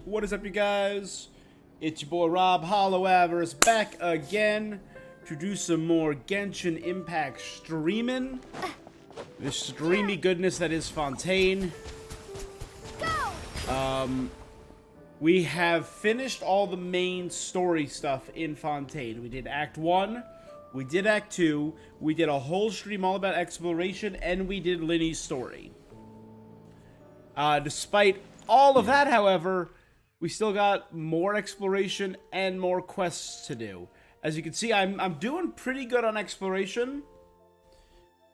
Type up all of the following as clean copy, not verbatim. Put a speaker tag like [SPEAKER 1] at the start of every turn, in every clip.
[SPEAKER 1] What is up, you guys? It's your boy Rob Hollow Avarice back again to do some more Genshin Impact streaming. The streamy goodness that is Fontaine. We have finished all the main story stuff in Fontaine. We did Act 1, we did Act 2, we did a whole stream all about exploration, and we did Linny's story. Despite all of that, however, we still got more exploration and more quests to do. As you can see, I'm doing pretty good on exploration.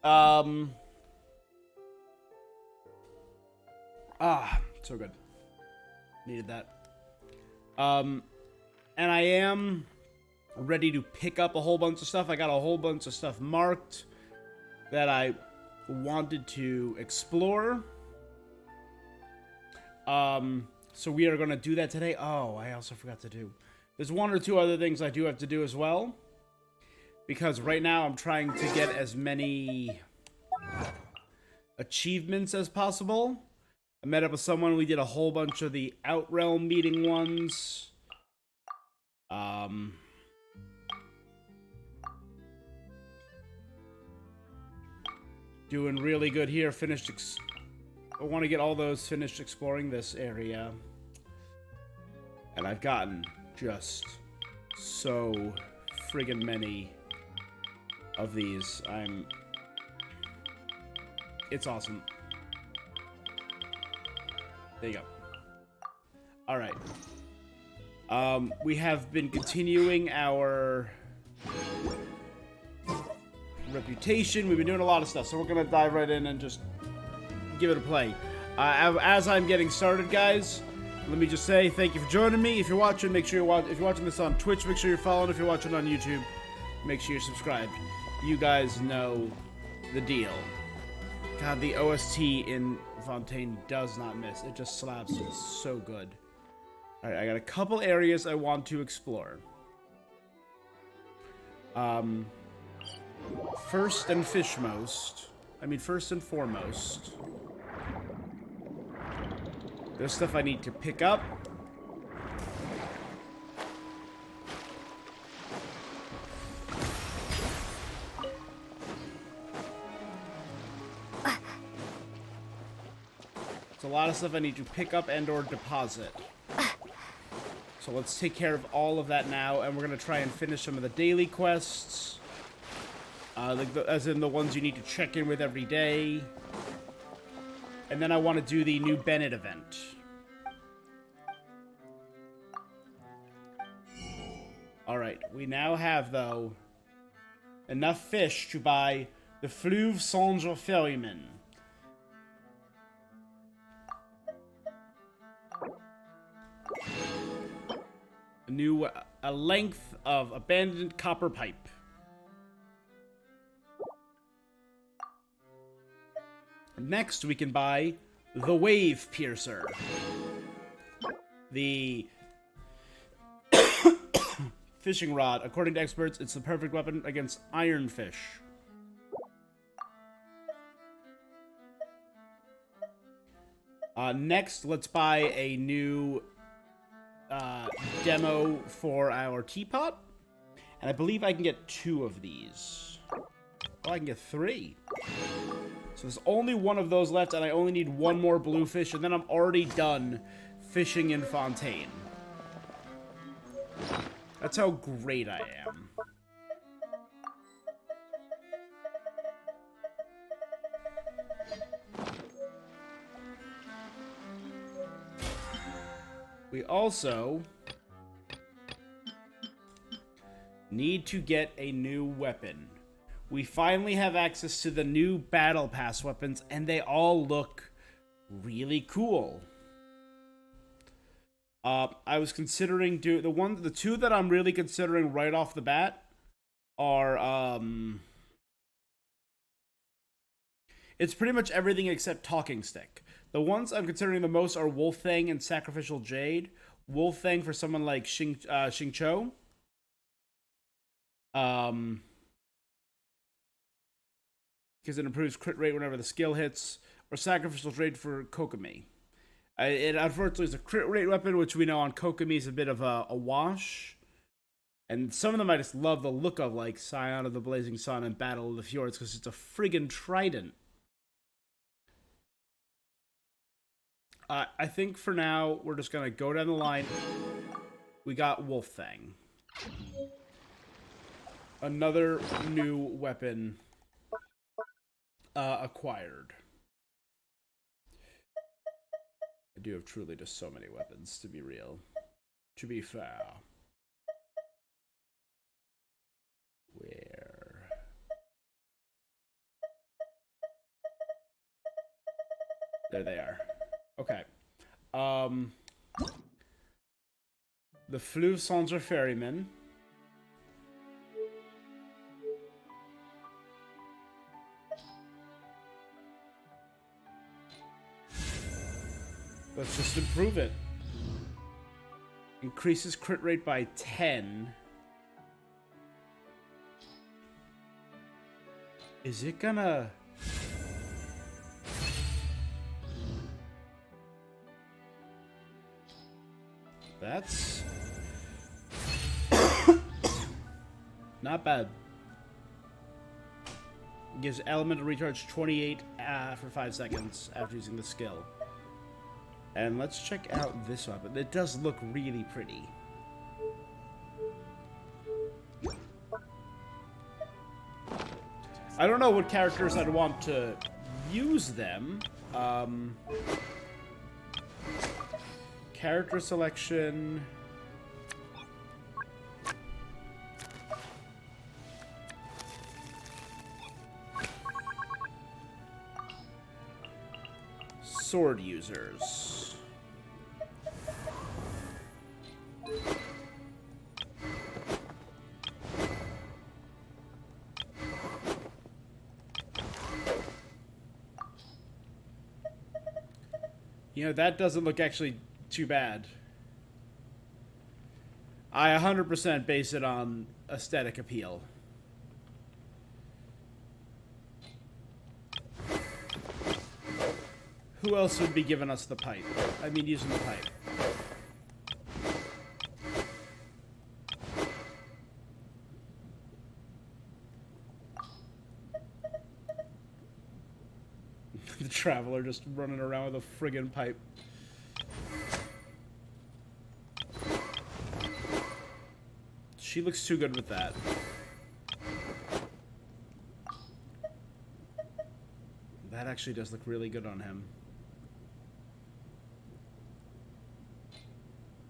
[SPEAKER 1] So good. Needed that. And I am ready to pick up a whole bunch of stuff. I got a whole bunch of stuff marked that I wanted to explore. So we are going to do that today. Oh, I also forgot to do. There's one or two other things I do have to do as well. Because right now I'm trying to get as many achievements as possible. I met up with someone. We did a whole bunch of the Outrealm meeting ones. Doing really good here. I want to get all those finished exploring this area. And I've gotten just so friggin' many of these. It's awesome. There you go. Alright. We have been continuing our reputation. We've been doing a lot of stuff, so we're gonna dive right in and just give it a play. As I'm getting started, guys, let me just say thank you for joining me. If you're watching, make sure if you're watching this on Twitch, make sure you're following. If you're watching on YouTube, make sure you're subscribed. You guys know the deal. God, the OST in Fontaine does not miss. It just slaps. It's so good. Alright, I got a couple areas I want to explore. First and foremost, there's stuff I need to pick up. It's a lot of stuff I need to pick up and or deposit. So let's take care of all of that now, and we're going to try and finish some of the daily quests. As in the ones you need to check in with every day. And then I want to do the new Bennett event. Alright, we now have, though, enough fish to buy the Fleuve Saint-Ferryman. A length of abandoned copper pipe. Next, we can buy the Wave Piercer. The fishing rod. According to experts, it's the perfect weapon against ironfish. Next, let's buy a new demo for our teapot. And I believe I can get 2 of these. Oh, I can get 3. So there's only one of those left, and I only need 1 more bluefish, and then I'm already done fishing in Fontaine. That's how great I am. We also need to get a new weapon. We finally have access to the new Battle Pass weapons, and they all look really cool. I was considering the 2 that I'm really considering right off the bat are it's pretty much everything except Talking Stick. The ones I'm considering the most are Wolf Fang and Sacrificial Jade. Wolf Fang for someone like Xingqiu. Because it improves crit rate whenever the skill hits, or Sacrificial Jade for Kokomi. It unfortunately is a crit rate weapon, which we know on Kokomi is a bit of a wash. And some of them I just love the look of, like Scion of the Blazing Sun and Battle of the Fjords, because it's a friggin' trident. I think for now, we're just going to go down the line. We got Wolf Fang. Another new weapon acquired. I do have truly just so many weapons, to be real. To be fair. Where? There they are. Okay. The Fleuve Cendre Ferryman. Let's just improve it. Increases crit rate by 10. Is it gonna... That's... not bad. Gives elemental recharge 28 for 5 seconds after using the skill. And let's check out this weapon. It does look really pretty. I don't know what characters I'd want to use them. Character selection. Sword users. You know, that doesn't look actually too bad. I 100% base it on aesthetic appeal. Who else would be giving us the pipe? I mean, using the pipe. The Traveler just running around with a friggin' pipe. She looks too good with that. That actually does look really good on him.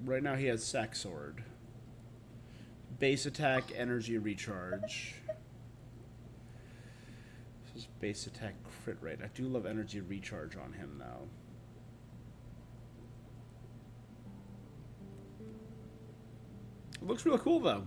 [SPEAKER 1] Right now he has Sack Sword. Base attack, energy recharge. This is base attack crit rate. I do love energy recharge on him though. It looks real cool though.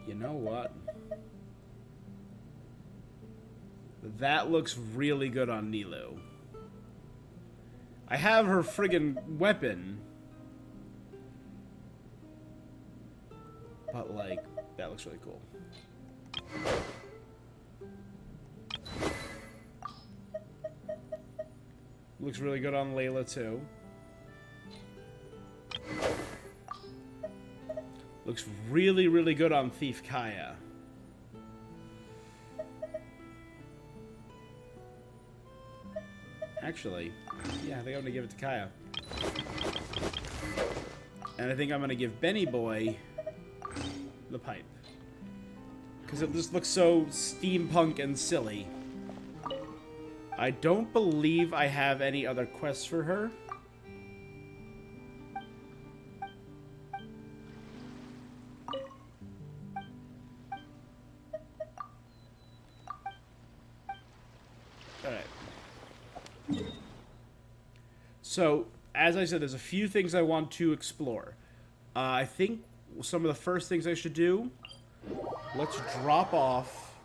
[SPEAKER 1] You know what? That looks really good on Nilo. I have her friggin' weapon. But, like, that looks really cool. Looks really good on Layla, too. Looks really, really good on Thief Kaya. Actually, yeah, I think I'm going to give it to Kaya. And I think I'm going to give Benny Boy the pipe. Because it just looks so steampunk and silly. I don't believe I have any other quests for her. Alright. So, as I said, there's a few things I want to explore. I think some of the first things I should do, let's drop off.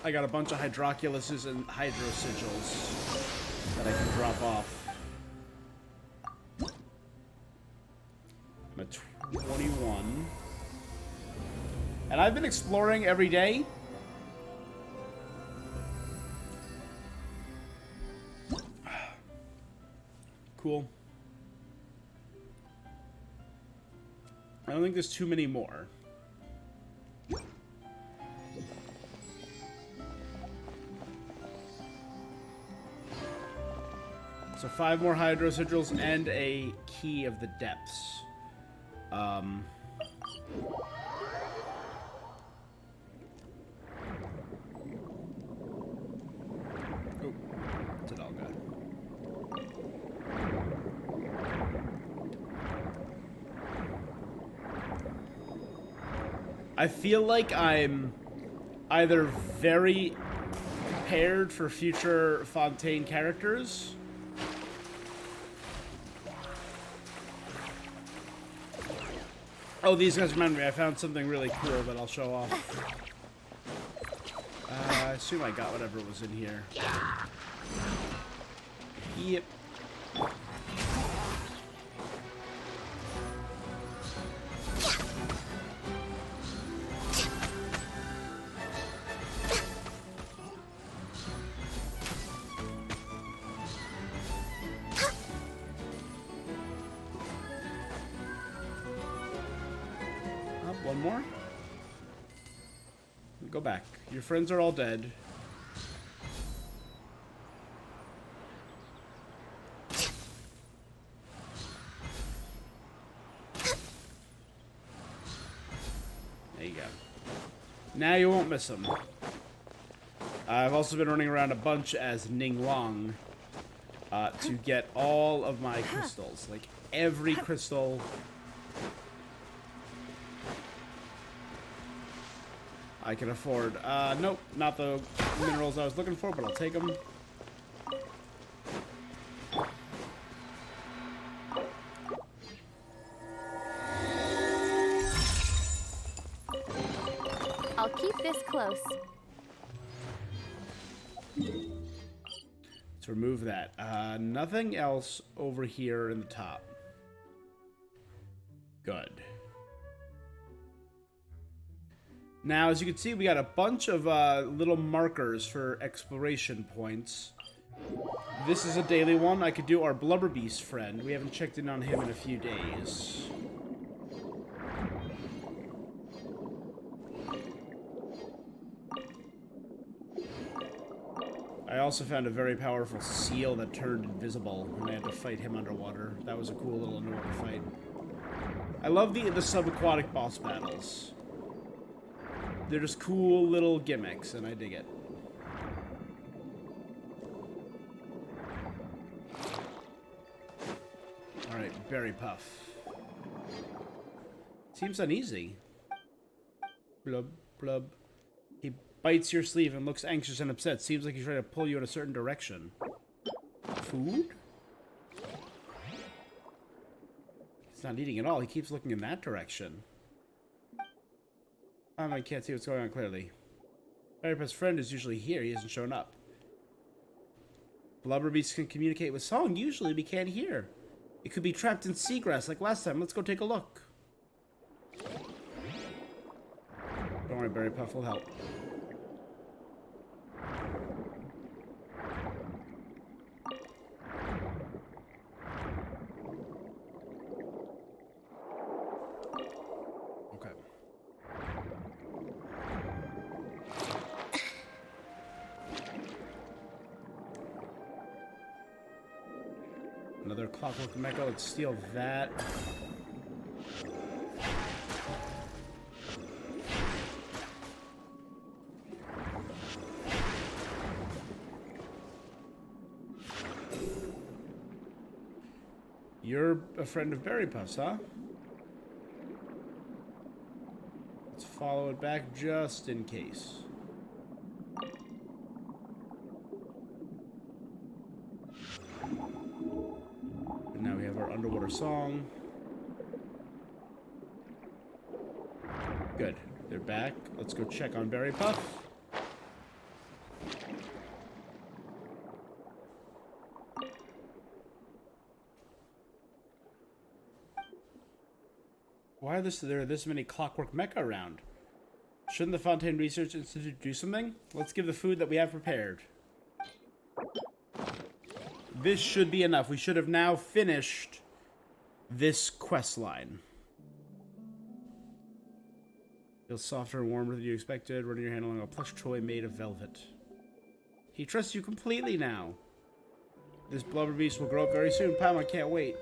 [SPEAKER 1] I got a bunch of Hydroculuses and Hydro Sigils that I can drop off. at 21. And I've been exploring every day. Cool. I don't think there's too many more. So 5 more hydro sigils and a key of the depths. Oh, it's an Olga. I feel like I'm either very prepared for future Fontaine characters, oh, these guys remind me, I found something really cool that I'll show off. I assume I got whatever was in here. Yep. One more? Go back. Your friends are all dead. There you go. Now you won't miss them. I've also been running around a bunch as Ning Wang to get all of my crystals. Like, every crystal... I can afford. Nope, not the minerals I was looking for, but I'll take them.
[SPEAKER 2] I'll keep this close.
[SPEAKER 1] Let's remove that. Nothing else over here in the top. Good. Now, as you can see, we got a bunch of little markers for exploration points. This is a daily one. I could do our Blubber Beast friend. We haven't checked in on him in a few days. I also found a very powerful seal that turned invisible, and I had to fight him underwater. That was a cool little underwater fight. I love the subaquatic boss battles. They're just cool little gimmicks, and I dig it. Alright, Berry Puff. Seems uneasy. Blub, blub. He bites your sleeve and looks anxious and upset. Seems like he's trying to pull you in a certain direction. Food? He's not eating at all. He keeps looking in that direction. I can't see what's going on clearly. Berrypuff's friend is usually here. He hasn't shown up. Blubberbeast can communicate with song. Usually we can't hear. It could be trapped in seagrass like last time. Let's go take a look. Don't worry, Berrypuff will help. Another clockwork mecha. Let's steal that. You're a friend of Berry Puff's, huh? Let's follow it back just in case. Now we have our underwater song. Good. They're back. Let's go check on Berry Puff. Why are there this many clockwork mecha around? Shouldn't the Fontaine Research Institute do something? Let's give the food that we have prepared. This should be enough. We should have now finished this quest line. Feels softer and warmer than you expected. Running your hand along a plush toy made of velvet. He trusts you completely now. This blubber beast will grow up very soon. Pam, I can't wait.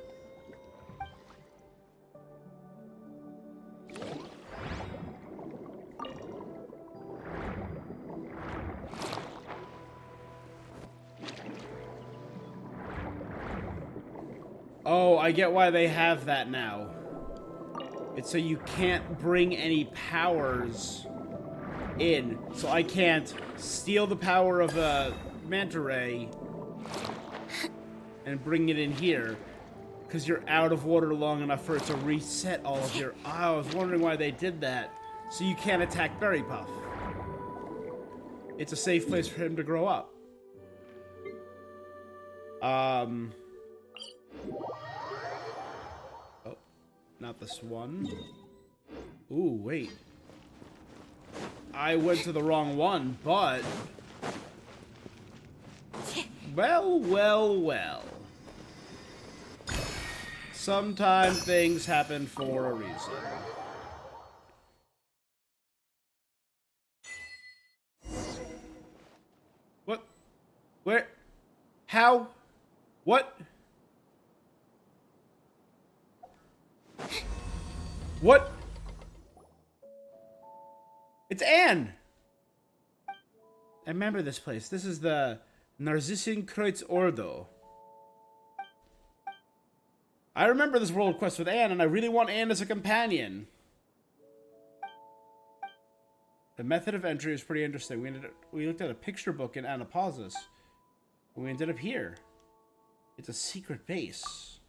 [SPEAKER 1] Oh, I get why they have that now. It's so you can't bring any powers in. So I can't steal the power of a manta ray and bring it in here. Because you're out of water long enough for it to reset all of your... Oh, I was wondering why they did that. So you can't attack Berry Puff. It's a safe place for him to grow up. Oh, not this one. Ooh, wait. I went to the wrong one, but... Well, well, well. Sometimes things happen for a reason. What? Where? How? What? What? It's Anne! I remember this place. This is the Narzissinkreuz Ordo. I remember this world quest with Anne, and I really want Anne as a companion. The method of entry is pretty interesting. We looked at a picture book in Anapausis, and we ended up here. It's a secret base.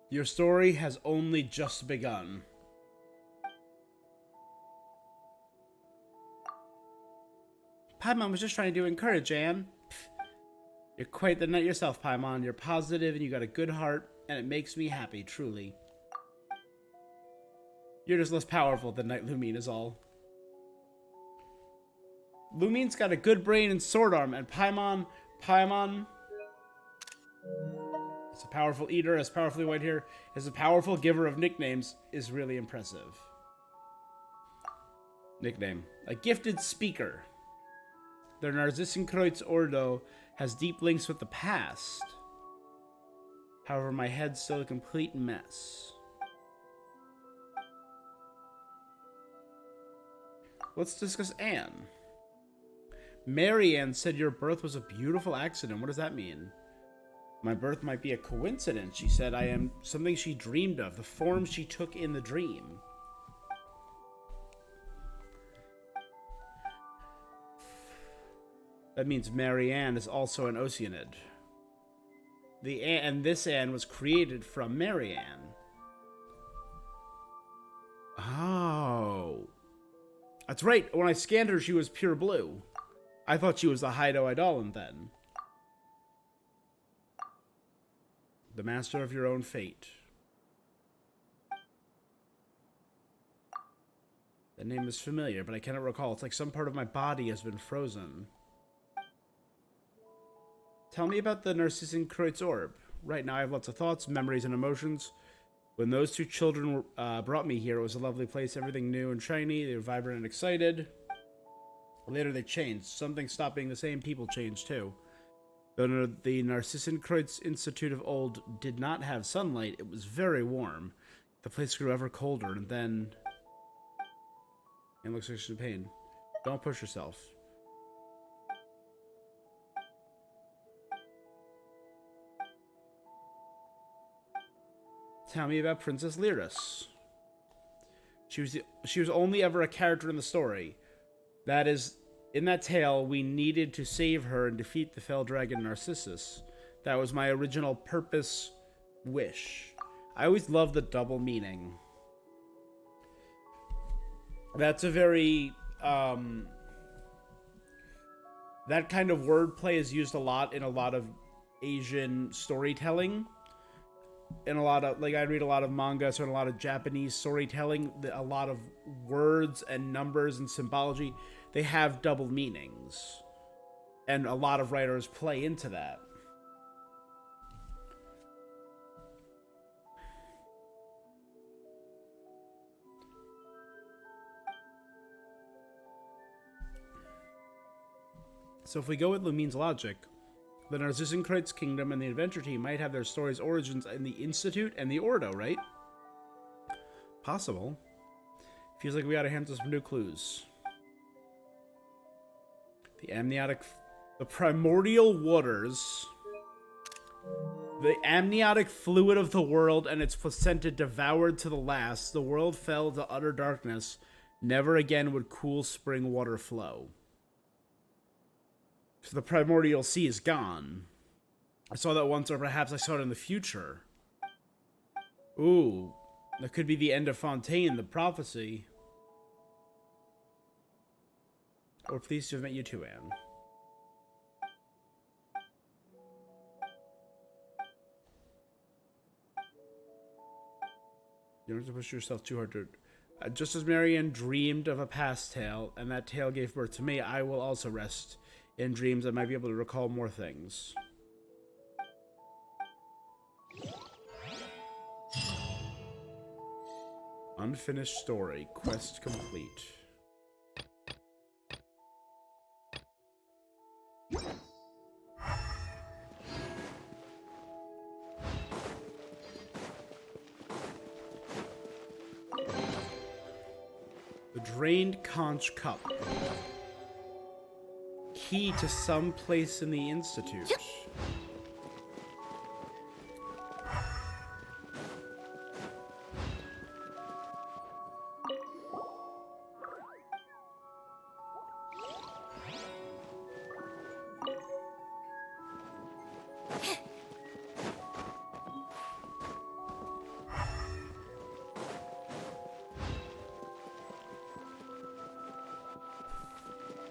[SPEAKER 1] Your story has only just begun. Paimon was just trying to encourage Anne. You're quite the knight yourself, Paimon. You're positive and you got a good heart, and it makes me happy, truly. You're just less powerful than Knight Lumine is all. Lumine's got a good brain and sword arm, and Paimon is a powerful eater, has powerfully white hair, is a powerful giver of nicknames, is really impressive. Nickname. A gifted speaker. The Narzissinkreuz Ordo has deep links with the past. However, my head's still a complete mess. Let's discuss Anne. Mary Ann said your birth was a beautiful accident. What does that mean? My birth might be a coincidence. She said I am something she dreamed of, the form she took in the dream. That means Mary Ann is also an Oceanid. And this Anne was created from Mary Ann. Oh. That's right. When I scanned her, she was pure blue. I thought she was the Hydo Eidolon then. The master of your own fate. That name is familiar, but I cannot recall. It's like some part of my body has been frozen. Tell me about the Narzissinkreuz Orb. Right now I have lots of thoughts, memories, and emotions. When those two children brought me here, it was a lovely place, everything new and shiny. They were vibrant and excited. Later they changed. Something stopped being the same. People changed too. Though the Narzissinkreuz Institute of old did not have sunlight, it was very warm. The place grew ever colder, and then... It looks like she's in pain. Don't push yourself. Tell me about Princess Lyris. She was only ever a character in the story. That is, in that tale, we needed to save her and defeat the fell dragon Narcissus. That was my original purpose, wish. I always love the double meaning. That's a very, That kind of wordplay is used a lot in a lot of Asian storytelling. In a lot of, like, I read a lot of manga, so in a lot of Japanese storytelling, a lot of words and numbers and symbology, they have double meanings. And a lot of writers play into that. So if we go with Lumine's logic, then our Zizenkreuz's kingdom and the adventure team might have their story's origins in the Institute and the Ordo, right? Possible. Feels like we gotta hint some new clues. The primordial waters, the amniotic fluid of the world and its placenta devoured to the last, the world fell to utter darkness. Never again would cool spring water flow. So the primordial sea is gone. I saw that once, or perhaps I saw it in the future. Ooh, that could be the end of Fontaine, the prophecy. We're pleased to have met you too, Anne. You don't have to push yourself too hard to... just as Marianne dreamed of a past tale, and that tale gave birth to me, I will also rest in dreams. I might be able to recall more things. Unfinished story. Quest complete. The drained conch cup. Key to some place in the Institute.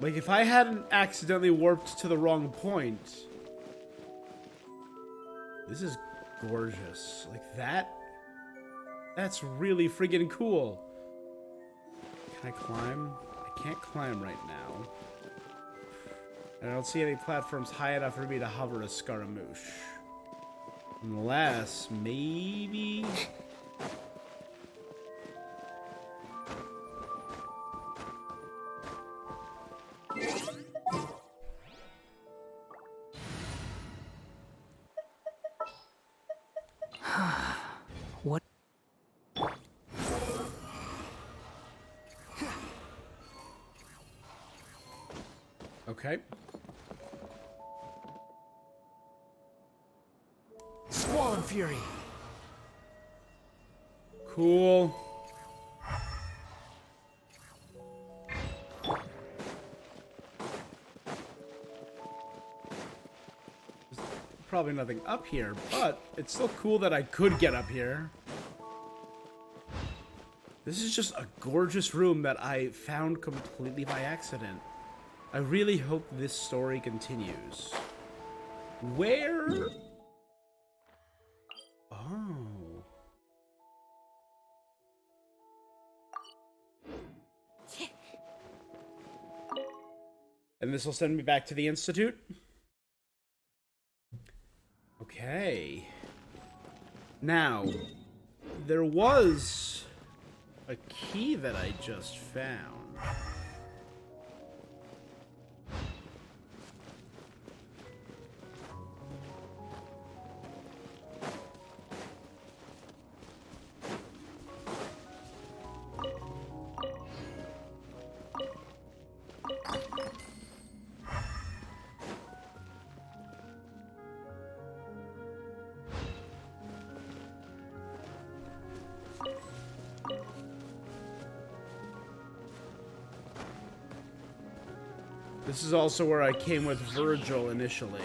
[SPEAKER 1] Like, if I hadn't accidentally warped to the wrong point... This is gorgeous. Like, that's really friggin' cool. Can I climb? I can't climb right now. And I don't see any platforms high enough for me to hover a Scaramouche. Unless, maybe...
[SPEAKER 3] What?
[SPEAKER 1] Okay.
[SPEAKER 3] Squall Fury.
[SPEAKER 1] Cool. Probably nothing up here, but it's still cool that I could get up here. This is just a gorgeous room that I found completely by accident. I really hope this story continues. Where? Oh. And this will send me back to the Institute? Okay. Now, there was a key that I just found. This is also where I came with Virgil initially.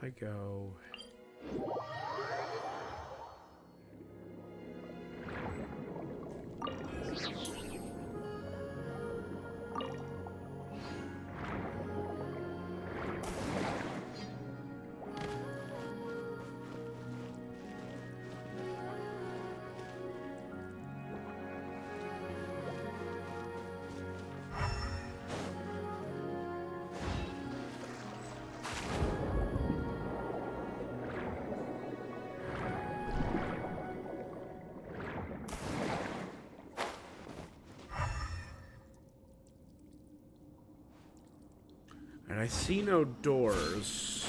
[SPEAKER 1] I go... And I see no doors.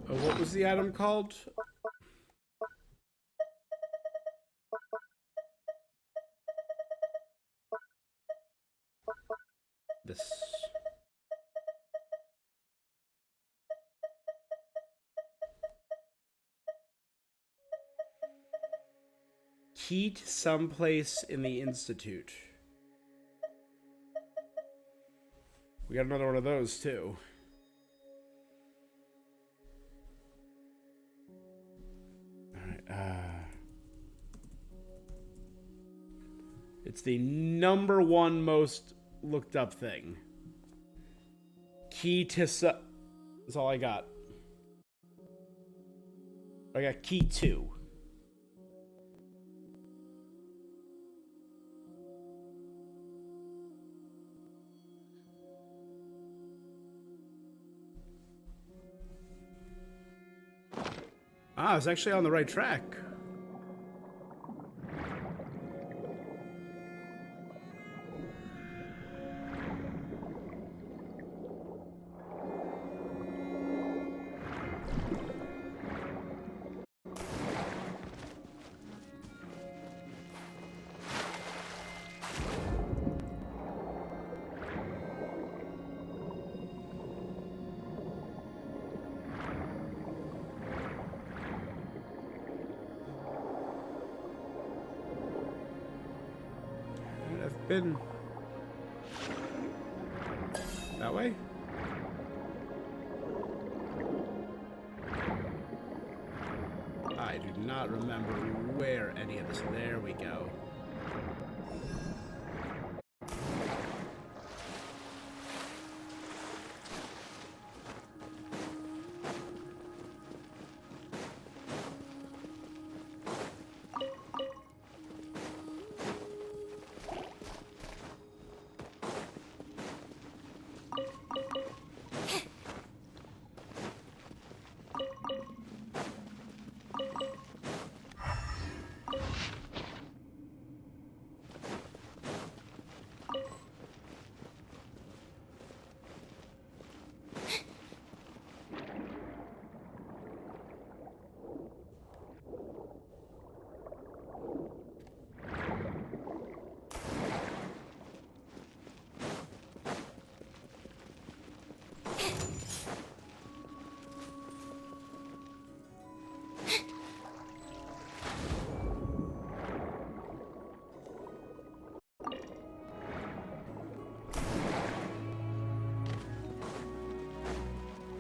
[SPEAKER 1] What was the item called? This. Key to someplace in the Institute. We got another one of those, too. It's the #1 most looked up thing. Key to that's all I got. I got key 2. I was actually on the right track. Been that way? I do not remember where any of this. There we go.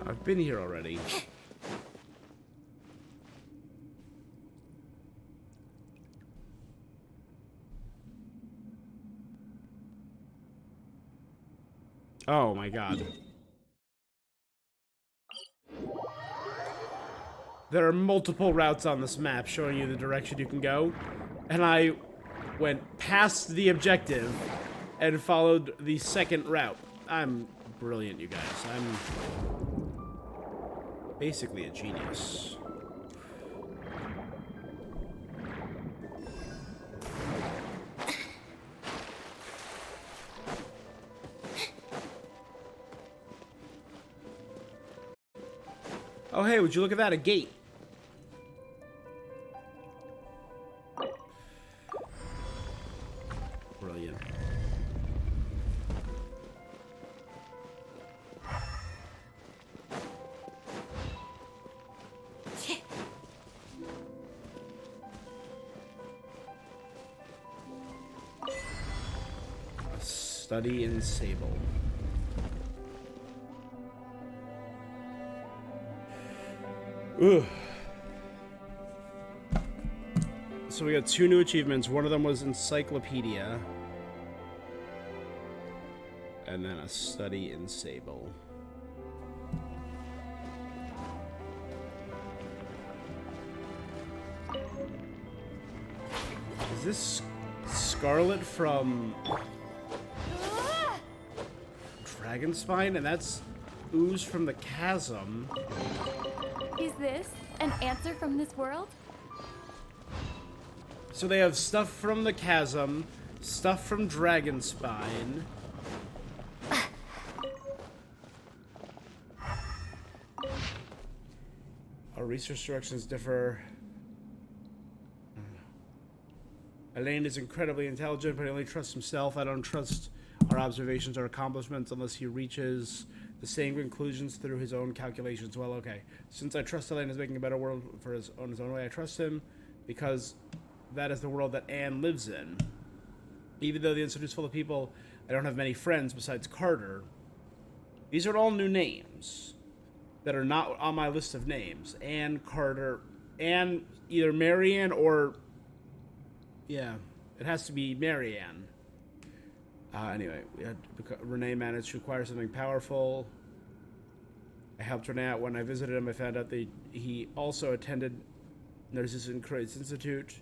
[SPEAKER 1] I've been here already. Oh my god. There are multiple routes on this map showing you the direction you can go, and I went past the objective and followed the second route. I'm brilliant, you guys. I'm basically a genius. Oh hey, would you look at that, a gate. Study in Sable. Ugh. So we got 2 new achievements. One of them was Encyclopedia. And then a Study in Sable. Is this Scarlet from Dragonspine? And that's Ooze from the Chasm.
[SPEAKER 2] Is this an answer from this world?
[SPEAKER 1] So they have stuff from the Chasm, stuff from Dragonspine. Our research directions differ. Elaine is incredibly intelligent, but he only trusts himself. I don't trust our observations or accomplishments unless he reaches the same conclusions through his own calculations. Well, okay. Since I trust Elaine is making a better world for his own way, I trust him because that is the world that Anne lives in. Even though the Institute is full of people, I don't have many friends besides Carter. These are all new names that are not on my list of names. Anne, Carter, Anne, either Marianne or... yeah, it has to be Marianne. Anyway, we had Renee managed to acquire something powerful. I helped Renee out when I visited him. I found out that he also attended Nurses in Croyd's Institute.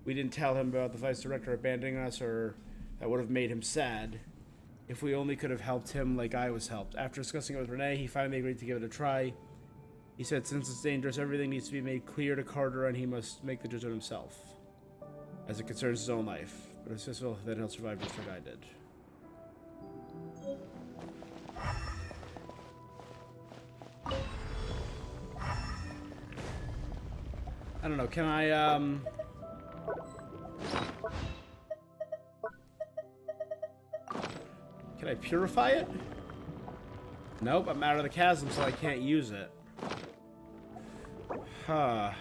[SPEAKER 1] We didn't tell him about the vice director abandoning us, or that would have made him sad. If we only could have helped him like I was helped. After discussing it with Renee, he finally agreed to give it a try. He said since it's dangerous, everything needs to be made clear to Carter and he must make the judgment himself, as it concerns his own life. But it's just that he'll survive just like I did. I don't know, can I, can I purify it? Nope, I'm out of the chasm, so I can't use it. Huh.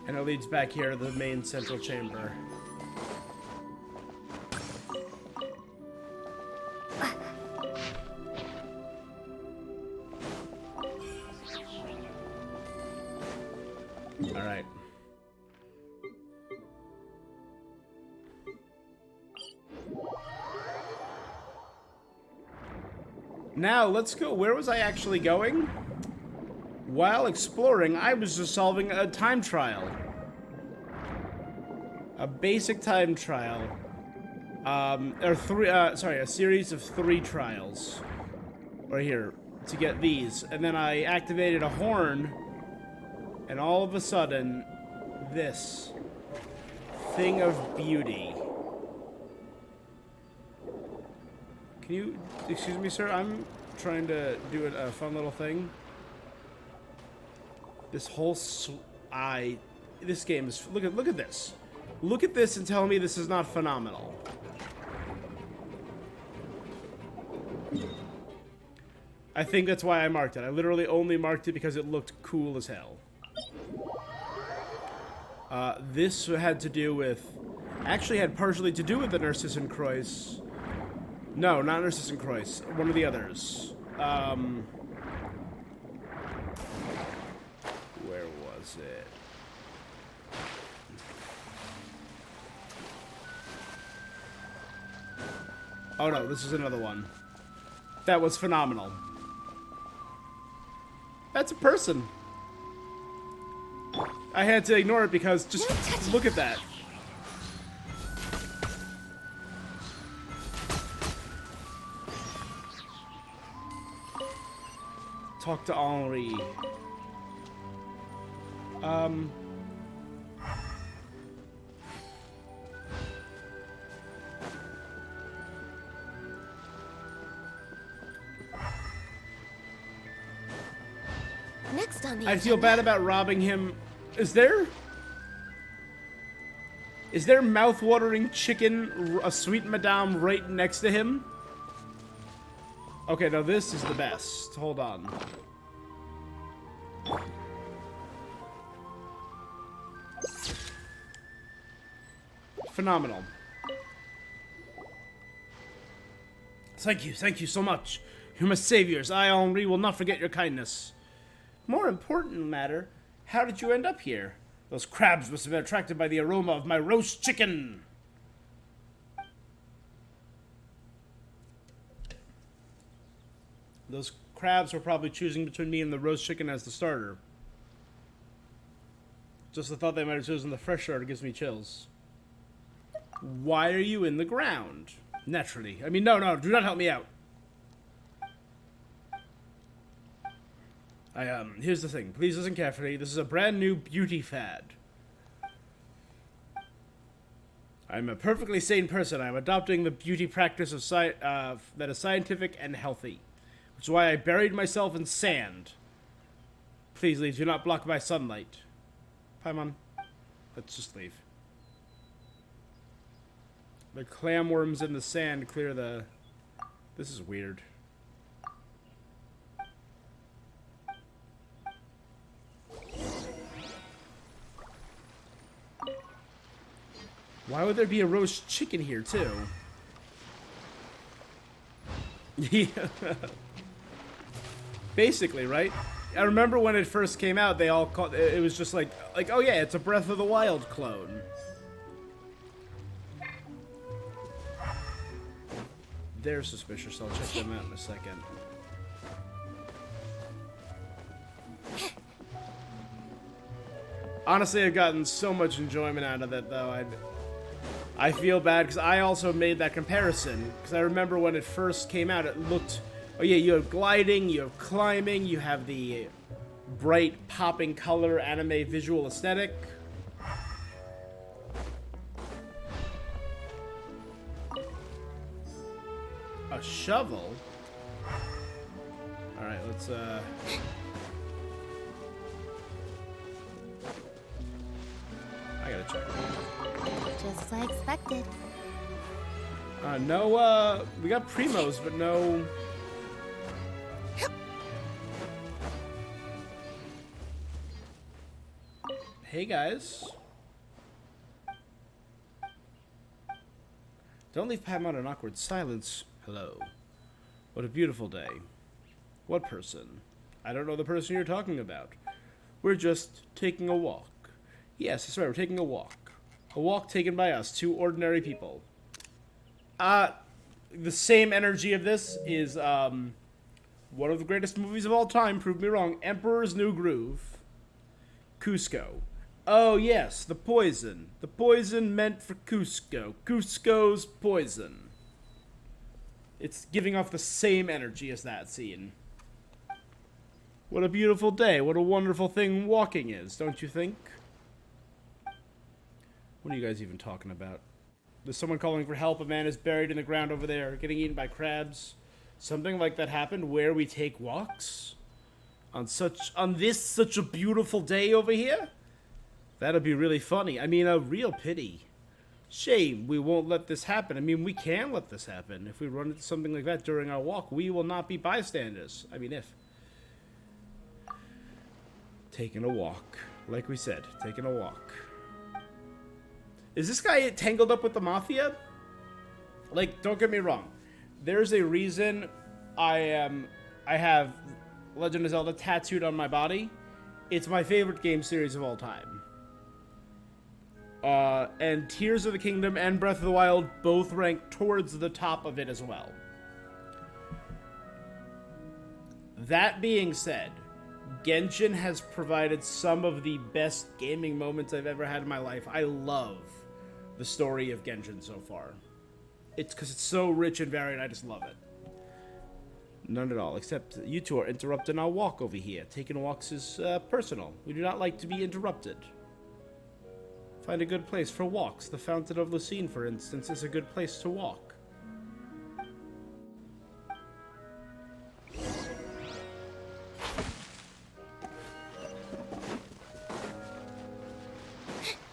[SPEAKER 1] And it leads back here to the main central chamber. All right. Now, let's go. Where was I actually going? While exploring, I was just solving a time trial. A basic time trial. A series of 3 trials. Right here, to get these. And then I activated a horn, and all of a sudden, this thing of beauty. Can you, excuse me, sir? I'm trying to do a fun little thing. This whole this game is, look at this. Look at this and tell me this is not phenomenal. I think that's why I marked it. I literally only marked it because it looked cool as hell. This had to do with, actually had partially to do with the Nurses in Croix. No, not Nurses in Croix. One of the others. Where was it? Oh no, this is another one. That was phenomenal. That's a person. I had to ignore it because just look at that. Talk to Henri.
[SPEAKER 2] Next on the
[SPEAKER 1] I feel bad about robbing him. Is there? Is there mouth-watering chicken, a sweet madame right next to him? Okay, now this is the best. Hold on. Phenomenal. Thank you so much. You're my saviors. I, Henri, will not forget your kindness. More important matter, how did you end up here? Those crabs must have been attracted by the aroma of my roast chicken. Those crabs were probably choosing between me and the roast chicken as the starter. Just the thought they might have chosen the fresh starter gives me chills. Why are you in the ground? Naturally. I mean, no, do not help me out. Here's the thing. Please listen carefully. This is a brand new beauty fad. I'm a perfectly sane person. I'm adopting the beauty practice of that is scientific and healthy. Which is why I buried myself in sand. Please leave. Do not block my sunlight. Paimon, let's just leave. The clam worms in the sand clear the... This is weird. Why would there be a roast chicken here, too? Yeah. Basically, right? I remember when it first came out, they all called it was just like, oh yeah, it's a Breath of the Wild clone. They're suspicious. I'll check them out in a second. Honestly, I've gotten so much enjoyment out of it, though. I feel bad because I also made that comparison. Because I remember when it first came out, it looked... Oh yeah, you have gliding, you have climbing, you have the bright, popping color anime visual aesthetic. A shovel? Alright, let's, I gotta check.
[SPEAKER 2] Just as I expected.
[SPEAKER 1] No, we got primos, but no... Hey, guys. Don't leave Paimon in awkward silence. Hello. What a beautiful day. What person? I don't know the person you're talking about. We're just taking a walk. Yes, that's right, we're taking a walk. A walk taken by us, two ordinary people. The same energy of this is, one of the greatest movies of all time, prove me wrong, Emperor's New Groove. Cusco. Oh, yes, the poison. The poison meant for Cusco. Cusco's poison. It's giving off the same energy as that scene. What a beautiful day. What a wonderful thing walking is, don't you think? What are you guys even talking about? There's someone calling for help. A man is buried in the ground over there, getting eaten by crabs. Something like that happened where we take walks? On this such a beautiful day over here? That'd be really funny. I mean, a real pity. Shame we won't let this happen. I mean, we can let this happen. If we run into something like that during our walk, we will not be bystanders. I mean, if. Taking a walk. Like we said, taking a walk. Is this guy tangled up with the Mafia? Like, don't get me wrong. There's a reason I have Legend of Zelda tattooed on my body. It's my favorite game series of all time. And Tears of the Kingdom and Breath of the Wild both rank towards the top of it as well. That being said, Genshin has provided some of the best gaming moments I've ever had in my life. I love the story of Genshin so far. It's because it's so rich and varied, I just love it. None at all, except you two are interrupting our walk over here. Taking walks is personal. We do not like to be interrupted. Find a good place for walks. The Fountain of Lucine, for instance, is a good place to walk.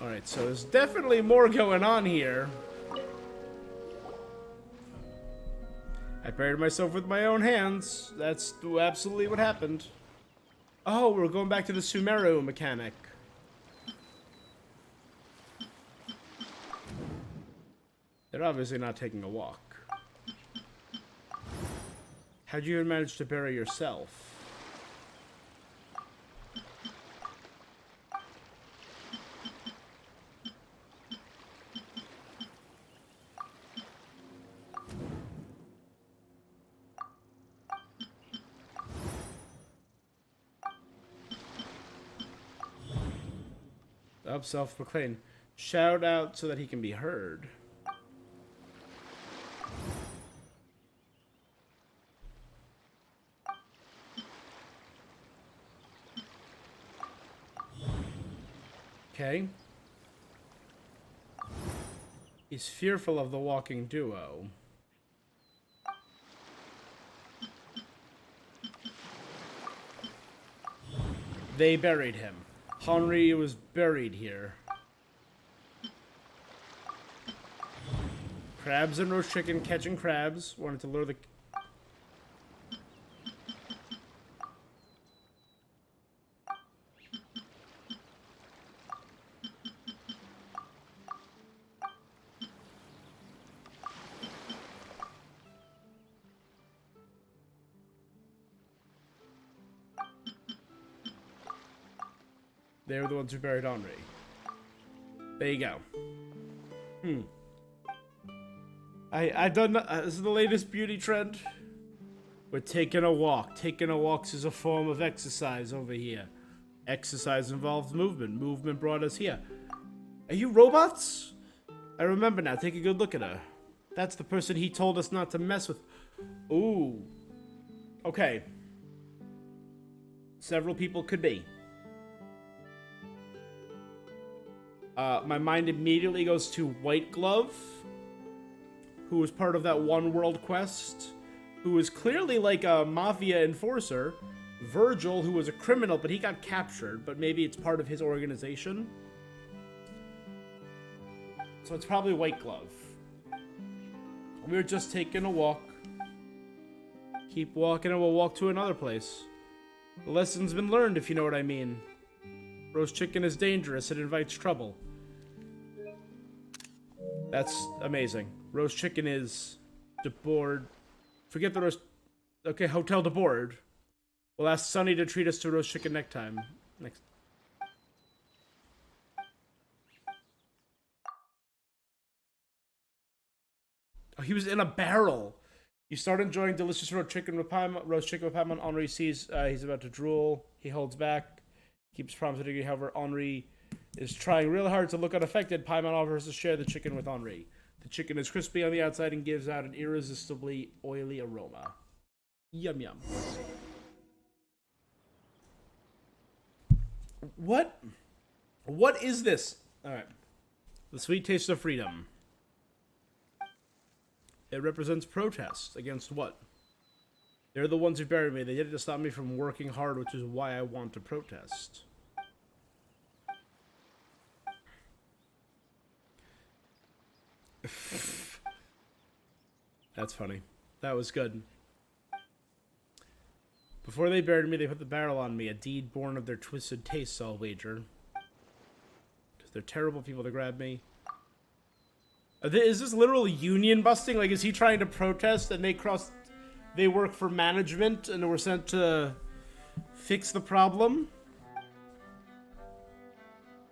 [SPEAKER 1] Alright, Alright, so there's definitely more going on here. I buried myself with my own hands. That's absolutely what happened. Oh, we're going back to the Sumeru mechanic. They're obviously not taking a walk. How'd you even manage to bury yourself? Up, self-proclaimed. Shout out so that he can be heard. Okay. He's fearful of the walking duo. They buried him. Henri was buried here. Crabs and roast chicken catching crabs. Wanted to lure the... They were the ones who buried Henri. There you go. I've done... this is the latest beauty trend. We're taking a walk. Taking a walk is a form of exercise over here. Exercise involves movement. Movement brought us here. Are you robots? I remember now. Take a good look at her. That's the person he told us not to mess with. Ooh. Okay. Several people could be. My mind immediately goes to White Glove, who was part of that One World quest, who was clearly like a mafia enforcer. Virgil, who was a criminal, but he got captured, but maybe it's part of his organization. So it's probably White Glove. We were just taking a walk. Keep walking and we'll walk to another place. The lesson's been learned, if you know what I mean. Roast chicken is dangerous. It invites trouble. That's amazing. Roast chicken is deboard. Forget the roast... Okay, Hotel deboard. We'll ask Sunny to treat us to roast chicken next time. Next. Oh, he was in a barrel. You start enjoying delicious roast chicken with Paimon. Henri sees he's about to drool. He holds back. Keeps prompting. However, Henri is trying real hard to look unaffected. Paimon offers to share the chicken with Henri. The chicken is crispy on the outside and gives out an irresistibly oily aroma. Yum yum. What? What is this? Alright. The sweet taste of freedom. It represents protest against what? They're the ones who buried me. They did it to stop me from working hard, which is why I want to protest. That's funny. That was good. Before they buried me, they put the barrel on me. A deed born of their twisted tastes, I'll wager. Because they're terrible people to grab me. Is this literal union busting? Like, is he trying to protest and they work for management and were sent to fix the problem?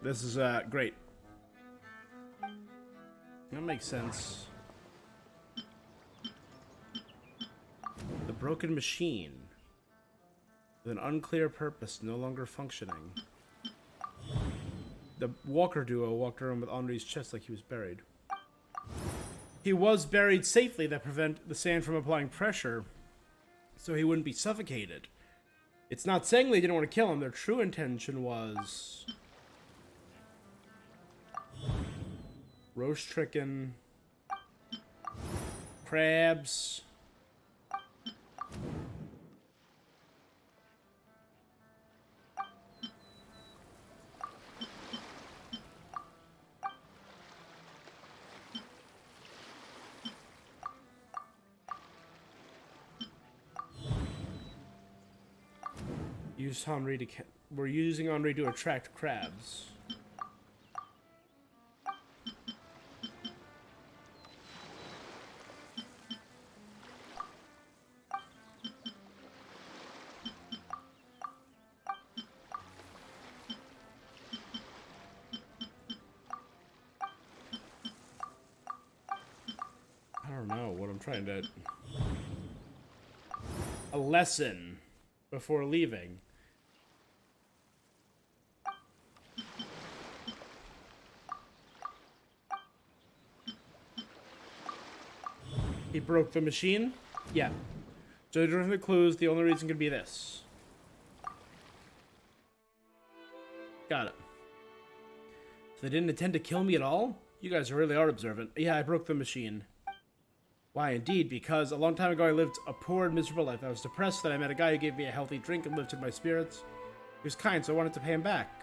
[SPEAKER 1] This is, great. That makes sense. The broken machine. With an unclear purpose, no longer functioning. The Walker duo walked around with Henri's chest like he was buried. He was buried safely that prevent the sand from applying pressure, so he wouldn't be suffocated. It's not saying they didn't want to kill him. Their true intention was... roast chicken. Crabs. Use Henri to we're using Henri to attract crabs. I don't know what I'm trying to... A lesson before leaving. He broke the machine? Yeah. Judging from the clues, the only reason could be this. Got it. So they didn't intend to kill me at all? You guys really are observant. Yeah, I broke the machine. Why, indeed, because a long time ago I lived a poor and miserable life. I was depressed, then I met a guy who gave me a healthy drink and lifted my spirits. He was kind, so I wanted to pay him back.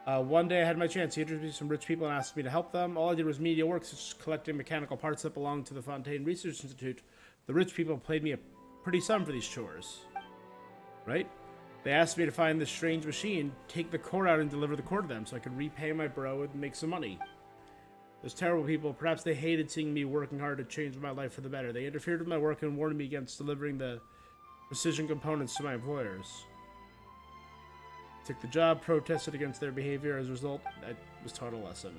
[SPEAKER 1] One day I had my chance. He introduced me to some rich people and asked me to help them. All I did was menial work, such as collecting mechanical parts that belonged to the Fontaine Research Institute. The rich people paid me a pretty sum for these chores. Right? They asked me to find this strange machine, take the core out and deliver the core to them so I could repay my bro and make some money. Those terrible people, perhaps they hated seeing me working hard to change my life for the better. They interfered with my work and warned me against delivering the precision components to my employers. Took the job, protested against their behavior. As a result, I was taught a lesson.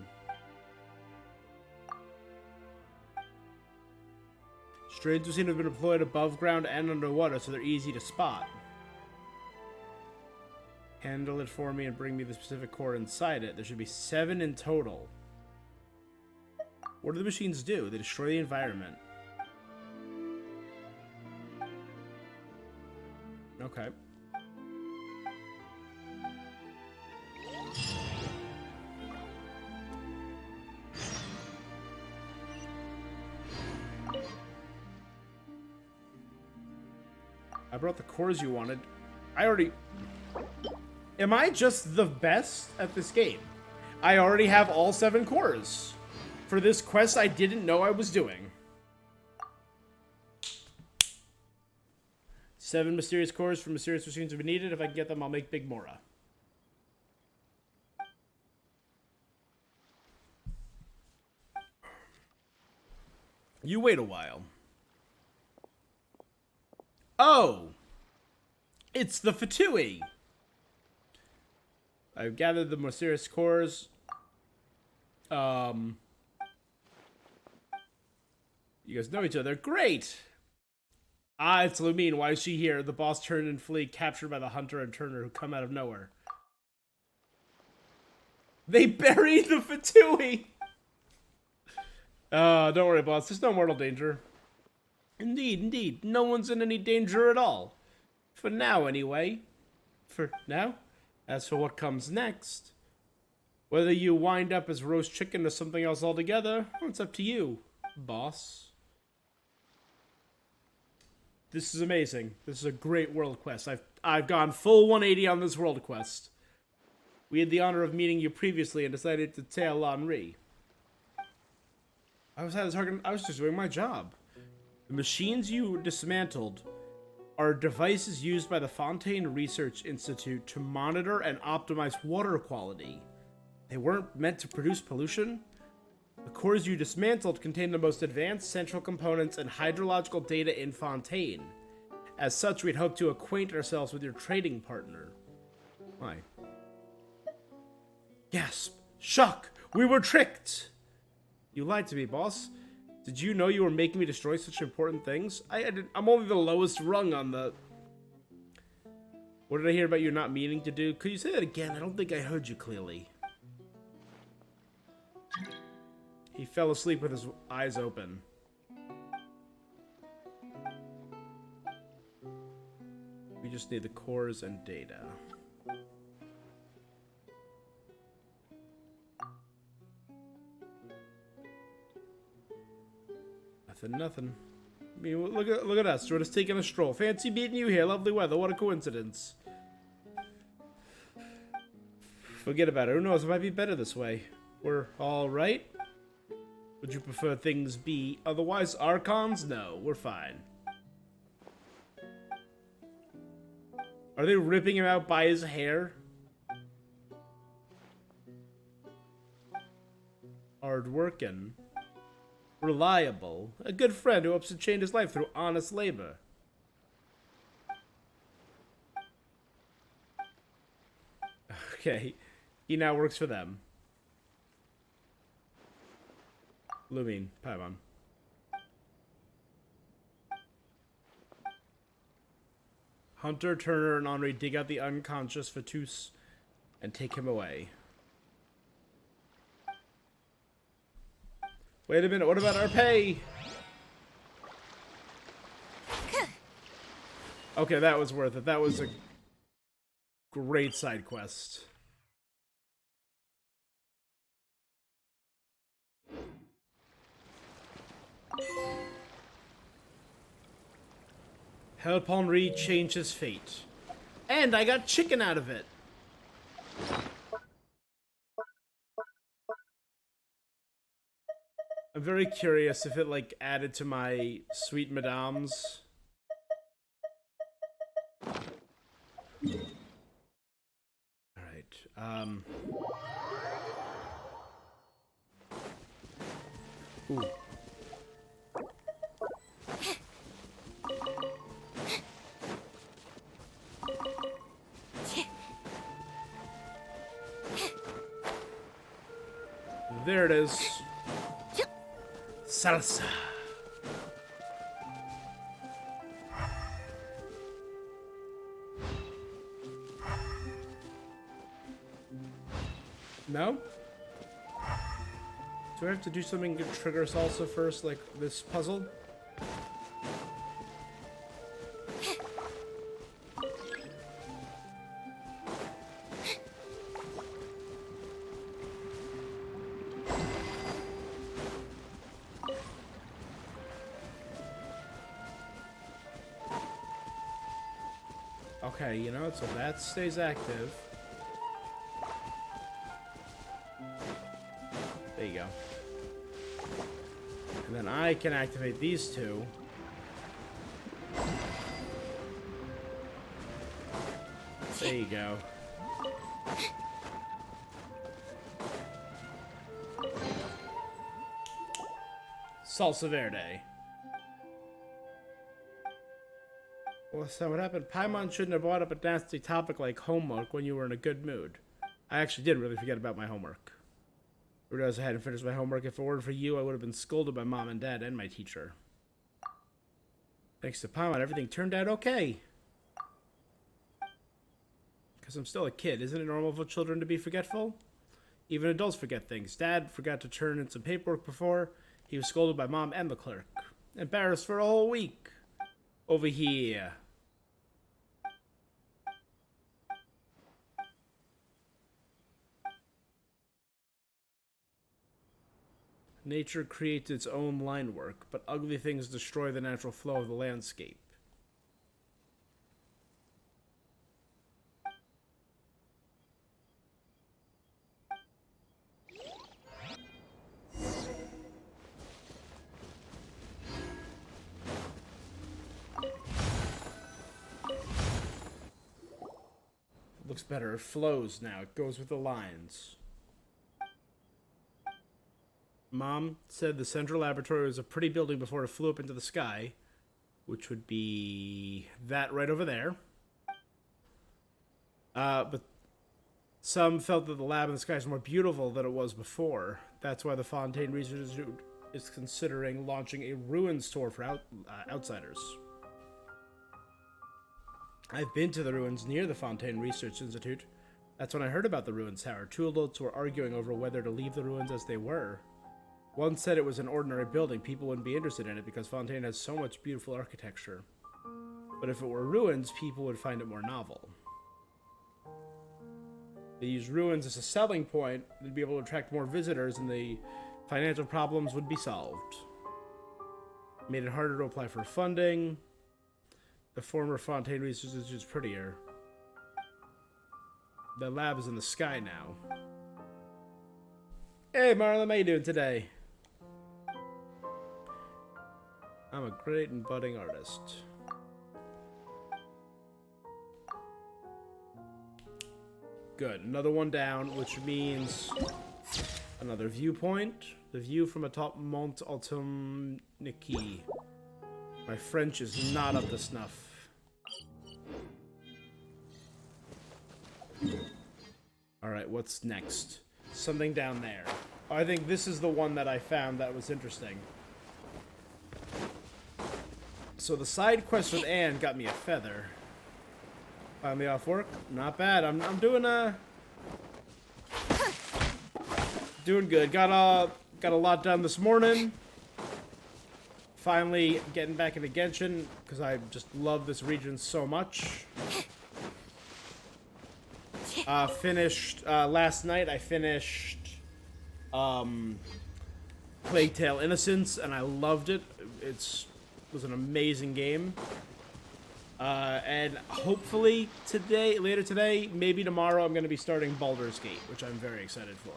[SPEAKER 1] Strains seem to have been deployed above ground and underwater, so they're easy to spot. Handle it for me and bring me the specific core inside it. There should be 7 in total. What do the machines do? They destroy the environment. Okay. I brought the cores you wanted. I already... Am I just the best at this game? I already have all 7 cores. For this quest I didn't know I was doing. 7 mysterious cores from mysterious machines will be needed. If I can get them, I'll make Big Mora. You wait a while. Oh! It's the Fatui! I've gathered the mysterious cores. You guys know each other. Great! Ah, it's Lumine. Why is she here? The boss turned and flee, captured by the hunter and Turner who come out of nowhere. They buried the Fatui! Don't worry, boss. There's no mortal danger. Indeed, indeed. No one's in any danger at all. For now, anyway. For now? As for what comes next, whether you wind up as roast chicken or something else altogether, well, it's up to you, boss. This is amazing. This is a great world quest. I've gone full 180 on this world quest. We had the honor of meeting you previously and decided to tail Henri. I was just doing my job. The machines you dismantled are devices used by the Fontaine Research Institute to monitor and optimize water quality. They weren't meant to produce pollution. The cores you dismantled contain the most advanced central components and hydrological data in Fontaine. As such, we'd hope to acquaint ourselves with your trading partner. Why? Gasp! Shock! We were tricked! You lied to me, boss. Did you know you were making me destroy such important things? I'm only the lowest rung on the... What did I hear about you not meaning to do? Could you say that again? I don't think I heard you clearly. He fell asleep with his eyes open. We just need the cores and data. Nothing. I mean, look at us. We're just taking a stroll. Fancy meeting you here. Lovely weather. What a coincidence. Forget about it. Who knows? It might be better this way. We're all right. Would you prefer things be otherwise? Archons? No, we're fine. Are they ripping him out by his hair? Hard working. Reliable. A good friend who hopes to change his life through honest labor. Okay. He now works for them. Lumine, Paimon. Hunter, Turner, and Henri dig out the unconscious Fatus and take him away. Wait a minute, what about our pay? Okay, that was worth it. That was a great side quest. Help Henri change his fate. And I got chicken out of it. I'm very curious if it, like, added to my sweet madames. Alright, Ooh. There it is. Salsa. No? Do I have to do something to trigger salsa first, like this puzzle? Okay, you know, so that stays active. There you go. And then I can activate these two. There you go. Salsa Verde. Well, so what happened? Paimon shouldn't have brought up a nasty topic like homework when you were in a good mood. I actually did really forget about my homework. I realized I hadn't finished my homework. If it weren't for you, I would have been scolded by Mom and Dad and my teacher. Thanks to Paimon, everything turned out okay. Because I'm still a kid. Isn't it normal for children to be forgetful? Even adults forget things. Dad forgot to turn in some paperwork before. He was scolded by Mom and the clerk. Embarrassed for a whole week. Over here. Nature creates its own line work, but ugly things destroy the natural flow of the landscape. It looks better. It flows now. It goes with the lines. Mom said the central laboratory was a pretty building before it flew up into the sky, which would be that right over there. But some felt that the lab in the sky is more beautiful than it was before. That's why the Fontaine Research Institute is considering launching a ruins tour for outsiders. I've been to the ruins near the Fontaine Research Institute. That's when I heard about the ruins tower. Two adults were arguing over whether to leave the ruins as they were. One said it was an ordinary building, people wouldn't be interested in it because Fontaine has so much beautiful architecture. But if it were ruins, people would find it more novel. They use ruins as a selling point, they'd be able to attract more visitors and the financial problems would be solved. Made it harder to apply for funding. The former Fontaine Research Institute is prettier. The lab is in the sky now. Hey Marlon, how you doing today? I'm a great and budding artist. Good. Another one down, which means another viewpoint. The view from atop Mont Automniki. My French is not up to snuff. Alright, what's next? Something down there. Oh, I think this is the one that I found that was interesting. So the side quest with Anne got me a feather. Finally off work. Not bad. I'm doing doing good. Got a lot done this morning. Finally getting back into Genshin because I just love this region so much. Finished last night. I finished Plague Tale: Innocence, and I loved it. It was an amazing game. And hopefully later today, maybe tomorrow, I'm going to be starting Baldur's Gate, which I'm very excited for.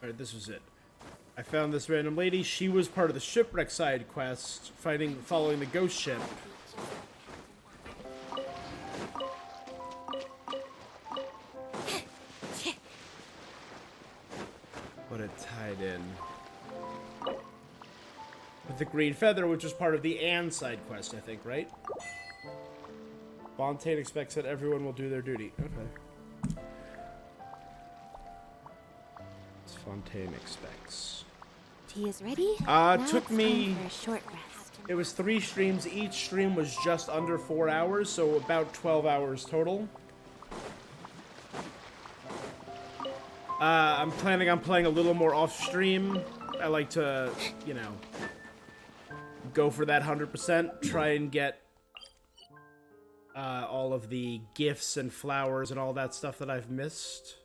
[SPEAKER 1] Alright, this was it. I found this random lady. She was part of the shipwreck side quest, following the ghost ship. But it tied in with the green feather, which was part of the Anne side quest, I think, right? Fontaine expects that everyone will do their duty. Okay. Fontaine expects.
[SPEAKER 4] Tea is ready.
[SPEAKER 1] Took me
[SPEAKER 4] for a short rest.
[SPEAKER 1] It was 3 streams. Each stream was just under 4 hours, so about 12 hours total. I'm planning on playing a little more off stream. I like to, you know, go for that 100%. Try and get all of the gifts and flowers and all that stuff that I've missed.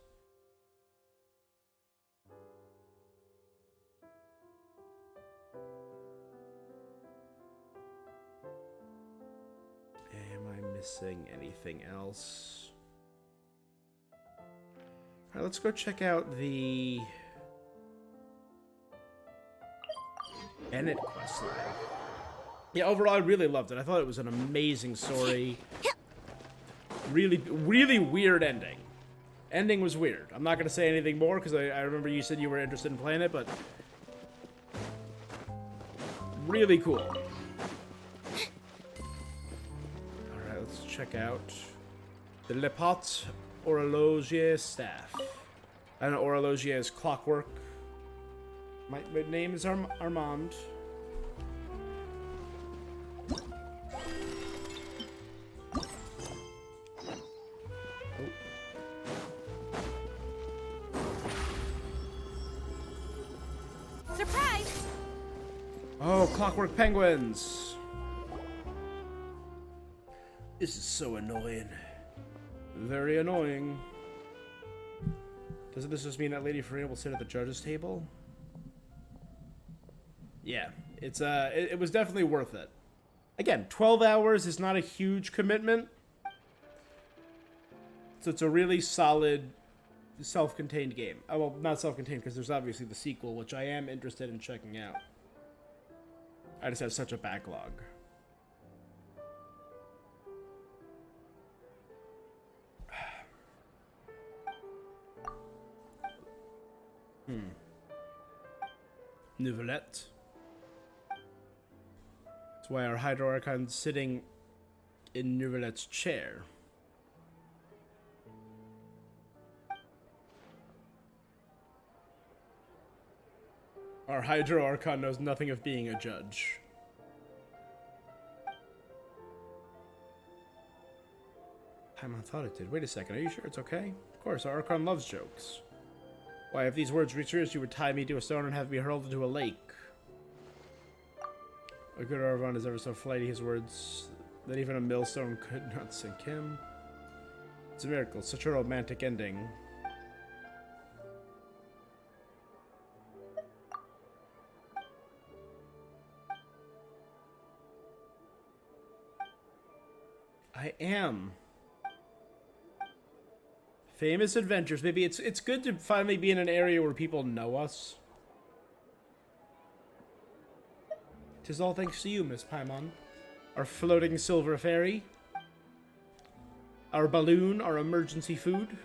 [SPEAKER 1] Am I missing anything else? Alright, let's go check out the Bennett questline. Yeah, overall, I really loved it. I thought it was an amazing story. Really, really weird ending. Ending was weird. I'm not going to say anything more because I remember you said you were interested in playing it, but really cool. Alright, let's check out the Le Pot Horloger staff. I know Horloger is clockwork. My name is Armand.
[SPEAKER 2] Surprise!
[SPEAKER 1] Oh, clockwork penguins. This is so annoying. Very annoying. Doesn't this just mean that Lady Farina will sit at the judge's table? Yeah, it was definitely worth it. Again, 12 hours is not a huge commitment. So it's a really solid, self-contained game. Oh, well, not self-contained because there's obviously the sequel, which I am interested in checking out. I just have such a backlog. Nouvellette. That's why our Hydro Archon's sitting in Nouvellette's chair. Our Hydro Archon knows nothing of being a judge. I thought it did. Wait a second, are you sure it's okay? Of course, our Archon loves jokes. Why, if these words reach yours, you would tie me to a stone and have me hurled into a lake. A good Arvon is ever so flighty, his words, that even a millstone could not sink him. It's a miracle, such a romantic ending. I am Famous adventures. Maybe it's good to finally be in an area where people know us. 'Tis all thanks to you, Miss Paimon. Our floating silver fairy. Our balloon, our emergency food.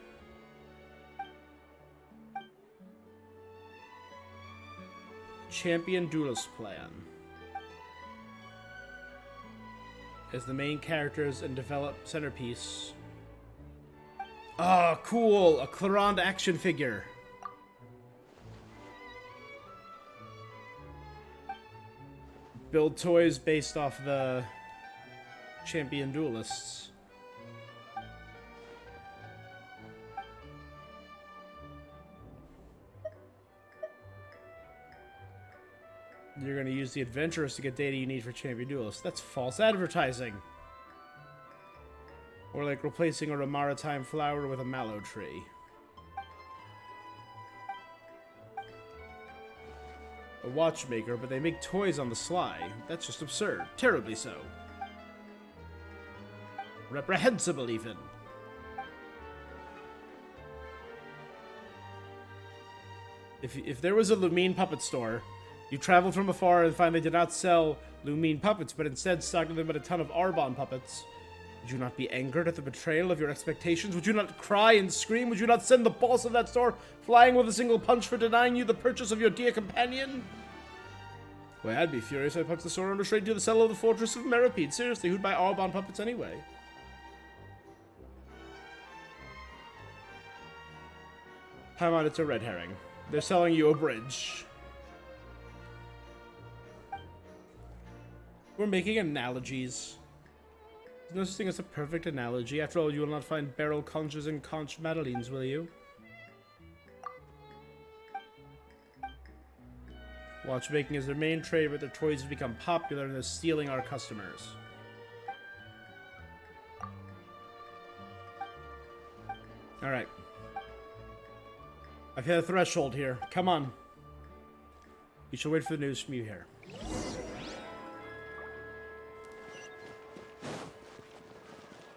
[SPEAKER 1] Champion Duelist Plan. As the main characters and develop centerpiece. Ah, cool! A Clarond action figure. Build toys based off the Champion Duelists. You're going to use the adventurers to get data you need for Champion Duelists. That's false advertising. Or like replacing a maritime flower with a mallow tree. A watchmaker, but they make toys on the sly. That's just absurd. Terribly so. Reprehensible, even. If there was a Lumine puppet store, you traveled from afar and find they did not sell Lumine puppets, but instead stocked them at a ton of Arbonne puppets, would you not be angered at the betrayal of your expectations? Would you not cry and scream? Would you not send the boss of that store flying with a single punch for denying you the purchase of your dear companion? Well, I'd be furious if I punched the store owner straight to the cellar of the Fortress of Meripede. Seriously, who'd buy Arbonne puppets anyway? Paimon, it's a red herring. They're selling you a bridge. We're making analogies. There's no such thing as a perfect analogy. After all, you will not find barrel conches and conch madeleines, will you? Watchmaking is their main trade, but their toys have become popular and they're stealing our customers. Alright. I've hit a threshold here. Come on. We shall wait for the news from you here.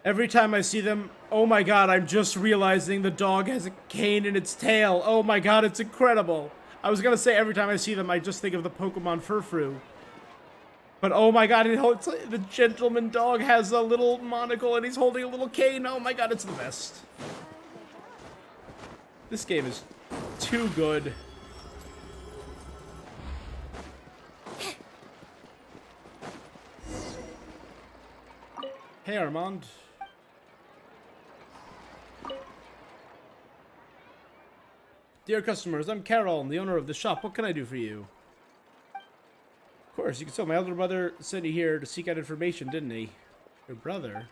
[SPEAKER 1] Every time I see them, oh my god, I'm just realizing the dog has a cane in its tail. Oh my god, it's incredible. I was gonna say every time I see them, I just think of the Pokemon Furfrou. But oh my god, the gentleman dog has a little monocle and he's holding a little cane. Oh my god, it's the best. This game is too good. Hey, Armand. Dear customers, I'm Carol, the owner of the shop. What can I do for you? Of course, you can tell my elder brother sent you here to seek out information, didn't he? Your brother?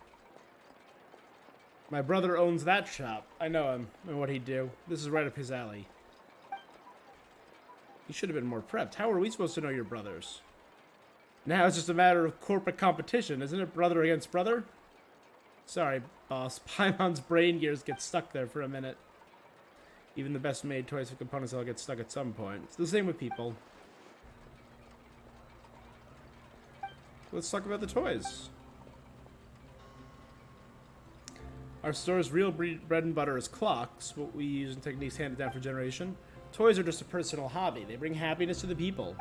[SPEAKER 1] My brother owns that shop. I know him and what he'd do. This is right up his alley. You should have been more prepped. How are we supposed to know your brothers? Now it's just a matter of corporate competition, isn't it? Brother against brother? Sorry, boss. Paimon's brain gears get stuck there for a minute. Even the best made toys and components all get stuck at some point. It's the same with people. Let's talk about the toys. Our store's real bread and butter is clocks, what we use and techniques handed down for generation. Toys are just a personal hobby. They bring happiness to the people.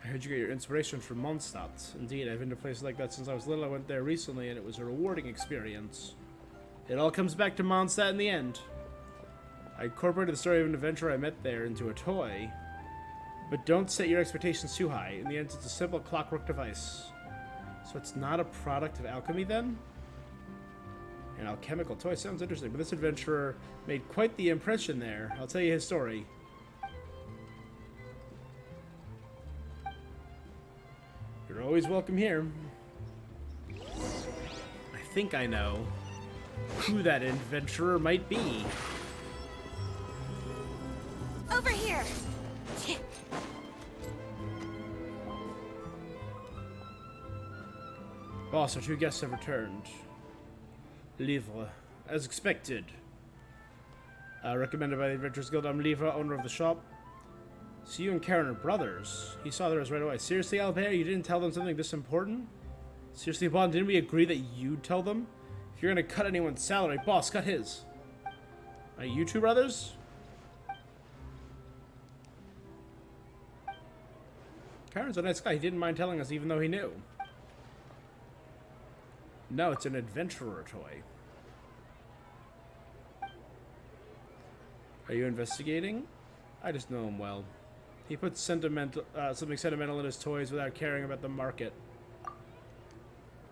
[SPEAKER 1] I heard you get your inspiration from Mondstadt. Indeed, I've been to places like that since I was little. I went there recently, and it was a rewarding experience. It all comes back to Mondstadt in the end. I incorporated the story of an adventurer I met there into a toy. But don't set your expectations too high. In the end, it's a simple clockwork device. So it's not a product of alchemy, then? An alchemical toy sounds interesting, but this adventurer made quite the impression there. I'll tell you his story. You're always welcome here. I think I know who that adventurer might be.
[SPEAKER 4] Over here!
[SPEAKER 1] Boss, our two guests have returned. Livre, as expected. Recommended by the Adventurers Guild, I'm Livre, owner of the shop. So you and Karen are brothers. He saw theirs right away. Seriously, Albert, you didn't tell them something this important? Seriously, Bond, didn't we agree that you'd tell them? If you're gonna cut anyone's salary, boss, cut his. Are you two brothers? Karen's a nice guy. He didn't mind telling us even though he knew. No, it's an adventurer toy. Are you investigating? I just know him well. He puts something sentimental in his toys without caring about the market.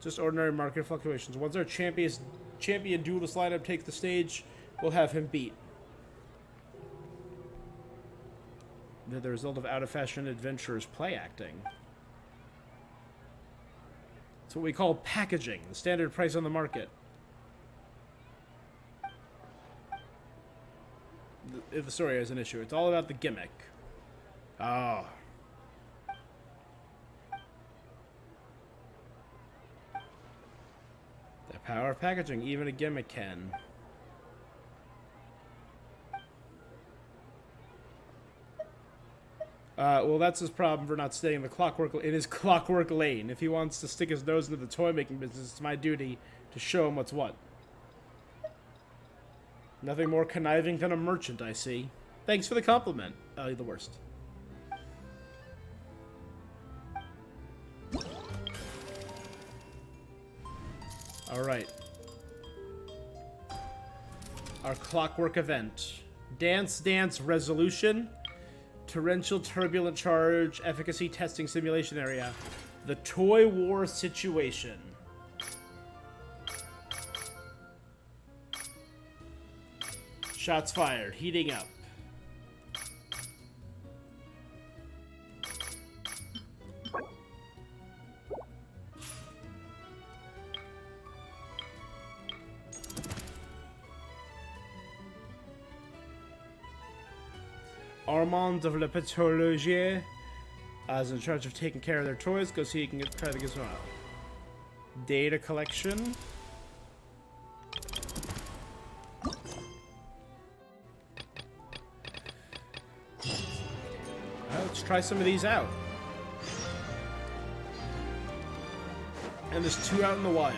[SPEAKER 1] Just ordinary market fluctuations. Once our champion duelist lineup takes the stage, we'll have him beat. They're the result of out-of-fashion adventurers play acting. It's what we call packaging, the standard price on the market. The story has an issue. It's all about the gimmick. Oh. The power of packaging, even a gimmick can. Well, that's his problem for not staying in his clockwork lane. If he wants to stick his nose into the toy-making business, it's my duty to show him what's what. Nothing more conniving than a merchant, I see. Thanks for the compliment. You're the worst. Alright. Our clockwork event. Dance Dance Resolution. Torrential Turbulent Charge. Efficacy Testing Simulation Area. The Toy War Situation. Shots fired. Heating up. Armand of La Pathologie is in charge of taking care of their toys. Go see he can try to get some out. Data collection. Let's try some of these out. And there's 2 out in the wild.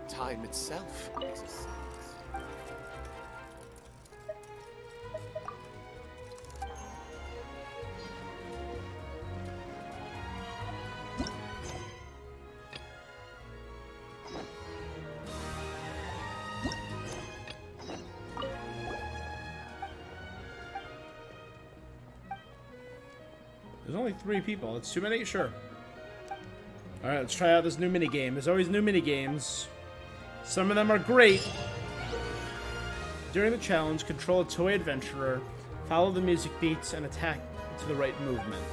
[SPEAKER 5] Time itself is a science.
[SPEAKER 1] There's only 3 people. It's too many? Sure. Alright, let's try out this new minigame. There's always new minigames. Some of them are great. During the challenge, control a toy adventurer, follow the music beats, and attack to the right movement.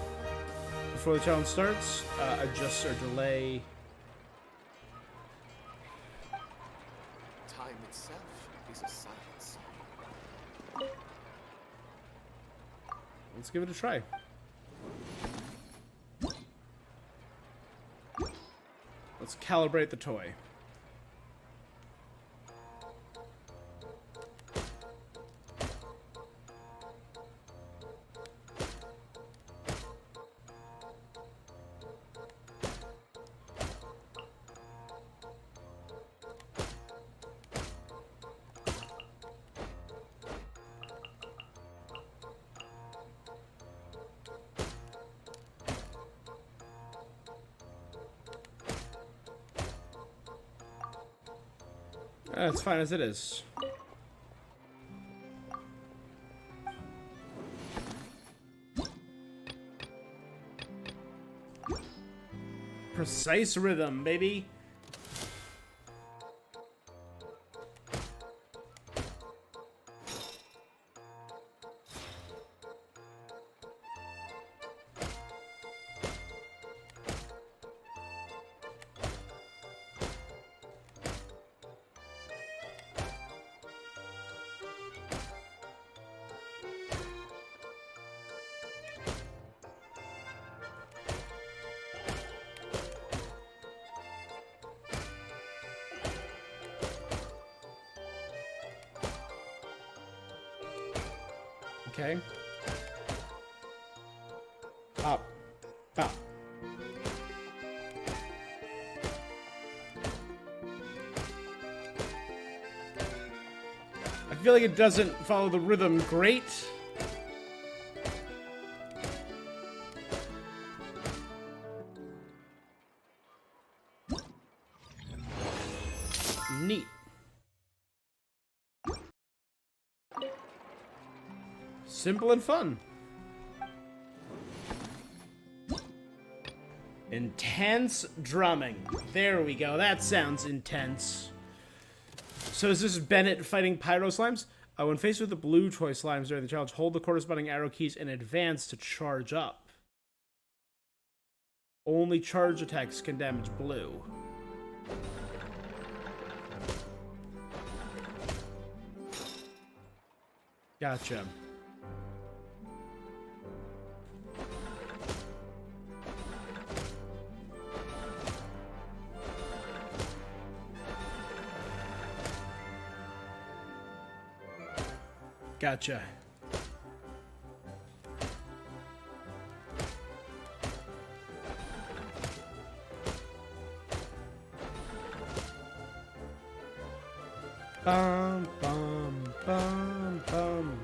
[SPEAKER 1] Before the challenge starts, adjust or delay.
[SPEAKER 5] Time itself is a science.
[SPEAKER 1] Let's give it a try. Let's calibrate the toy. It's fine as it is. Precise rhythm, baby. Okay. Up. Up. I feel like it doesn't follow the rhythm great. Neat. Simple and fun. Intense drumming. There we go. That sounds intense. So is this Bennett fighting Pyro Slimes? When faced with the blue choice slimes during the challenge, hold the corresponding arrow keys in advance to charge up. Only charge attacks can damage blue. Gotcha. Gotcha. Bum, bum, bum, bum.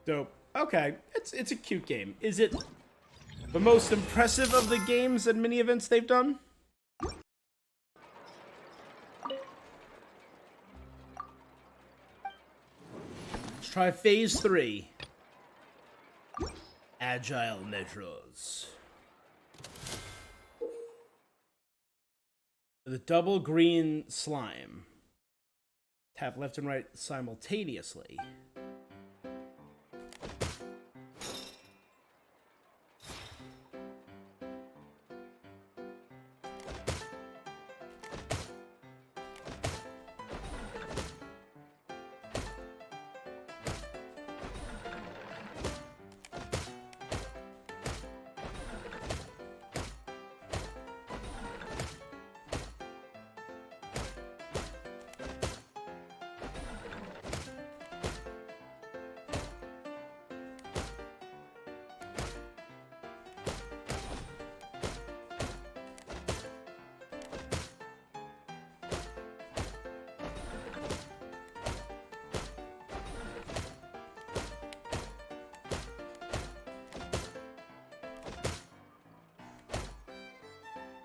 [SPEAKER 1] Dope. Okay, it's a cute game. Is it the most impressive of the games and mini events they've done? Let's try phase 3. Agile measures. The double green slime. Tap left and right simultaneously.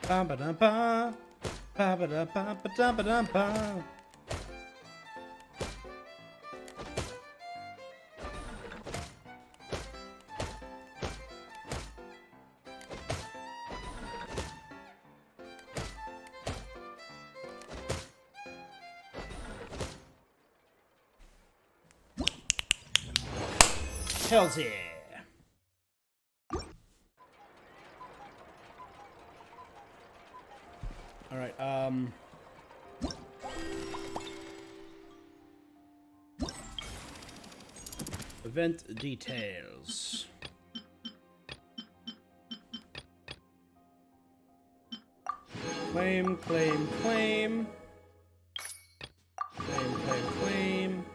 [SPEAKER 1] Ba ba da ba, ba ba da ba ba da ba da ba. Hells yeah. All right, event details. Claim, claim, claim. Claim, claim, claim.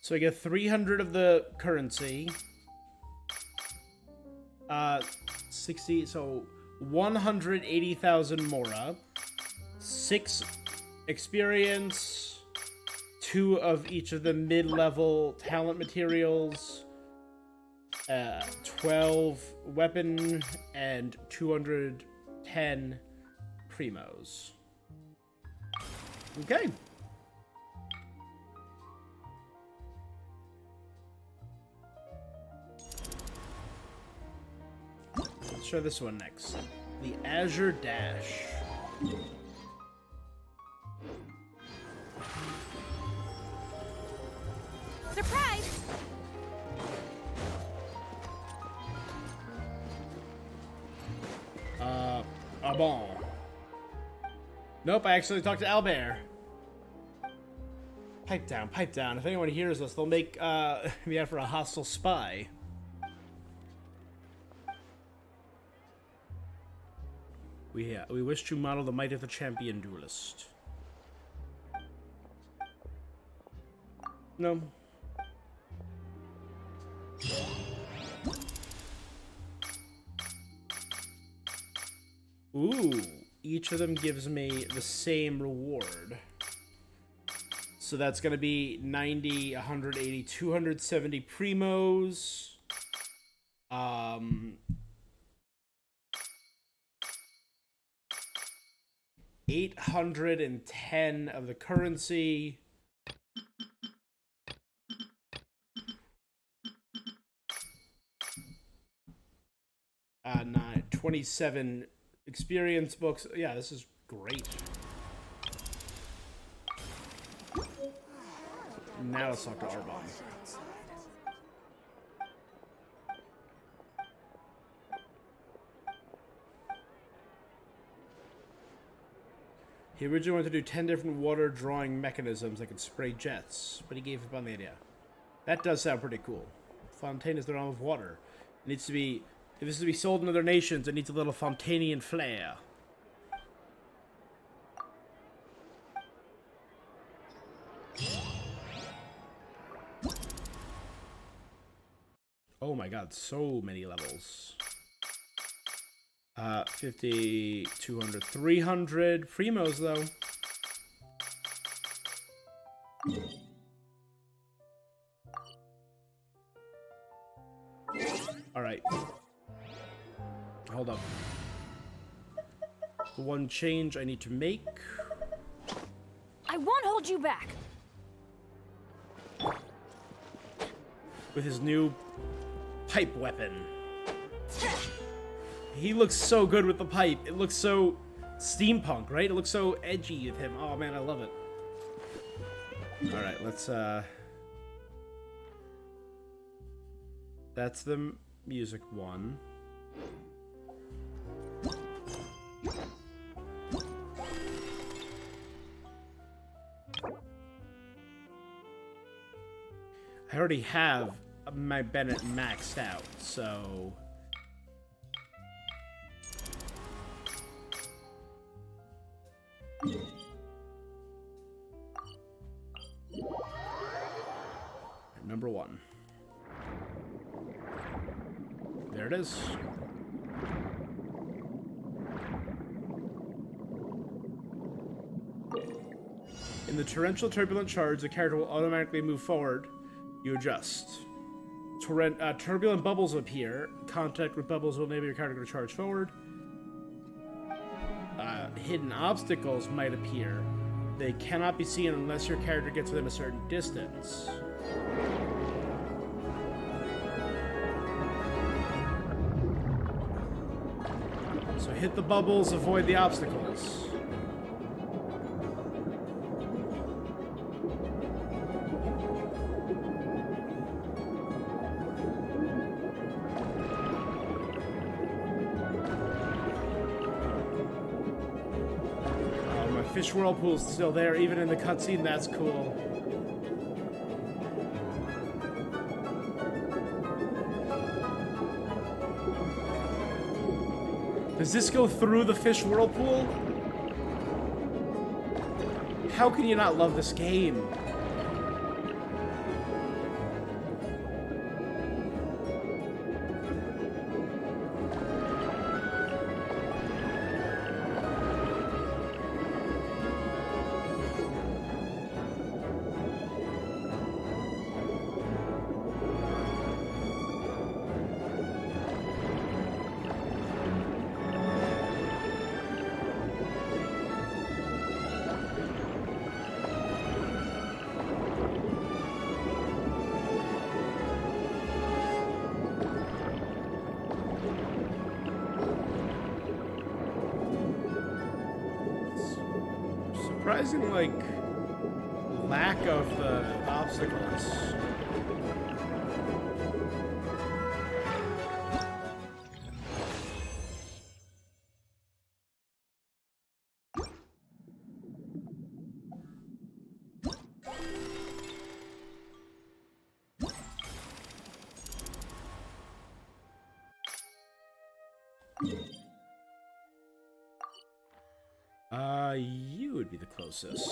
[SPEAKER 1] So I get 300 of the currency. 60, so 180,000 Mora, 6 experience, 2 of each of the mid-level talent materials, 12 weapon, and 210 primos. Okay. Let's try this one next. The Azure Dash.
[SPEAKER 2] Surprise!
[SPEAKER 1] Bon. Nope, I actually talked to Albert. Pipe down, pipe down. If anyone hears us, they'll make me out for a hostile spy. We wish to model the might of the champion duelist. No. Ooh, each of them gives me the same reward. So that's going to be 90, 180, 270 primos. 810 of the currency. 27 experience books. Yeah, this is great. Now let's talk to Arbon. He originally wanted to do 10 different water drawing mechanisms that could spray jets, but he gave up on the idea. That does sound pretty cool. Fontaine is the realm of water. It needs to be, if this is to be sold in other nations, it needs a little Fontainian flair. Oh my god, so many levels. 50, 200, 300. Primos, though. Alright. Hold up. The one change I need to make.
[SPEAKER 2] I won't hold you back.
[SPEAKER 1] With his new pipe weapon. He looks so good with the pipe. It looks so steampunk, right? It looks so edgy with him. Oh man, I love it. Alright, let's that's the music one. I already have my Bennett maxed out, so number one. There it is. In the torrential turbulent charge, the character will automatically move forward. You adjust. Turbulent bubbles appear. Contact with bubbles will enable your character to charge forward. Hidden obstacles might appear. They cannot be seen unless your character gets within a certain distance. So hit the bubbles, avoid the obstacles. Fish whirlpool's still there, even in the cutscene. That's cool. Does this go through the fish whirlpool? How can you not love this game? Surprising, like, lack of the obstacles. You would be the closest.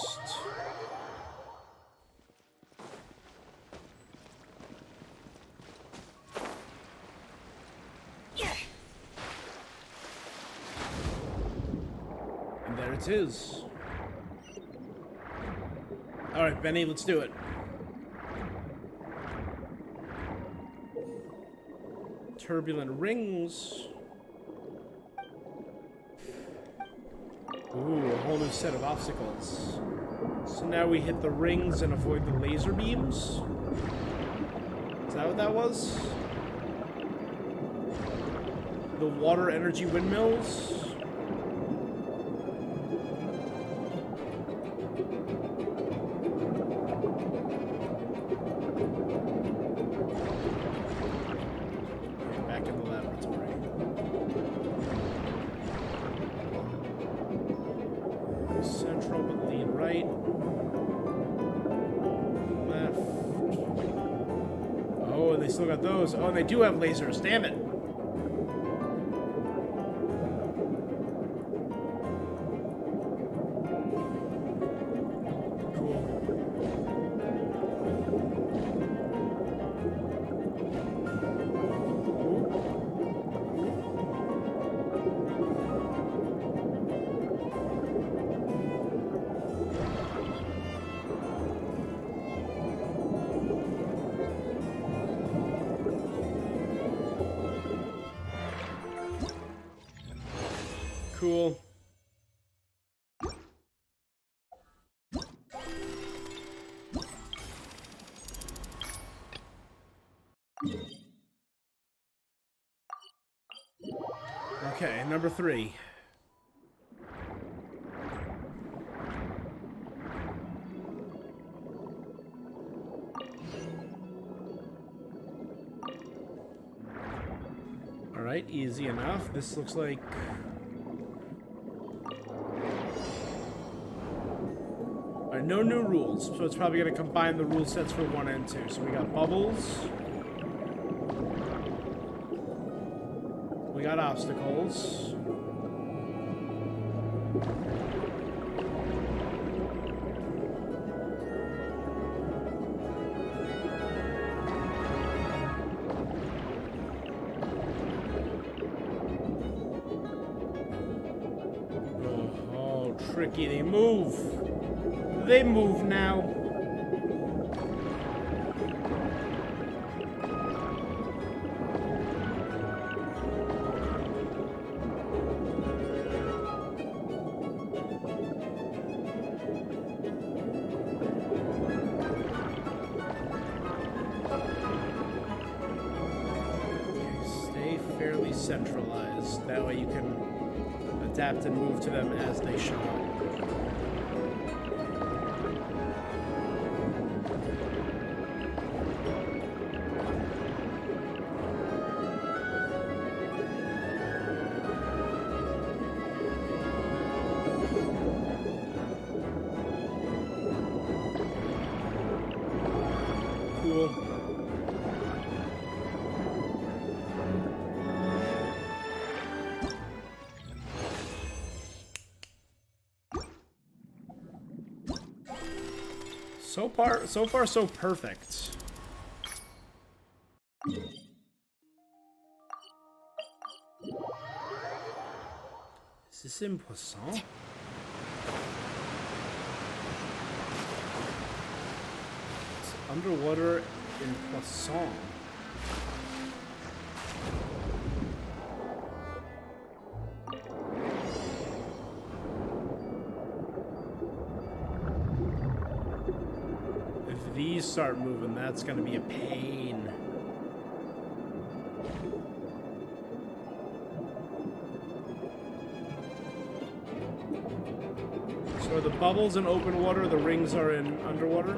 [SPEAKER 1] And there it is. All right, Benny, let's do it. Turbulent rings. Ooh, a whole new set of obstacles. So now we hit the rings and avoid the laser beams? Is that what that was? The water energy windmills? Back in the laboratory. Central, but lead right. Left. Oh, they still got those. Oh, and they do have lasers. Damn it. Cool. Okay, number 3. All right, easy enough. This looks like no new rules, so it's probably going to combine the rule sets for 1 and 2. So we got bubbles. We got obstacles. Oh, tricky. They move. They move now. Stay fairly centralized. That way you can adapt and move to them as they show up. So far, so perfect. Is this in Poisson? It's underwater in Poisson. These start moving, that's gonna be a pain. So So are the bubbles in open water, the rings are in underwater?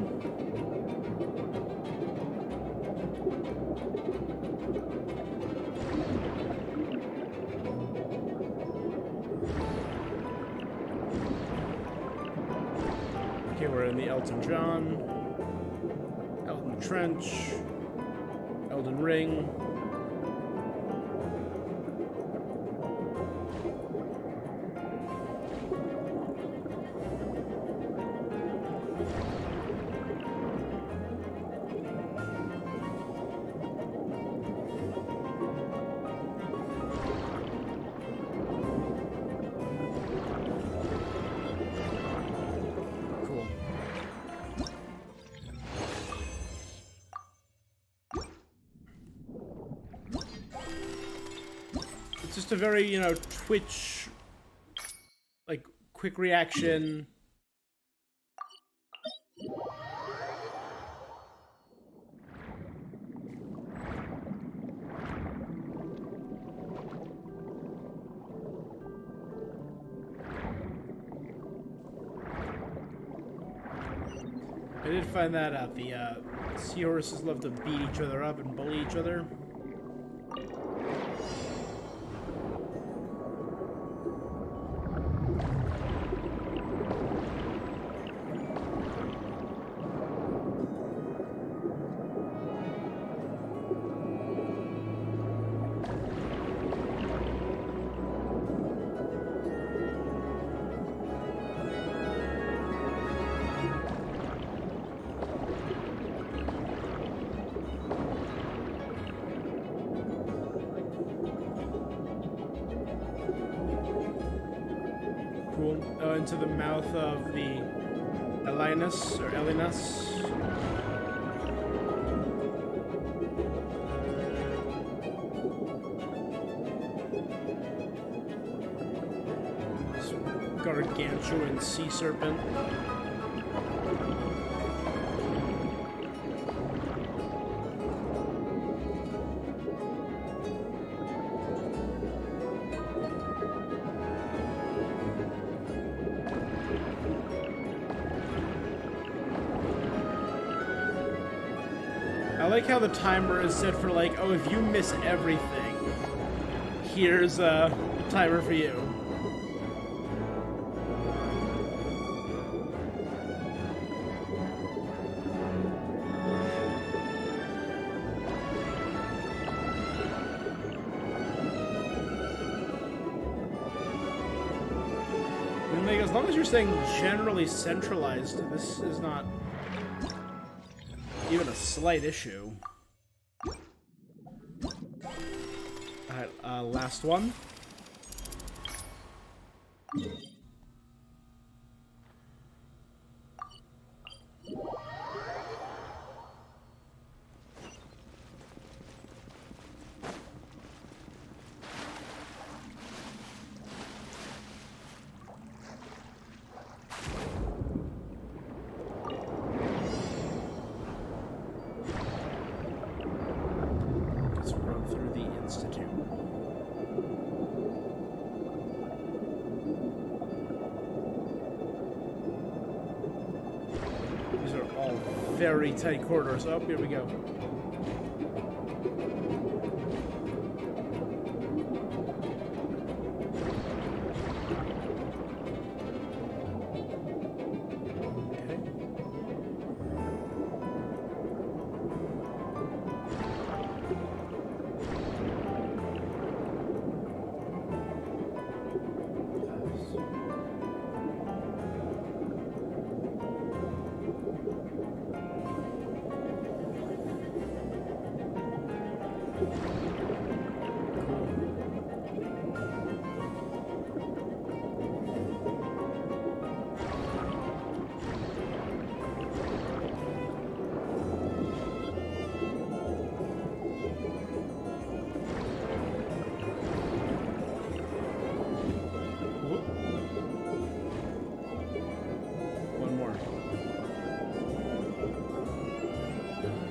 [SPEAKER 1] Okay, we're in the Elton John, Elton Trench, Elden Ring. It's just a very, you know, Twitch, like, quick reaction. I did find that out. The seahorses love to beat each other up and bully each other. Cool. Into the mouth of the Elinus, or Elinus. Gargantuan sea serpent. I like how the timer is set for like, oh, if you miss everything, here's a timer for you. I mean, like, as long as you're saying generally centralized, this is not even a slight issue. Alright, last one. Very tight corridors. Oh, here we go.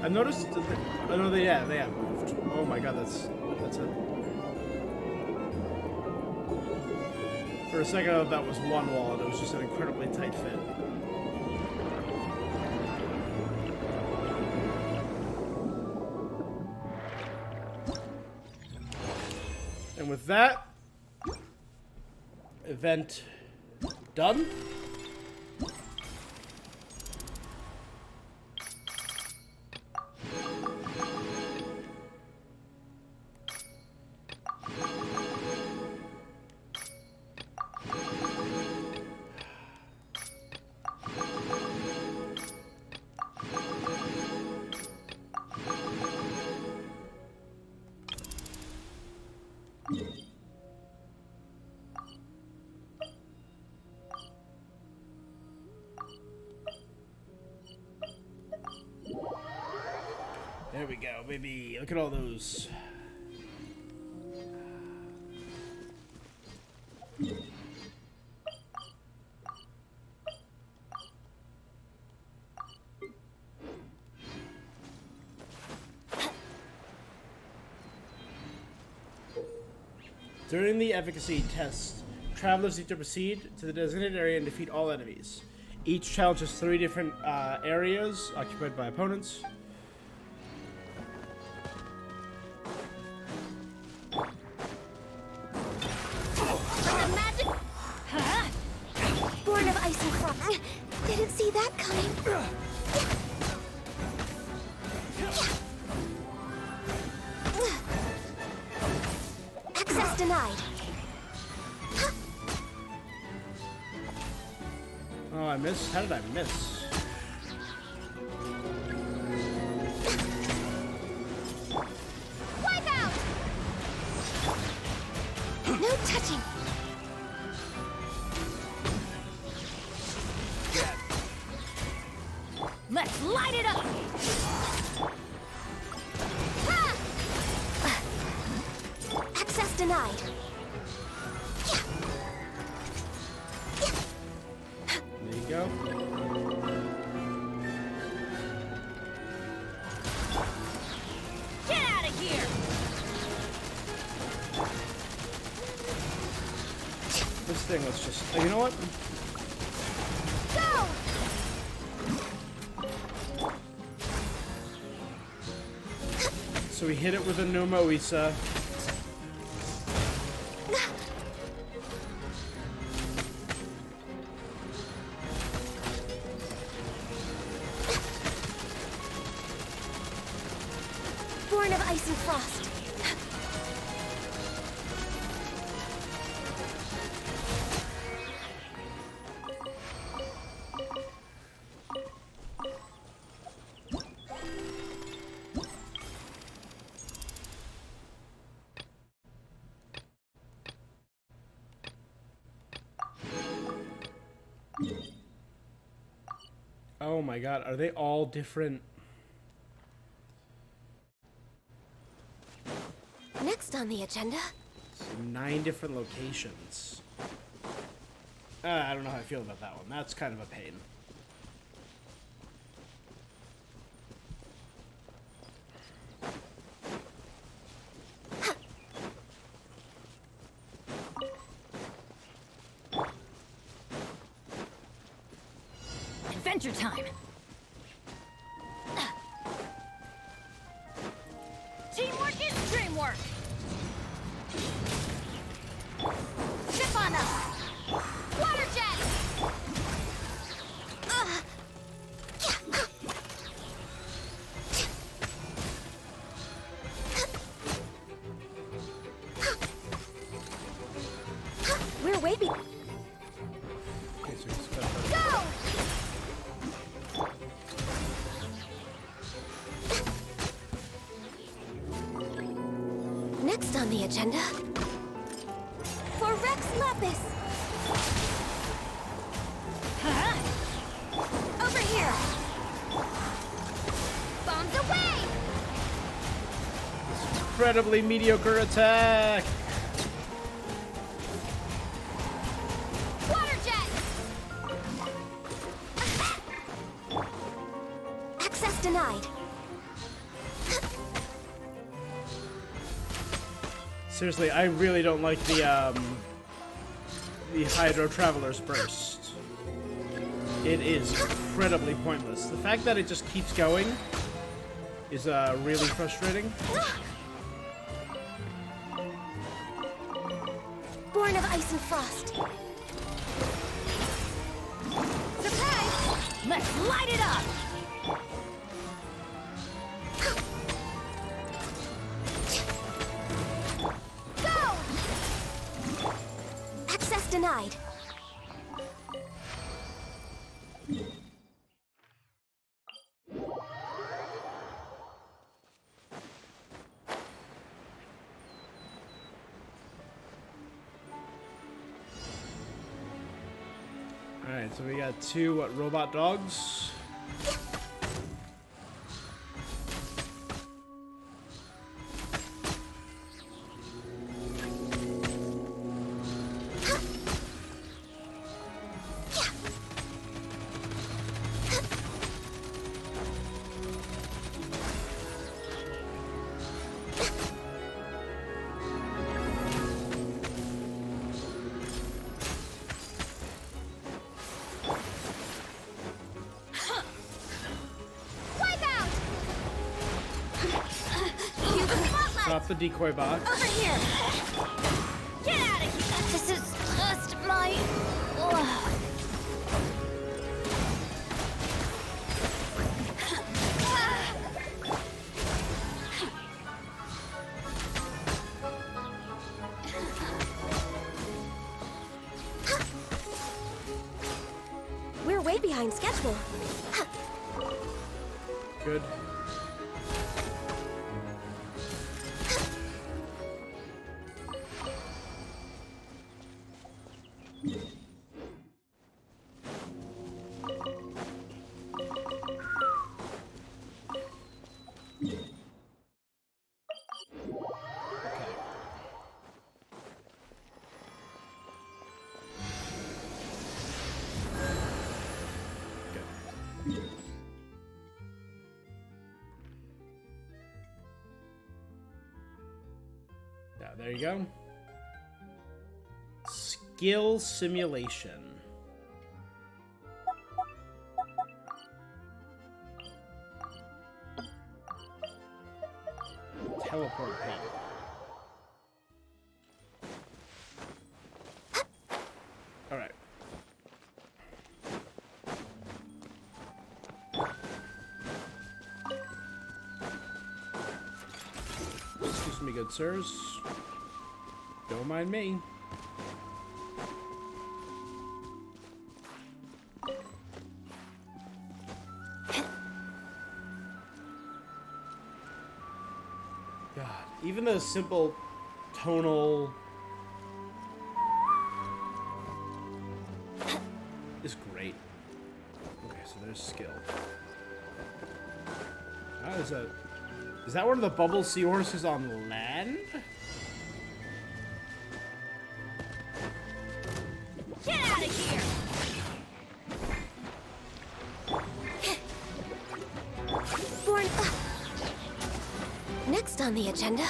[SPEAKER 1] I've noticed that I know they have moved. Oh my god, that's it. For a second, I thought that was one wall, and it was just an incredibly tight fit. And with that, event done. There we go, baby. Look at all those. During the efficacy test, travelers need to proceed to the designated area and defeat all enemies. Each challenge has 3 different areas occupied by opponents.
[SPEAKER 4] Born of ice and frost. Didn't see that coming. Access denied.
[SPEAKER 1] Oh, I missed? How did I miss?
[SPEAKER 4] Wipe out! No touching.
[SPEAKER 2] Let's light it up!
[SPEAKER 4] Access denied.
[SPEAKER 1] There you go.
[SPEAKER 2] Get out of here!
[SPEAKER 1] This thing, let's just... you know what?
[SPEAKER 4] Go!
[SPEAKER 1] So we hit it with a Numoisa.
[SPEAKER 4] Born of ice and frost.
[SPEAKER 1] Oh my god, are they all different?
[SPEAKER 4] Next on the agenda.
[SPEAKER 1] 9 different locations. I don't know how I feel about that one. That's kind of a pain.
[SPEAKER 2] Adventure time! Teamwork is dreamwork! Ship on us! Water jet!
[SPEAKER 4] We're waiting.
[SPEAKER 1] Okay, so it's got-
[SPEAKER 4] Go! Next on the agenda. For Rex Lapis. Over here. Bombs away!
[SPEAKER 1] Incredibly mediocre attack!
[SPEAKER 4] Water jet! Access denied.
[SPEAKER 1] Seriously, I really don't like the the Hydro Traveler's Burst. It is incredibly pointless. The fact that it just keeps going is really frustrating.
[SPEAKER 4] Born of ice and frost. Surprise! Let's light it up! Go! Access denied.
[SPEAKER 1] Alright, so we got two, robot dogs? Drop the decoy box.
[SPEAKER 4] Over here! Get out of here! This is just my... We're way behind schedule.
[SPEAKER 1] Good. Yeah, there you go. Skill simulation. Teleport pin. All right. Excuse me, good sirs. Don't mind me. God, even the simple tonal is great. Okay, so there's skill. How is that? Is that one of the bubble seahorses on land?
[SPEAKER 4] Get out of here! Born... Next on the agenda...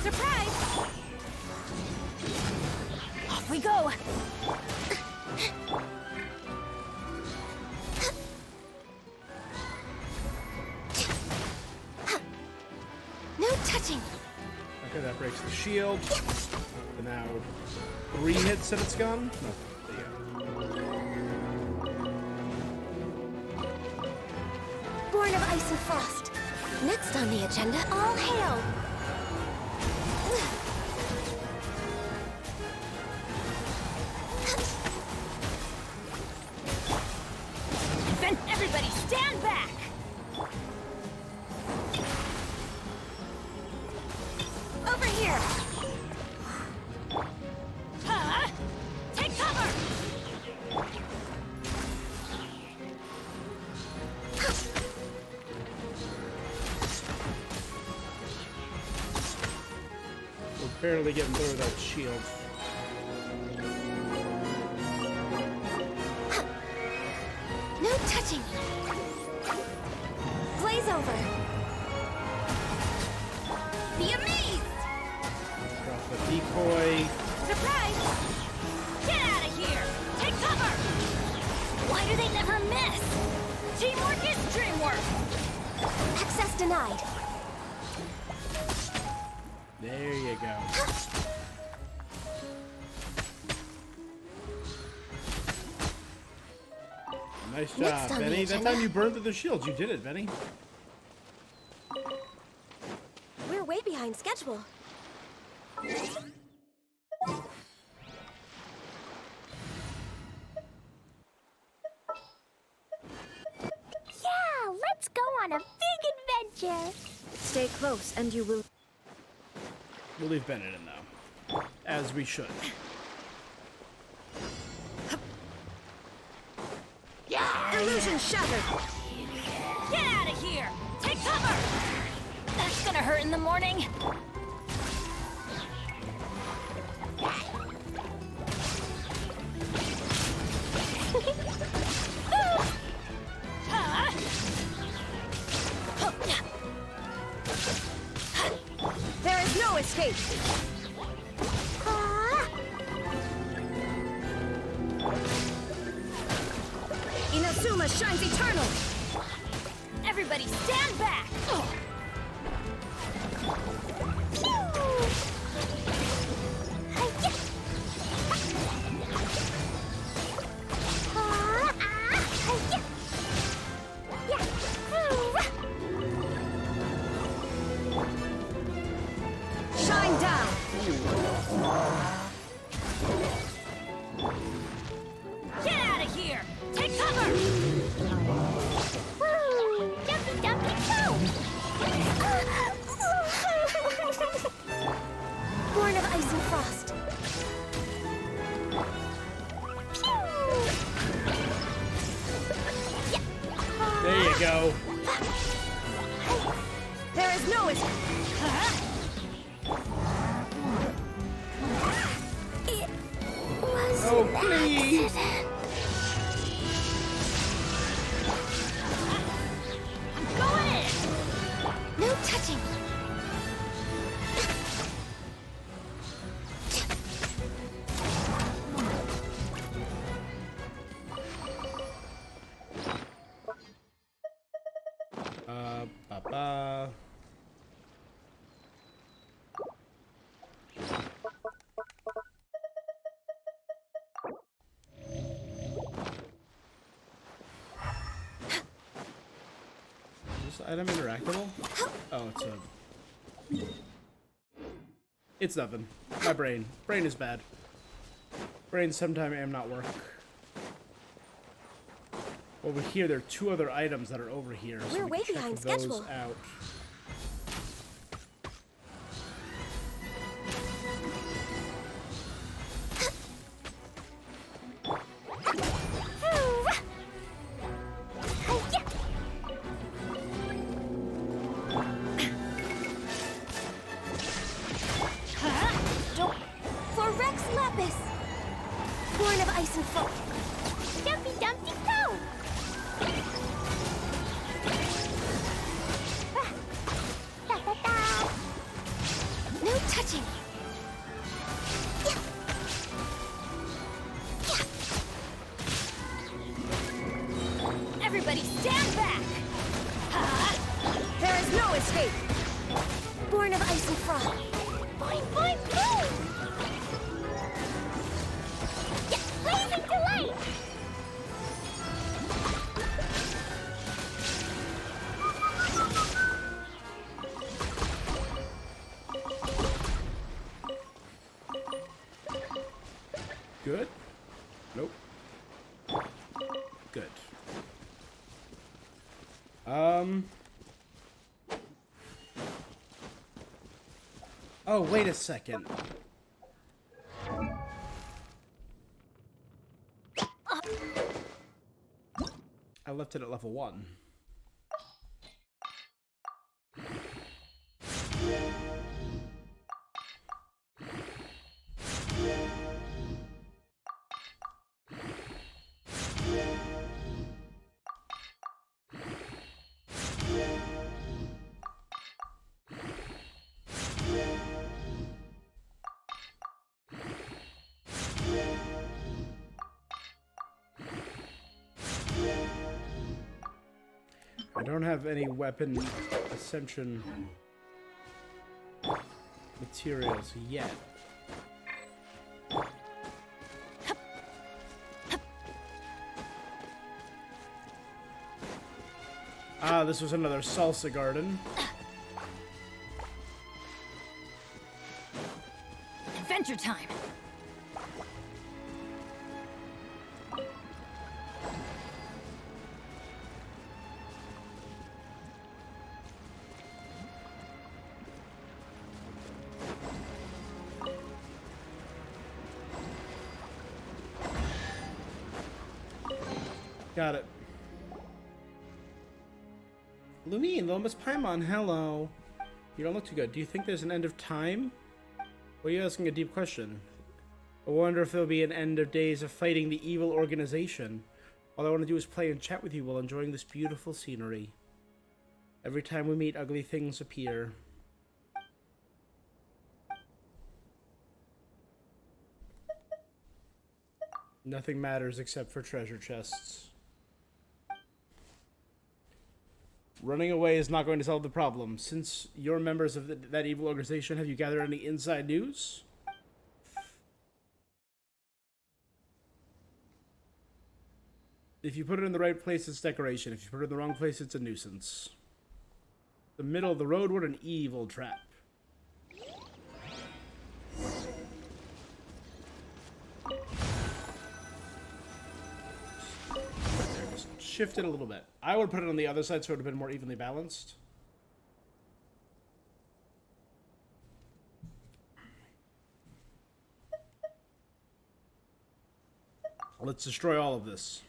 [SPEAKER 4] Surprise! Off we go! No touching!
[SPEAKER 1] Okay, that breaks the shield. And now 3 hits and it's gone? No, there you go.
[SPEAKER 4] Born of ice and frost. Next on the agenda, all hail! Then everybody stand back! Over here! Huh? Take cover!
[SPEAKER 1] We're barely getting through that shield.
[SPEAKER 4] touching. Blaze over. Be amazed.
[SPEAKER 1] Drop the decoy.
[SPEAKER 4] Surprise! Get out of here! Take cover! Why do they never miss? Teamwork is dreamwork! Access denied.
[SPEAKER 1] There you go. Nice job,
[SPEAKER 4] Next on the
[SPEAKER 1] Benny. That
[SPEAKER 4] agenda-
[SPEAKER 1] time you burned through the shields. You did it, Benny.
[SPEAKER 4] We're way behind schedule.
[SPEAKER 6] Yeah, let's go on a big adventure.
[SPEAKER 4] Stay close and you will...
[SPEAKER 1] We'll leave Bennett in, though. As we should.
[SPEAKER 4] Illusion shattered!
[SPEAKER 6] Get out of here! Take cover! That's gonna hurt in the morning.
[SPEAKER 4] There is no escape! Inazuma shines eternal!
[SPEAKER 6] Everybody stand back!
[SPEAKER 4] Shine down!
[SPEAKER 6] Get out of here! Take cover! Jumpy, jumpy,
[SPEAKER 4] Born of ice and frost.
[SPEAKER 1] There you go.
[SPEAKER 4] There is no escape. It was
[SPEAKER 1] Oh,
[SPEAKER 4] an
[SPEAKER 1] please.
[SPEAKER 4] accident.
[SPEAKER 6] going in!
[SPEAKER 4] No touching.
[SPEAKER 1] Ba-ba. Is this item interactable? Oh, it's nothing. My brain. Brain is bad. Brain sometime am not work. Over here, there are two other items that are over here. So
[SPEAKER 4] We're
[SPEAKER 1] we
[SPEAKER 4] way
[SPEAKER 1] can check
[SPEAKER 4] behind
[SPEAKER 1] those
[SPEAKER 4] schedule.
[SPEAKER 1] out.
[SPEAKER 4] For Rex Lapis! Born of ice and frost.
[SPEAKER 6] Jumpy, jumpy, go! Da-da-da.
[SPEAKER 4] No touching.
[SPEAKER 6] Everybody stand back!
[SPEAKER 4] There is no escape. Born of ice and frost.
[SPEAKER 6] Boing, boing, boing! Blazing delight!
[SPEAKER 1] Good? Nope. Good. Oh, wait a second. I left it at level 1. don't have any weapon ascension materials yet. Ah, this was another salsa garden.
[SPEAKER 6] Adventure time.
[SPEAKER 1] Got it. Lumine, Lomas Paimon, hello. You don't look too good. Do you think there's an end of time? Well, you're asking a deep question. I wonder if there'll be an end of days of fighting the evil organization. All I want to do is play and chat with you while enjoying this beautiful scenery. Every time we meet, ugly things appear. Nothing matters except for treasure chests. Running away is not going to solve the problem. Since you're members of that evil organization, have you gathered any inside news? If you put it in the right place, it's decoration. If you put it in the wrong place, it's a nuisance. The middle of the road, what an evil trap. Shift it a little bit. I would put it on the other side so it would have been more evenly balanced. Let's destroy all of this.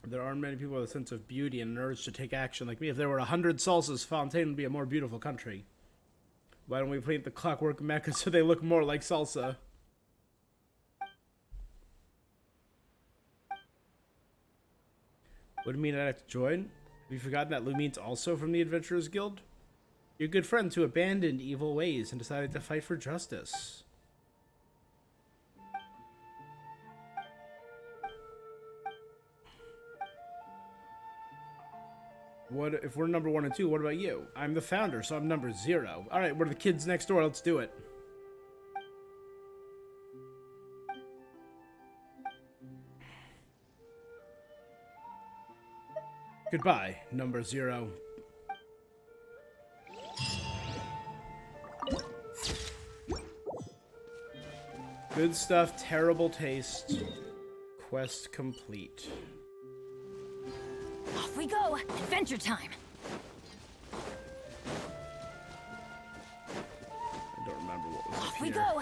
[SPEAKER 1] There aren't many people with a sense of beauty and an urge to take action like me. If there were 100 salsas, Fontaine would be a more beautiful country. Why don't we paint the clockwork mecha so they look more like salsa? What do you mean I'd have to join? Have you forgotten that Lumine's also from the Adventurers Guild? You're good friends who abandoned evil ways and decided to fight for justice. What if we're number 1 and 2? What about you? I'm the founder, so I'm number 0. Alright, we're the kids next door. Let's do it. Goodbye, number 0. Good stuff, terrible taste. Quest complete.
[SPEAKER 6] Off we go. Adventure time.
[SPEAKER 1] I don't remember what was
[SPEAKER 6] Off
[SPEAKER 1] up
[SPEAKER 6] we
[SPEAKER 1] here.
[SPEAKER 6] go.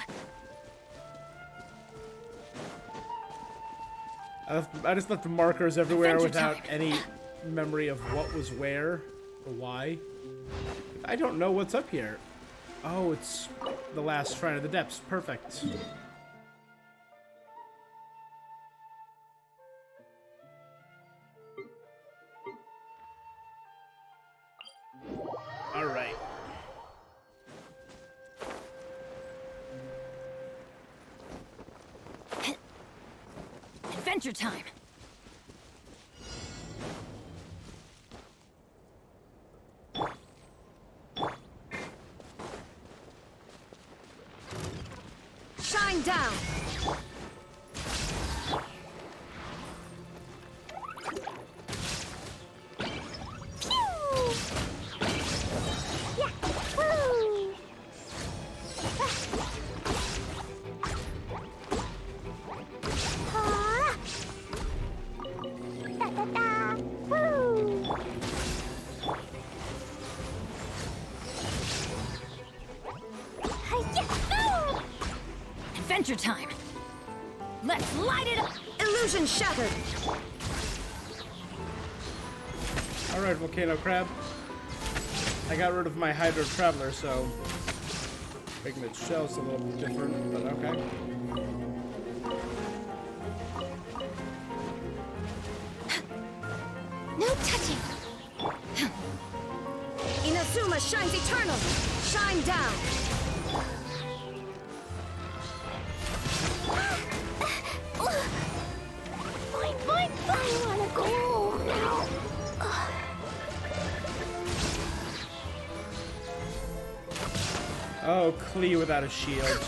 [SPEAKER 1] I just left the markers everywhere
[SPEAKER 6] Adventure
[SPEAKER 1] without
[SPEAKER 6] time.
[SPEAKER 1] any memory of what was where or why. I don't know what's up here. Oh, it's the last Shrine of the Depths. Perfect. All right.
[SPEAKER 6] Adventure time.
[SPEAKER 4] Shine down!
[SPEAKER 6] Adventure time. Let's light it up.
[SPEAKER 4] Illusion shattered!
[SPEAKER 1] All right, Volcano Crab. I got rid of my Hydro Traveler, so making its shell's a little bit different, but okay.
[SPEAKER 4] No touching! Inazuma shines eternal! Shine down! My
[SPEAKER 1] Oh, Klee without a shield.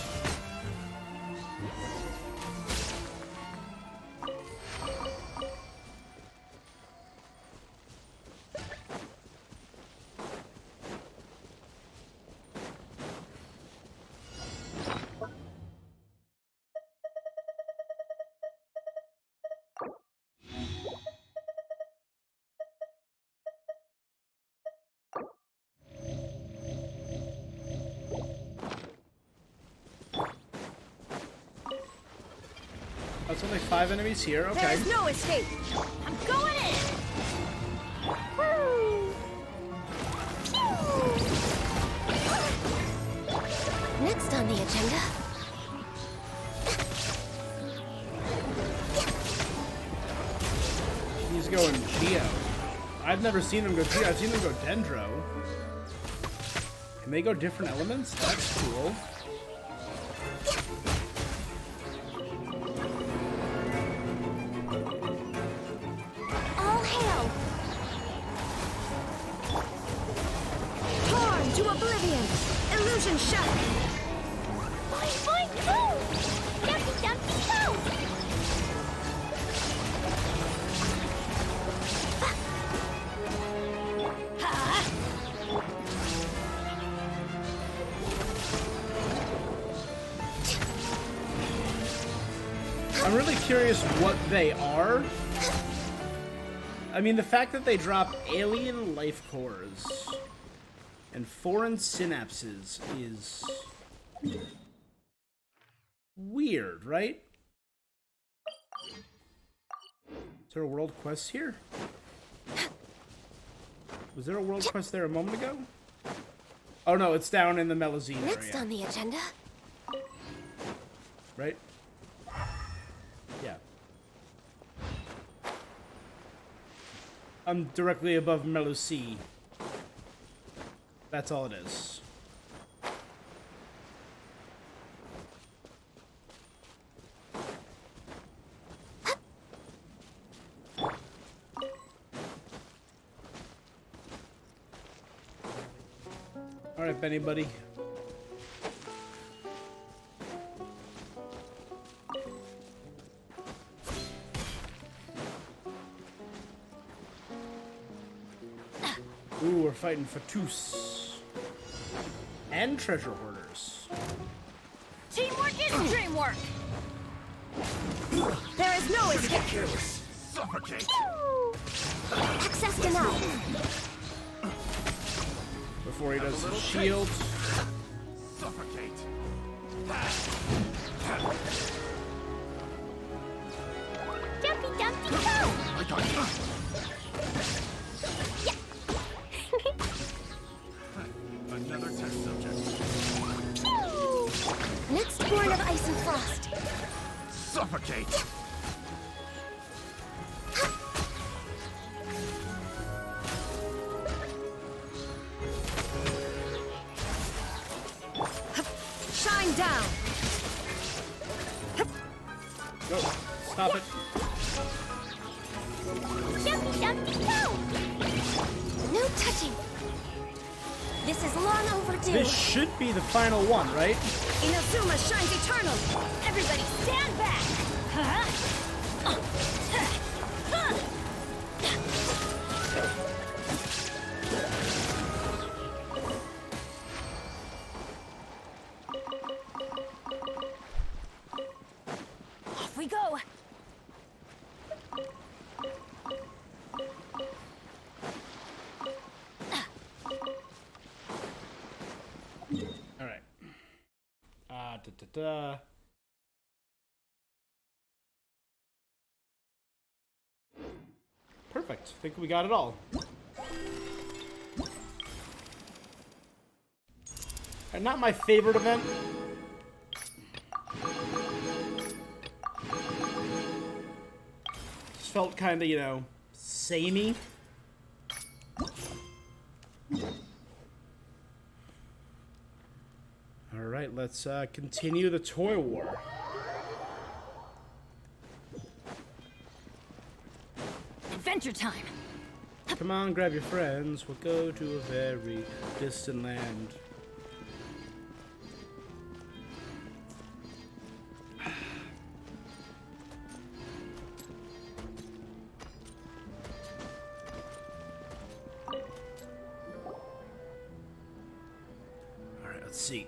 [SPEAKER 1] That's only 5 enemies here. Okay.
[SPEAKER 4] There's no escape. I'm going in. Woo. Next on the agenda.
[SPEAKER 1] He's going Geo. I've never seen him go Geo. I've seen him go Dendro. Can they go different elements? That's cool.
[SPEAKER 4] All hail. Torn to oblivion. Illusion shock. Boing, boing, boom. Dumpy, dumpy, boom.
[SPEAKER 1] I'm really curious what they are. I mean, the fact that they drop alien life cores and foreign synapses is weird, right? Is there a world quest here? Was there a world quest there a moment ago? Oh no, it's down in the Melazine
[SPEAKER 4] Next
[SPEAKER 1] area.
[SPEAKER 4] on the agenda.
[SPEAKER 1] Right? Yeah. I'm directly above Melusine. That's all it is. Alright, Benny buddy. Ooh, we're fighting Fatus. And treasure hoarders.
[SPEAKER 6] Teamwork is dreamwork.
[SPEAKER 4] There is no escape.
[SPEAKER 3] Suffocate!
[SPEAKER 4] Access denied.
[SPEAKER 1] Before he does his shield.
[SPEAKER 3] Suffocate!
[SPEAKER 4] Dumpy, dumpy, go.
[SPEAKER 3] I got you. Another test subject.
[SPEAKER 4] Next born of ice and frost.
[SPEAKER 3] Suffocate!
[SPEAKER 4] Shine down.
[SPEAKER 1] Go. Stop it.
[SPEAKER 4] Dumpy, dumpy, go. No touching. This is long overdue.
[SPEAKER 1] This should be the final one, right?
[SPEAKER 4] Inazuma shines eternal.
[SPEAKER 6] Everybody stand back. Huh? Off we go.
[SPEAKER 1] All right. Da. Perfect. I think we got it all. And not my favorite event. Just felt kind of, you know, samey. All right, let's continue the toy war.
[SPEAKER 6] Adventure time.
[SPEAKER 1] Come on, grab your friends. We'll go to a very distant land. seat.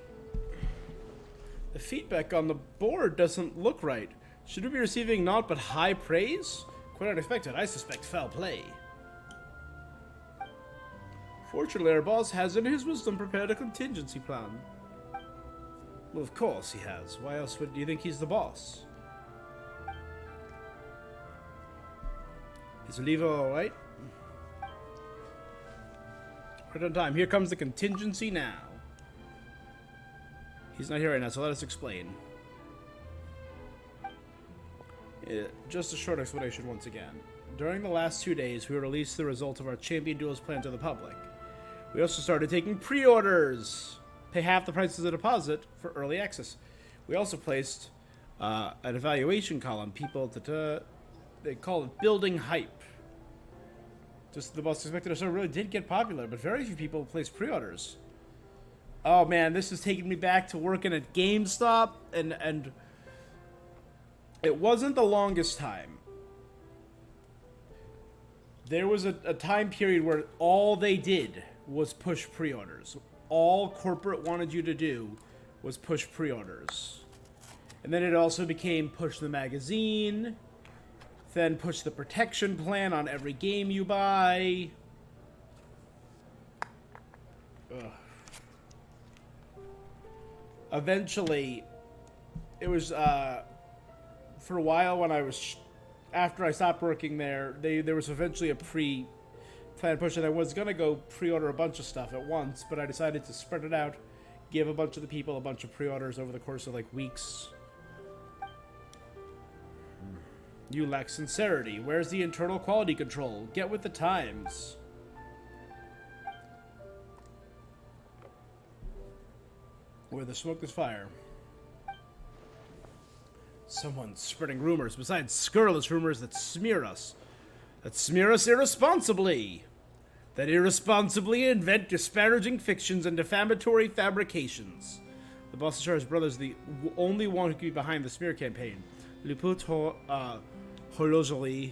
[SPEAKER 1] The feedback on the board doesn't look right. Should we be receiving naught but high praise? Quite unexpected. I suspect foul play. Fortunately, our boss has in his wisdom prepared a contingency plan. Well, of course he has. Why else would you think he's the boss? Is Oliva alright? Right on time. Here comes the contingency now. He's not here right now, so let us explain. Just a short explanation once again. During the last 2 days, we released the result of our Champion Duels plan to the public. We also started taking pre-orders. Pay half the price as a deposit for early access. We also placed an evaluation column. People that they call it building hype. Just the most expected show really did get popular, but very few people placed pre-orders. Oh man, this is taking me back to working at GameStop, and it wasn't the longest time. There was a time period where all they did was push pre-orders. All corporate wanted you to do was push pre-orders. And then it also became push the magazine, then push the protection plan on every game you buy. Ugh. Eventually, it was, for a while when I was, after I stopped working there, there was eventually a pre-planned push, and I was going to go pre-order a bunch of stuff at once, but I decided to spread it out, give a bunch of the people a bunch of pre-orders over the course of, like, weeks. You lack sincerity. Where's the internal quality control? Get with the times. Where the smoke is fire. Someone's spreading rumors besides scurrilous rumors that smear us. That smear us irresponsibly. That irresponsibly invent disparaging fictions and defamatory fabrications. The boss of Char's brother is the only one who could be behind the smear campaign. Luput horologerie.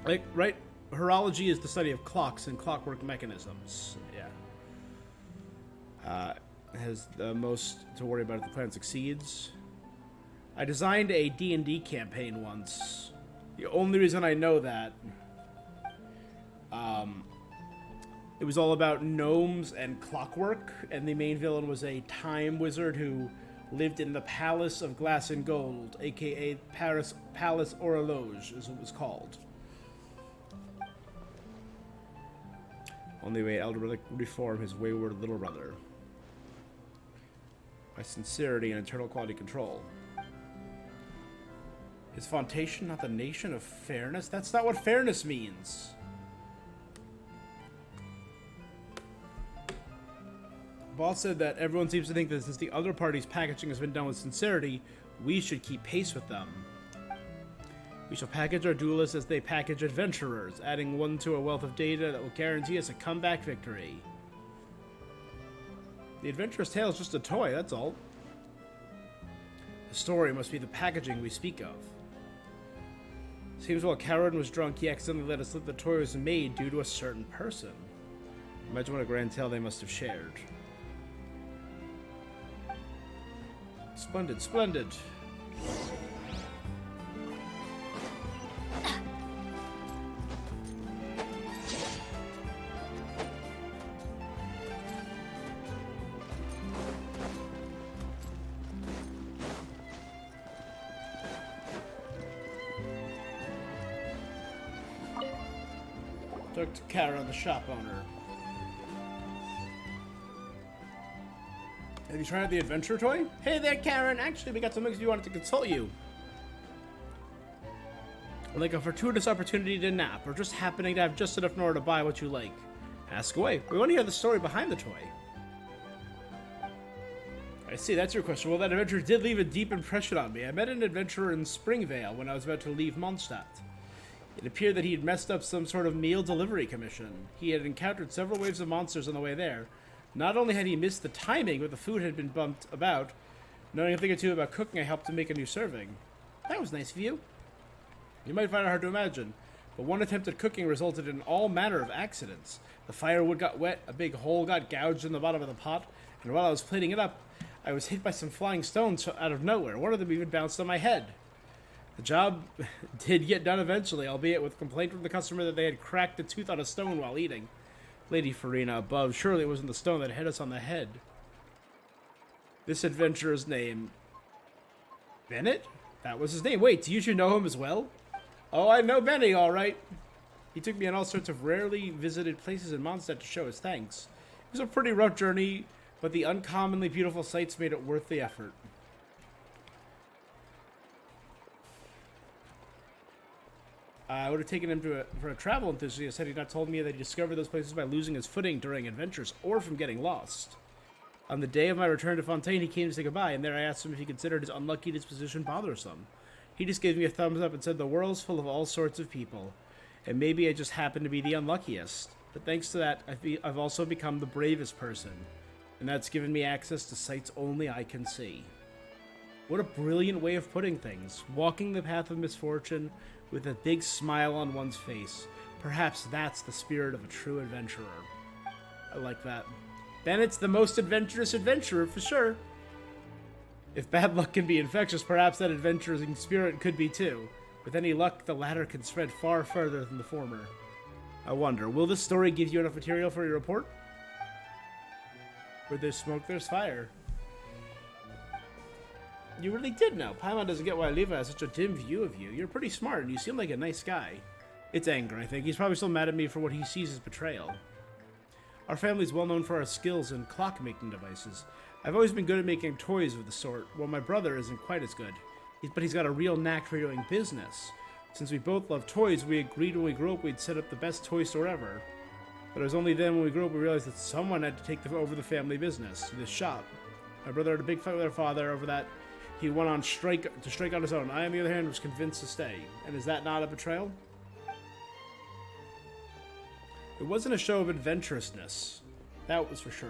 [SPEAKER 1] Like, right? Horology is the study of clocks and clockwork mechanisms. Yeah. Has the most to worry about if the plan succeeds. I designed a D&D campaign once. The only reason I know that, it was all about gnomes and clockwork, and the main villain was a time wizard who lived in the Palace of Glass and Gold, aka Palace Horloge, is what it was called. Only way Elderic would reform his wayward little brother. By sincerity and internal quality control. Is Fontaine not the nation of fairness? That's not what fairness means. Boss said that everyone seems to think that since the other party's packaging has been done with sincerity, we should keep pace with them. We shall package our duelists as they package adventurers, adding one to a wealth of data that will guarantee us a comeback victory. The adventurer's tale is just a toy, that's all. The story must be the packaging we speak of. Seems while Karen was drunk, he accidentally let us slip the toy was made due to a certain person. Imagine what a grand tale they must have shared. Splendid, splendid. Talk to Kara, the shop owner. Have you tried out the adventure toy? Hey there, Karen. Actually, we got some things we wanted to consult you. Like a fortuitous opportunity to nap, or just happening to have just enough in order to buy what you like. Ask away. We want to hear the story behind the toy. I see, that's your question. Well, that adventure did leave a deep impression on me. I met an adventurer in Springvale when I was about to leave Mondstadt. It appeared that he had messed up some sort of meal delivery commission. He had encountered several waves of monsters on the way there. Not only had he missed the timing, but the food had been bumped about. Knowing a thing or two about cooking, I helped him make a new serving. That was nice of you. You might find it hard to imagine, but one attempt at cooking resulted in all manner of accidents. The firewood got wet, a big hole got gouged in the bottom of the pot, and while I was cleaning it up, I was hit by some flying stones out of nowhere. One of them even bounced on my head. The job did get done eventually, albeit with complaint from the customer that they had cracked a tooth on a stone while eating. Lady Farina above, surely it wasn't the stone that hit us on the head. This adventurer's name... Bennett? That was his name. Wait, do you two know him as well? Oh, I know Benny, all right. He took me on all sorts of rarely visited places in Mondstadt to show his thanks. It was a pretty rough journey, but the uncommonly beautiful sights made it worth the effort. I would have taken him for a travel enthusiast had he not told me that he discovered those places by losing his footing during adventures or from getting lost. On the day of my return to Fontaine, he came to say goodbye, and there I asked him if he considered his unlucky disposition bothersome. He just gave me a thumbs up and said the world's full of all sorts of people, and maybe I just happen to be the unluckiest. But thanks to that, I've also become the bravest person, and that's given me access to sights only I can see. What a brilliant way of putting things. Walking the path of misfortune with a big smile on one's face. Perhaps that's the spirit of a true adventurer. I like that. Bennett's the most adventurous adventurer, for sure. If bad luck can be infectious, perhaps that adventuring spirit could be too. With any luck, the latter can spread far further than the former. I wonder, will this story give you enough material for your report? Where there's smoke, there's fire. You really did know. Paimon doesn't get why Levi has such a dim view of you. You're pretty smart, and you seem like a nice guy. It's anger, I think. He's probably still mad at me for what he sees as betrayal. Our family's well known for our skills in clock-making devices. I've always been good at making toys of the sort, while my brother isn't quite as good. But he's got a real knack for doing business. Since we both love toys, we agreed when we grew up we'd set up the best toy store ever. But it was only then when we grew up we realized that someone had to take over the family business, this shop. My brother had a big fight with our father over that. He went on strike on his own. I, on the other hand, was convinced to stay. And is that not a betrayal? It wasn't a show of adventurousness. That was for sure.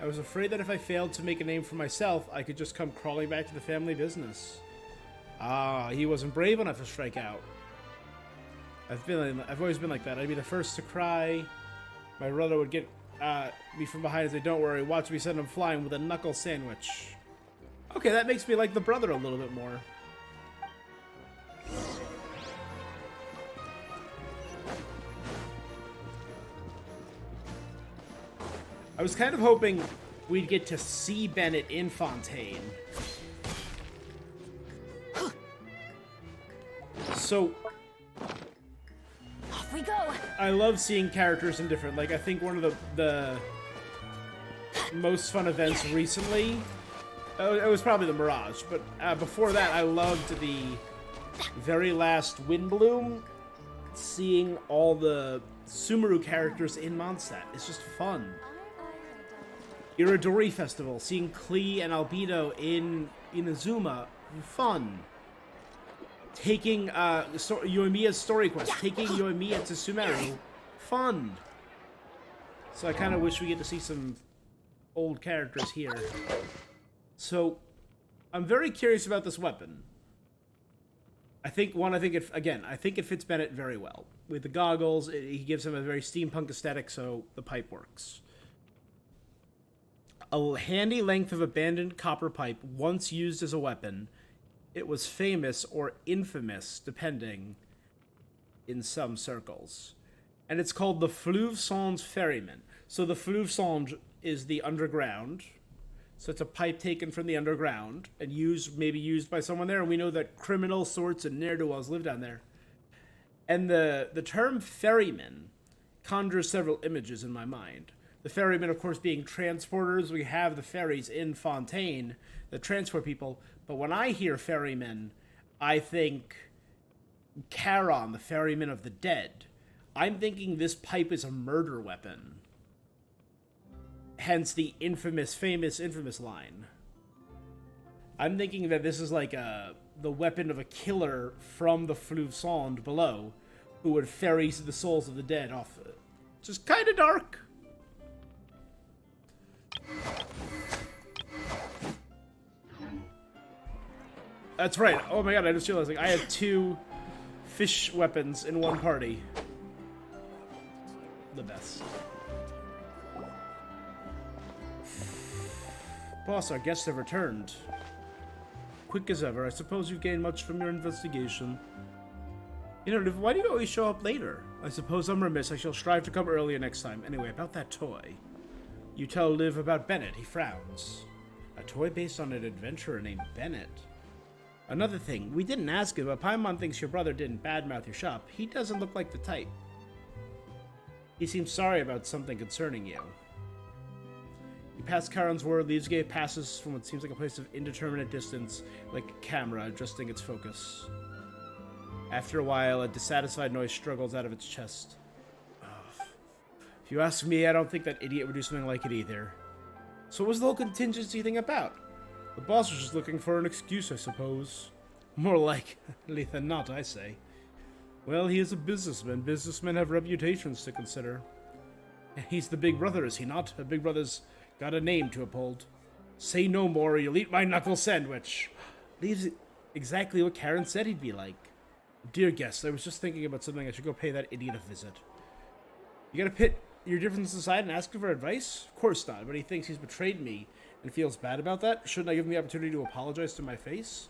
[SPEAKER 1] I was afraid that if I failed to make a name for myself, I could just come crawling back to the family business. Ah, he wasn't brave enough to strike out. I've always been like that. I'd be the first to cry. My brother would get me from behind and say, "Don't worry, watch me send him flying with a knuckle sandwich." Okay, that makes me like the brother a little bit more. I was kind of hoping we'd get to see Bennett in Fontaine. So,
[SPEAKER 6] Off we go.
[SPEAKER 1] I love seeing characters in different, like, I think one of the most fun events recently, it was probably the Mirage, but before that I loved the very last Windbloom, seeing all the Sumeru characters in Mondstadt. It's just fun. Iridori Festival, seeing Klee and Albedo in Inazuma, fun. Taking Yoimiya's story quest, taking Yoimiya to Sumeru, fun. So I kind of wish we get to see some old characters here. So I'm very curious about this weapon. I think it fits Bennett very well. With the goggles, he gives him a very steampunk aesthetic, so the pipe works. A handy length of abandoned copper pipe, once used as a weapon. It was famous or infamous, depending, in some circles. And it's called the Fleuve Songe Ferryman. So the Fleuve Songe is the underground. So it's a pipe taken from the underground and maybe used by someone there. And we know that criminal sorts and ne'er-do-wells live down there. And the term ferryman conjures several images in my mind. The ferrymen, of course, being transporters. We have the ferries in Fontaine that transport people. But when I hear ferryman, I think Charon, the ferryman of the dead. I'm thinking this pipe is a murder weapon. Hence the infamous line. I'm thinking that this is like the weapon of a killer from the Fleuve Songe below, who would ferry the souls of the dead off. Just kind of dark. That's right. Oh my god, I just realized, like, I have two fish weapons in one party. The best. Boss, our guests have returned. Quick as ever. I suppose you've gained much from your investigation. You know, Liv, why do you always show up later? I suppose I'm remiss. I shall strive to come earlier next time. Anyway, about that toy. You tell Liv about Bennett. He frowns. A toy based on an adventurer named Bennett. Another thing, we didn't ask him, but Paimon thinks your brother didn't badmouth your shop. He doesn't look like the type. He seems sorry about something concerning you. You pass Charon's word, Leaves Gate passes from what seems like a place of indeterminate distance, like a camera adjusting its focus. After a while, a dissatisfied noise struggles out of its chest. Ugh. If you ask me, I don't think that idiot would do something like it either. So what was the whole contingency thing about? The boss was just looking for an excuse, I suppose. More likely than not, I say. Well, he is a businessman. Businessmen have reputations to consider. He's the big brother, is he not? A big brother's got a name to uphold. Say no more or you'll eat my knuckle sandwich. Leaves exactly what Karen said he'd be like. Dear guest, I was just thinking about something. I should go pay that idiot a visit. You gotta pit your differences aside and ask him for advice? Of course not, but he thinks he's betrayed me and feels bad about that. Shouldn't I give him the opportunity to apologize to my face?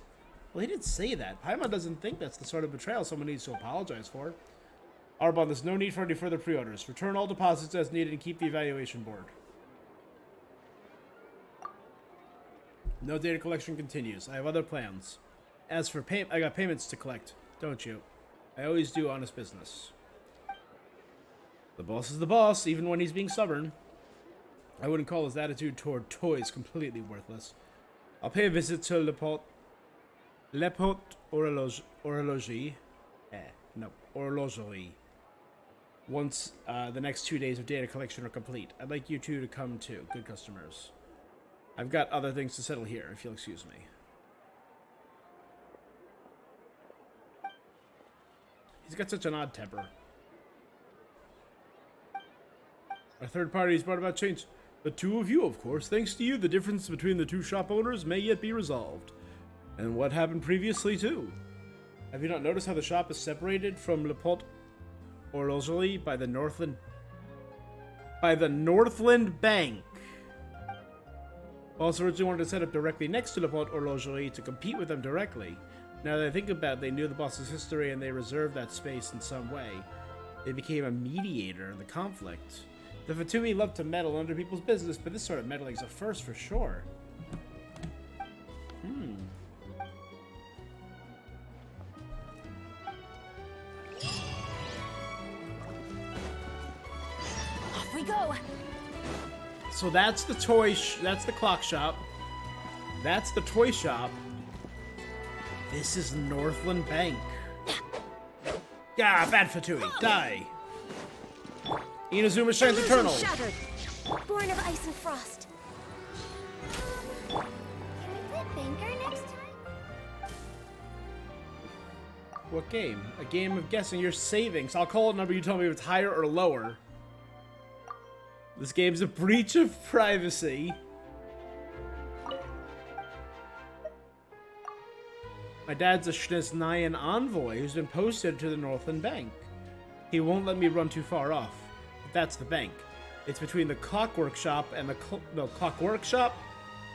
[SPEAKER 1] Well, he didn't say that. Paimon doesn't think that's the sort of betrayal someone needs to apologize for. Arbon, there's no need for any further pre-orders. Return all deposits as needed and keep the evaluation board. No data collection continues. I have other plans. As for I got payments to collect, don't you? I always do honest business. The boss is the boss, even when he's being stubborn. I wouldn't call his attitude toward toys completely worthless. I'll pay a visit to Le Pot Horlogerie. Horlogerie. Once the next 2 days of data collection are complete. I'd like you two to come too, good customers. I've got other things to settle here, if you'll excuse me. He's got such an odd temper. Our third party's brought about change. The two of you, of course. Thanks to you, the difference between the two shop owners may yet be resolved. And what happened previously, too. Have you not noticed how the shop is separated from Le Pot Horlogerie by the Northland Bank? Boss originally wanted to set up directly next to Le Pot Horlogerie to compete with them directly. Now that I think about it, they knew the boss's history and they reserved that space in some way. They became a mediator in the conflict. The Fatui love to meddle under people's business, but this sort of meddling's a first for sure.
[SPEAKER 6] Off we go.
[SPEAKER 1] So that's the that's the clock shop. That's the toy shop. This is Northland Bank. Yeah, bad Fatui, die. Inazuma shines eternal.
[SPEAKER 4] Shattered. Born of ice and frost. Can we play banker next time?
[SPEAKER 1] What game? A game of guessing your savings. I'll call a number, you tell me if it's higher or lower. This game's a breach of privacy. My dad's a Shnesnayan envoy who's been posted to the Northland Bank. He won't let me run too far off. But that's the bank. It's between the Clockwork Shop and the Clockwork Shop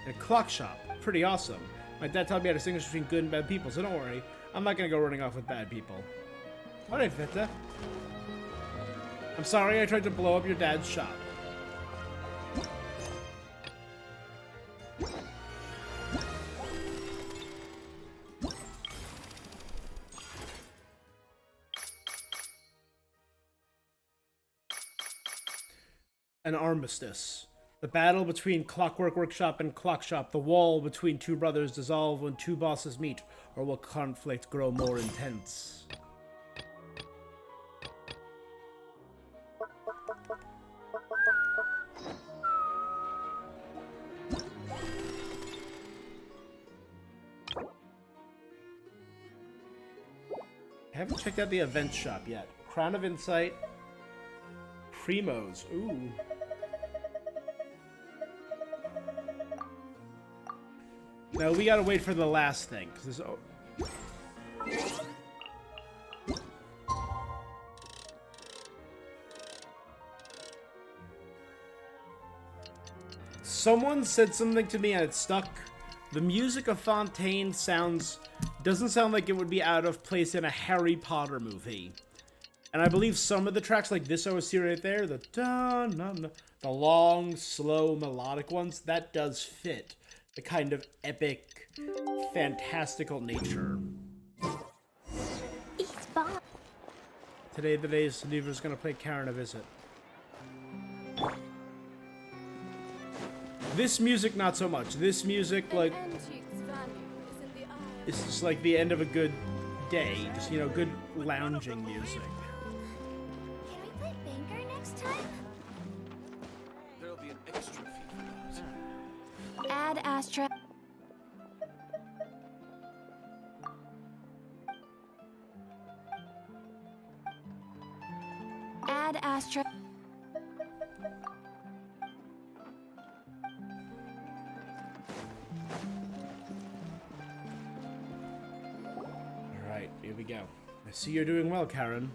[SPEAKER 1] and Clock Shop. Pretty awesome. My dad taught me how to distinguish between good and bad people, so don't worry. I'm not gonna go running off with bad people. Alright, Vita. I'm sorry I tried to blow up your dad's shop. An armistice. The battle between Clockwork Workshop and Clock Shop. The wall between two brothers dissolve when two bosses meet, or will conflict grow more intense? I haven't checked out the event shop yet. Crown of Insight. Primos. Ooh. No, we gotta wait for the last thing. 'Cause there's, Someone said something to me and it stuck. The music of Fontaine doesn't sound like it would be out of place in a Harry Potter movie. And I believe some of the tracks like this OST right there, the long, slow, melodic ones, that does fit the kind of epic, fantastical nature. Today, the day Neva's gonna play Karen a visit. This music, not so much. This music, like, it's just like the end of a good day. Just, you know, good lounging music.
[SPEAKER 4] Can we play Banker next time?
[SPEAKER 5] There'll be an extra fee for that.
[SPEAKER 2] Add Astra. Add Astra.
[SPEAKER 1] Alright, here we go. I see you're doing well, Karen.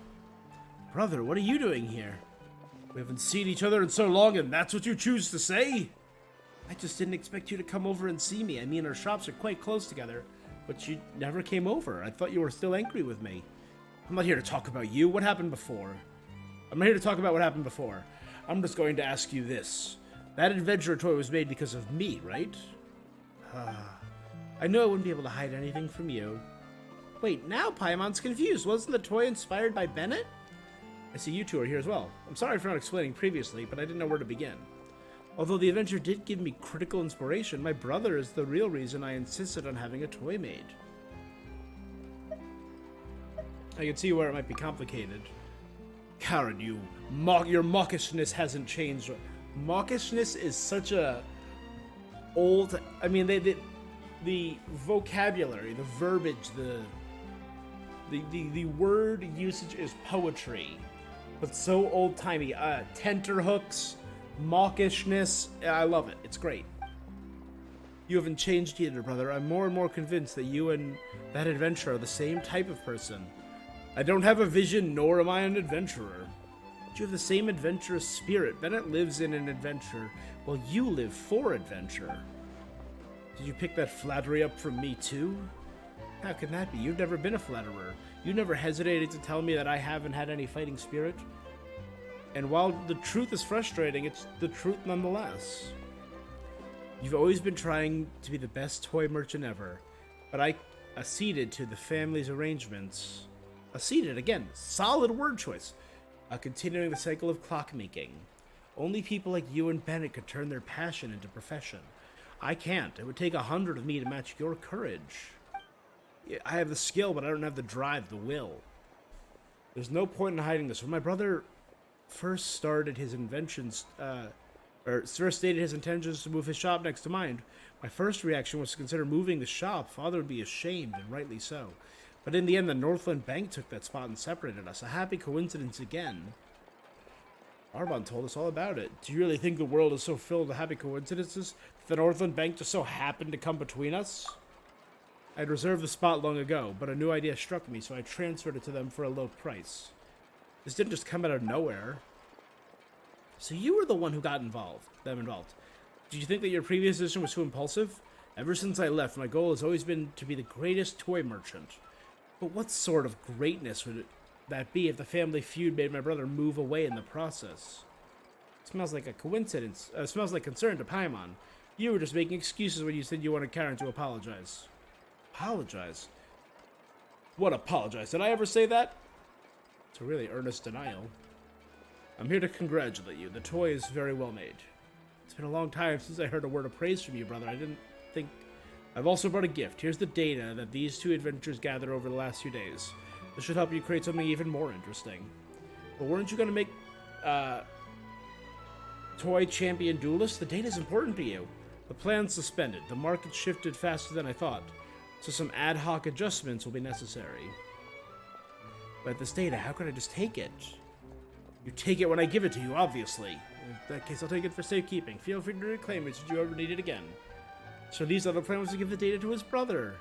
[SPEAKER 1] Brother, what are you doing here? We haven't seen each other in so long, and that's what you choose to say? I just didn't expect you to come over and see me. I mean, our shops are quite close together, but you never came over. I thought you were still angry with me. I'm not here to talk about you. What happened before? I'm not here to talk about what happened before. I'm just going to ask you this. That adventure toy was made because of me, right? I knew I wouldn't be able to hide anything from you. Wait, now Paimon's confused. Wasn't the toy inspired by Bennett? I see you two are here as well. I'm sorry for not explaining previously, but I didn't know where to begin. Although the adventure did give me critical inspiration, my brother is the real reason I insisted on having a toy made. I can see where it might be complicated. Karen, your mawkishness hasn't changed. Mawkishness is such a old. I mean, the vocabulary, the verbiage, the word usage is poetry, but so old timey. Tenterhooks, mawkishness. I love it. It's great. You haven't changed either, brother. I'm more and more convinced that you and that adventurer are the same type of person. I don't have a vision, nor am I an adventurer. But you have the same adventurous spirit. Bennett lives in an adventure, while you live for adventure. Did you pick that flattery up from me, too? How can that be? You've never been a flatterer. You never hesitated to tell me that I haven't had any fighting spirit. And while the truth is frustrating, it's the truth nonetheless. You've always been trying to be the best toy merchant ever, but I acceded to the family's arrangements. Acceded, again, solid word choice. Continuing the cycle of clockmaking. Only people like you and Bennett could turn their passion into profession. I can't. It would take 100 of me to match your courage. I have the skill, but I don't have the drive, the will. There's no point in hiding this. When my brother first started his first stated his intentions to move his shop next to mine, my first reaction was to consider moving the shop. Father would be ashamed, and rightly so. But in the end, the Northland Bank took that spot and separated us. A happy coincidence again. Arbon told us all about it. Do you really think the world is so filled with happy coincidences that the Northland Bank just so happened to come between us? I had reserved the spot long ago, but a new idea struck me, so I transferred it to them for a low price. This didn't just come out of nowhere. So you were the one who got them involved. Did you think that your previous decision was too impulsive? Ever since I left, my goal has always been to be the greatest toy merchant. But what sort of greatness would that be if the family feud made my brother move away in the process? It smells like a coincidence. Smells like concern to Paimon. You were just making excuses when you said you wanted Karen to apologize. Apologize? What apologize? Did I ever say that? It's a really earnest denial. I'm here to congratulate you. The toy is very well made. It's been a long time since I heard a word of praise from you, brother. I didn't think... I've also brought a gift. Here's the data that these two adventures gathered over the last few days. This should help you create something even more interesting. But weren't you going to make toy champion duelist? The data's important to you. The plan's suspended. The market shifted faster than I thought, so some ad hoc adjustments will be necessary. But this data, how could I just take it? You take it when I give it to you, obviously. In that case, I'll take it for safekeeping. Feel free to reclaim it should you ever need it again. So these other plan was to give the data to his brother.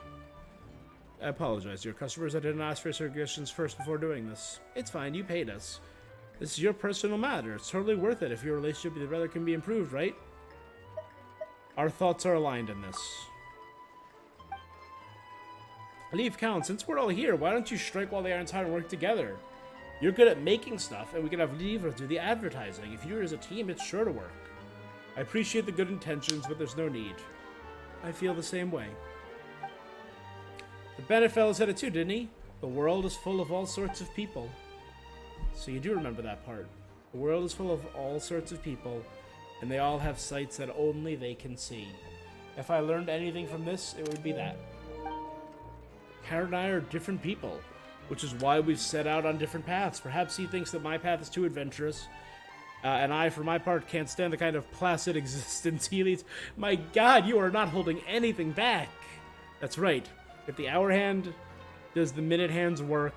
[SPEAKER 1] I apologize, your customers. I didn't ask for suggestions first before doing this. It's fine, you paid us. This is your personal matter. It's totally worth it if your relationship with your brother can be improved, right? Our thoughts are aligned in this. Leaf Count, since we're all here, why don't you strike while the iron's hot and work together? You're good at making stuff, and we can have Lever do the advertising. If you're as a team, it's sure to work. I appreciate the good intentions, but there's no need. I feel the same way. The Bennett fellow said it too, didn't he? The world is full of all sorts of people. So you do remember that part. The world is full of all sorts of people, and they all have sights that only they can see. If I learned anything from this, it would be that. Karen and I are different people, which is why we've set out on different paths. Perhaps he thinks that my path is too adventurous, and I, for my part, can't stand the kind of placid existence he leads. My God, you are not holding anything back. That's right. If the hour hand does the minute hand's work,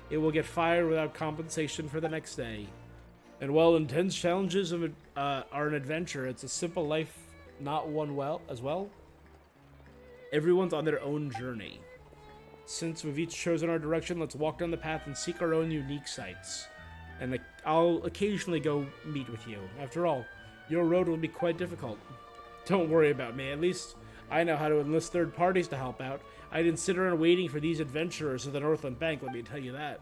[SPEAKER 1] it will get fired without compensation for the next day. And while intense challenges are an adventure, it's a simple life, not one as well. Everyone's on their own journey. Since we've each chosen our direction, let's walk down the path and seek our own unique sights. And I'll occasionally go meet with you. After all, your road will be quite difficult. Don't worry about me. At least I know how to enlist third parties to help out. I didn't sit around waiting for these adventurers of the Northland Bank, let me tell you that.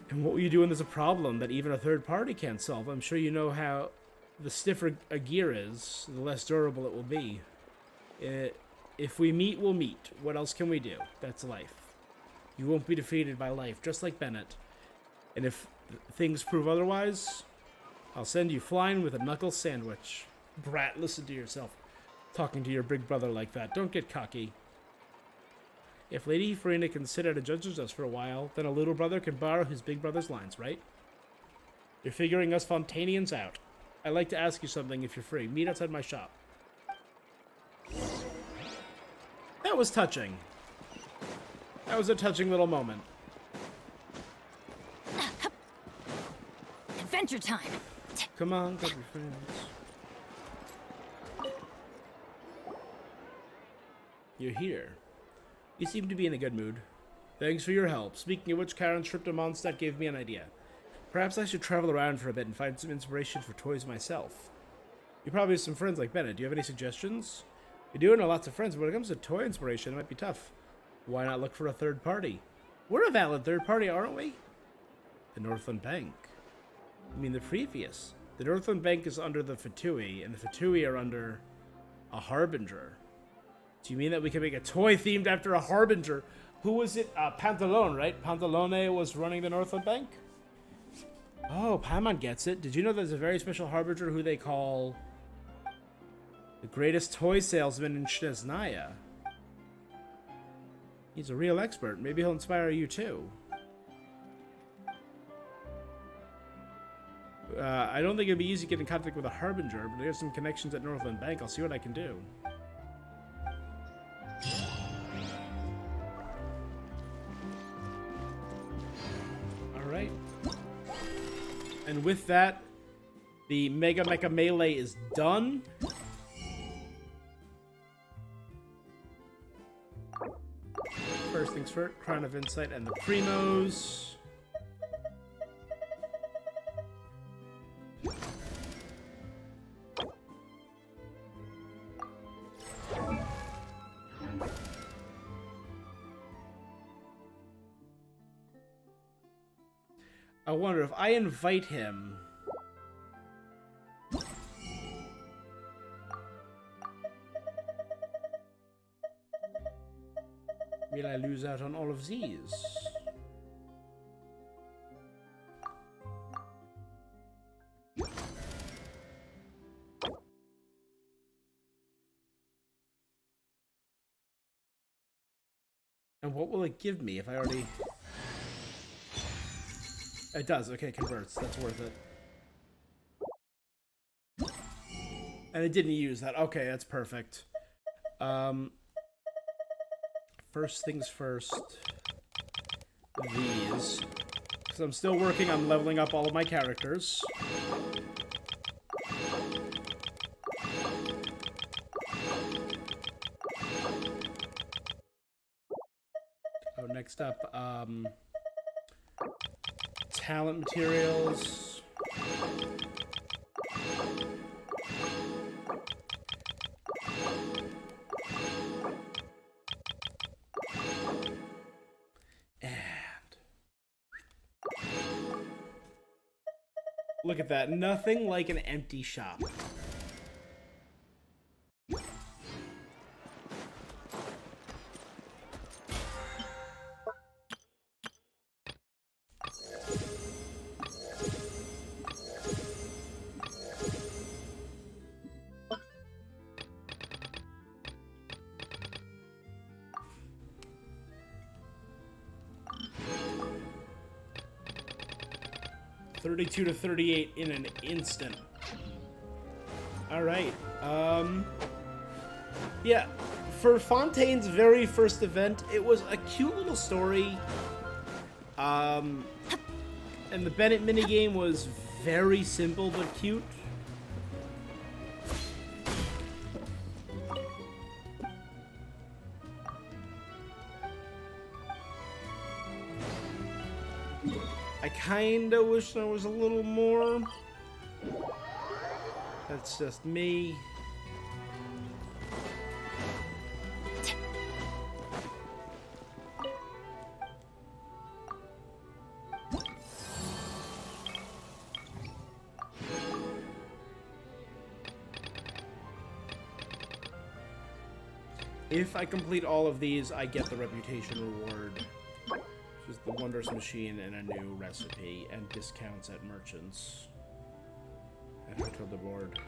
[SPEAKER 1] And what will you do when there's a problem that even a third party can't solve? I'm sure you know how the stiffer a gear is, the less durable it will be. If we meet, we'll meet. What else can we do? That's life. You won't be defeated by life, just like Bennett. And if things prove otherwise, I'll send you flying with a knuckle sandwich. Brat, listen to yourself. Talking to your big brother like that. Don't get cocky. If Lady Farina can sit at a judge's desk for a while, then a little brother can borrow his big brother's lines, right? You're figuring us Fontanians out. I'd like to ask you something if you're free. Meet outside my shop. That was touching. That was a touching little moment.
[SPEAKER 6] Adventure time.
[SPEAKER 1] Come on, grab your friends. You're here. You seem to be in a good mood. Thanks for your help. Speaking of which, Karen's trip to Mondstadt gave me an idea. Perhaps I should travel around for a bit and find some inspiration for toys myself. You probably have some friends like Bennett. Do you have any suggestions? We do know lots of friends, but when it comes to toy inspiration, it might be tough. Why not look for a third party? We're a valid third party, aren't we? The Northland Bank. I mean, the previous. The Northland Bank is under the Fatui, and the Fatui are under a Harbinger. Do you mean that we can make a toy themed after a Harbinger? Who was it? Pantalone, right? Pantalone was running the Northland Bank? Oh, Paimon gets it. Did you know there's a very special Harbinger who they call the greatest toy salesman in Snezhnaya? He's a real expert. Maybe he'll inspire you too. I don't think it'd be easy to get in contact with a Harbinger, but there's some connections at Northland Bank. I'll see what I can do. Alright. And with that, the Mega Mecha Melee is done. First things first, Crown of Insight and the Primos. I wonder if I invite him. Will I lose out on all of these? And what will it give me if I already... It does. Okay, converts. That's worth it. And it didn't use that. Okay, that's perfect. First things first. These. Because I'm still working on leveling up all of my characters. Oh, next up, talent materials. Look at that. Nothing like an empty shop. $32 to $38 in an instant. All right. Yeah. For Fontaine's very first event, it was a cute little story. And the Bennett minigame was very simple but cute. I kinda wish there was a little more. That's just me. If I complete all of these, I get the reputation reward. Which is the Wondrous Machine and a new recipe, and discounts at merchants. At Hotel de Board.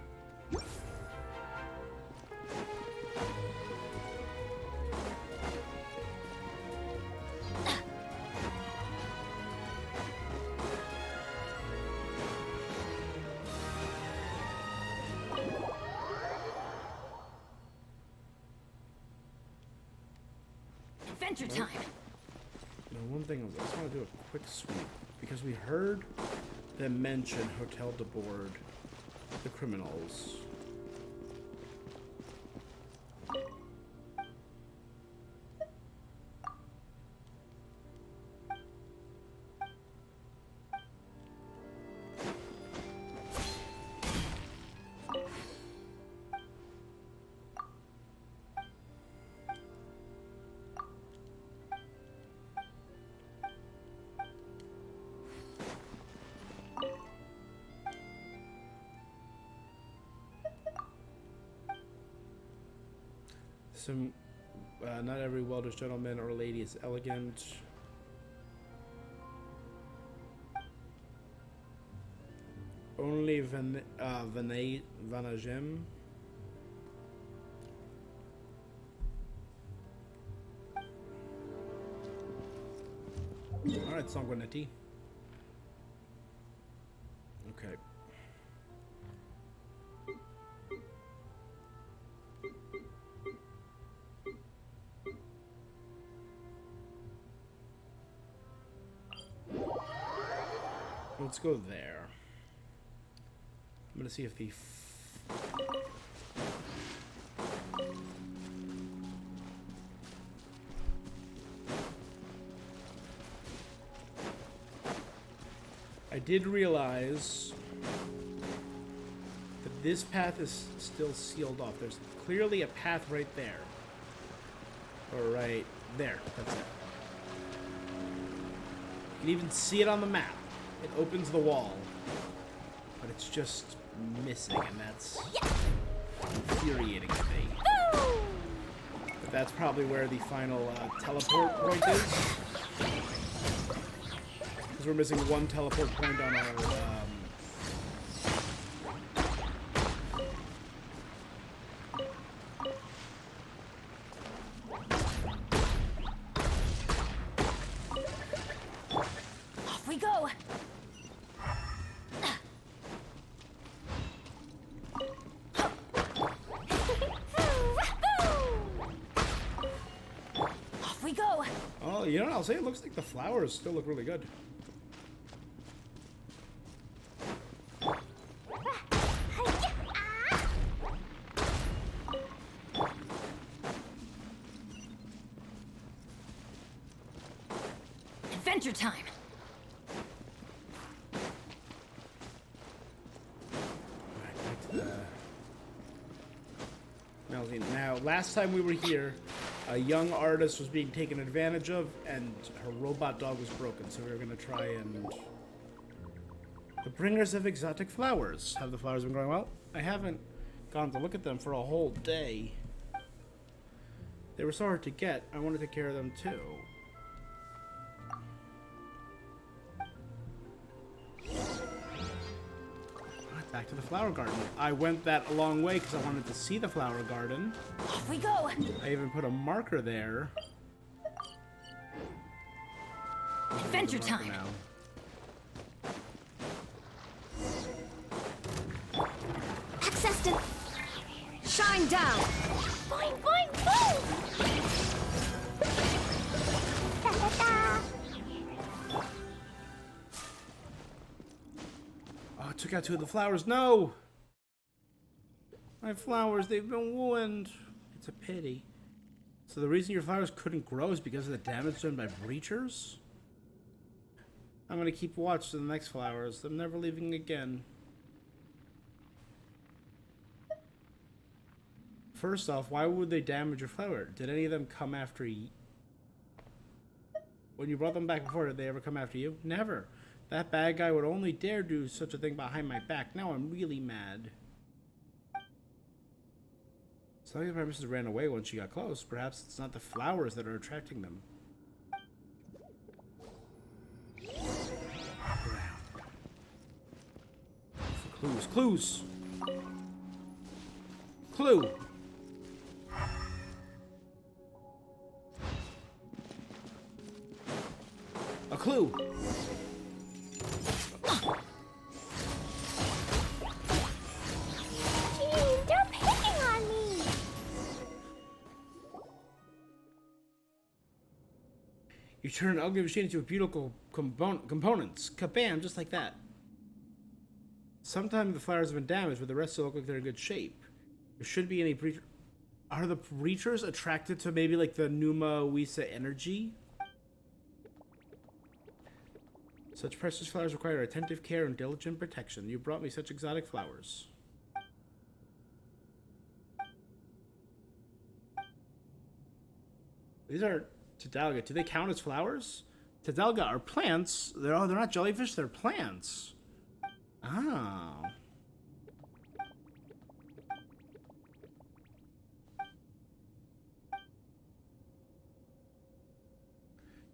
[SPEAKER 6] Adventure time.
[SPEAKER 1] Now, one thing is, I just want to do a quick sweep because we heard them mention Hotel de Board, the criminals. Not every well-dressed gentleman or lady is elegant. Only Vanagem. Alright, Sanguinetti. Okay. Let's go there. I'm gonna see if the I did realize that this path is still sealed off. There's clearly a path right there. Or right there. That's it. You can even see it on the map. It opens the wall, but it's just missing, and that's infuriating to me. But that's probably where the final teleport point is. Because we're missing one teleport point on our...
[SPEAKER 6] Off we go. Off we go.
[SPEAKER 1] Oh, you know what? I'll say it looks like the flowers still look really good.
[SPEAKER 6] Adventure time.
[SPEAKER 1] Now, last time we were here, a young artist was being taken advantage of, and her robot dog was broken. So we were gonna try and The bringers of exotic flowers. Have the flowers been growing well? I haven't gone to look at them for a whole day. They were so hard to get. I want to take care of them too. Back to the flower garden. I went that a long way because I wanted to see the flower garden.
[SPEAKER 6] Off we go.
[SPEAKER 1] I even put a marker there.
[SPEAKER 6] Adventure time.
[SPEAKER 1] Now.
[SPEAKER 4] Access to... Shine down!
[SPEAKER 6] Boing, boing, boing!
[SPEAKER 1] Oh, I took out 2 of the flowers. No! My flowers, they've been ruined. It's a pity. So the reason your flowers couldn't grow is because of the damage done by breachers? I'm gonna keep watch to the next flowers. I'm never leaving again. First off, why would they damage your flower? Did any of them come after you? When you brought them back before, did they ever come after you? Never. That bad guy would only dare do such a thing behind my back. Now I'm really mad. Some of the premises ran away once she got close. Perhaps it's not the flowers that are attracting them. Clues. Clues! Clue! A clue!
[SPEAKER 4] Stop picking on me!
[SPEAKER 1] You turn an ugly machine into a beautiful components. Kabam, just like that. Sometimes the flowers have been damaged, but the rest still look like they're in good shape. There should be any breach. Are the breachers attracted to maybe like the Numa Wisa energy? Such precious flowers require attentive care and diligent protection. You brought me such exotic flowers. These are Tadalga. Do they count as flowers? Tadalga are plants. They're not jellyfish. They're plants. Oh.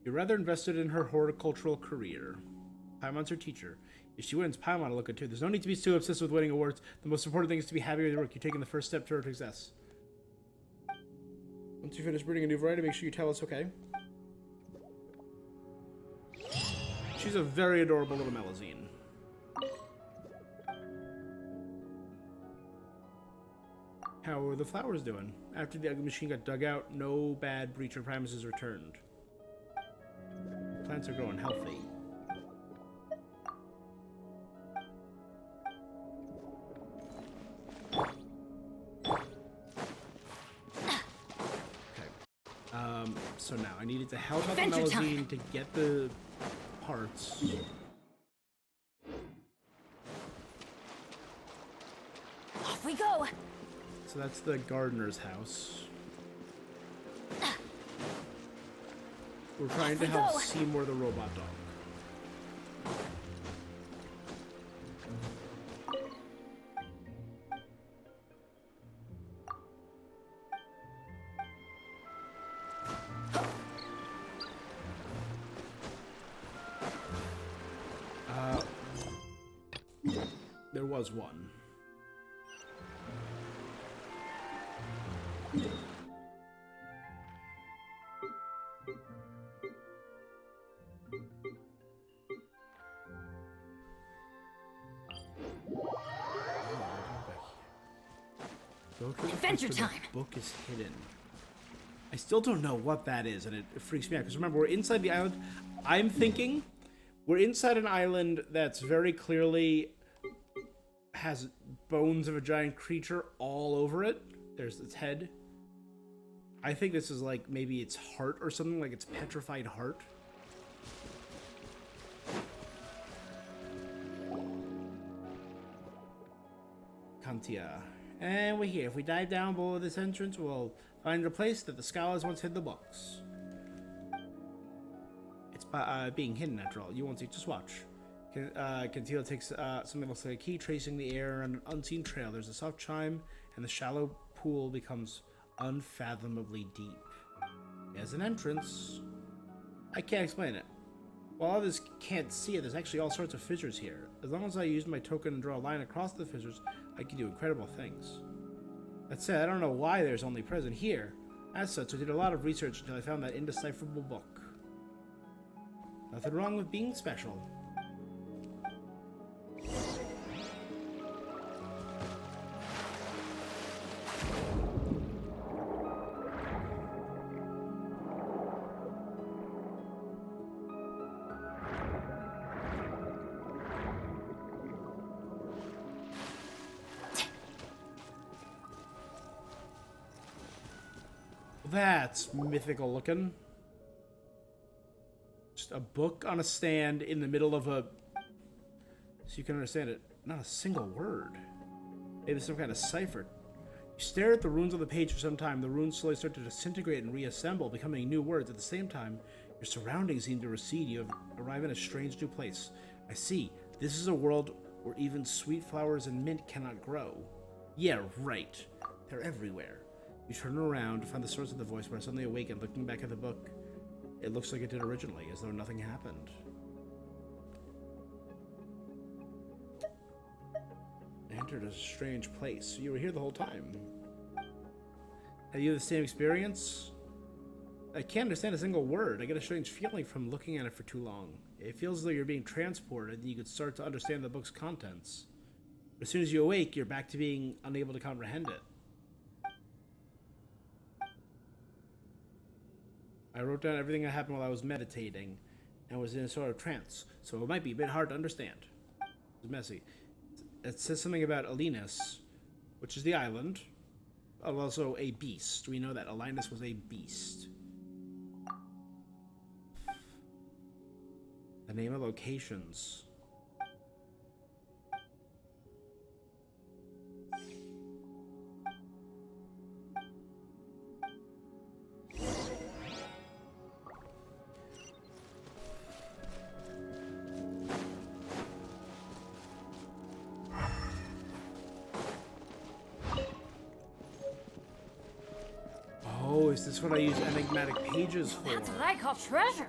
[SPEAKER 1] You're rather invested in her horticultural career. Paimon's her teacher. If she wins, Paimon will look at too. There's no need to be too obsessed with winning awards. The most important thing is to be happy with your work. You're taking the first step toward success. Once you finish breeding a new variety, make sure you tell us, okay? She's a very adorable little Melusine. How are the flowers doing? After the ugly machine got dug out, no bad breacher promises returned. Plants are growing healthy. Okay. So now I needed to help out the Melusine to get the parts.
[SPEAKER 6] Off we go.
[SPEAKER 1] So that's the gardener's house. We're trying to help Seymour the robot dog. There was one.
[SPEAKER 6] Adventure time.
[SPEAKER 1] The book is hidden. I still don't know what that is, and it freaks me out. Because remember, we're inside the island. I'm thinking we're inside an island that's very clearly has bones of a giant creature all over it. There's its head. I think this is like maybe its heart or something, like its petrified heart. Kantia. And we're here. If we dive down below this entrance, we'll find a place that the scholars once hid the books. It's by being hidden after all. You won't see. Just watch. Cantilo takes something that looks like a key, tracing the air on an unseen trail. There's a soft chime, and the shallow pool becomes unfathomably deep. As an entrance, I can't explain it. While others can't see it, there's actually all sorts of fissures here. As long as I use my token and draw a line across the fissures, I can do incredible things. That said, I don't know why there's only present here. As such, I did a lot of research until I found that indecipherable book. Nothing wrong with being special. That's mythical looking. Just a book on a stand in the middle of a... So you can understand it. Not a single word. Maybe some kind of cipher. You stare at the runes on the page for some time. The runes slowly start to disintegrate and reassemble, becoming new words. At the same time, your surroundings seem to recede. You have arrived in a strange new place. I see. This is a world where even sweet flowers and mint cannot grow. Yeah, right. They're everywhere. You turn around to find the source of the voice, where I suddenly awaken, looking back at the book. It looks like it did originally, as though nothing happened. I entered a strange place. You were here the whole time. Have you had the same experience? I can't understand a single word. I get a strange feeling from looking at it for too long. It feels as though you're being transported, and you could start to understand the book's contents. But as soon as you awake, you're back to being unable to comprehend it. I wrote down everything that happened while I was meditating and was in a sort of trance, so it might be a bit hard to understand. It's messy. It says something about Alinus, which is the island, but also a beast. We know that Alinus was a beast. The name of locations. Oh, is this what I use enigmatic pages for?
[SPEAKER 6] That's what I call treasure.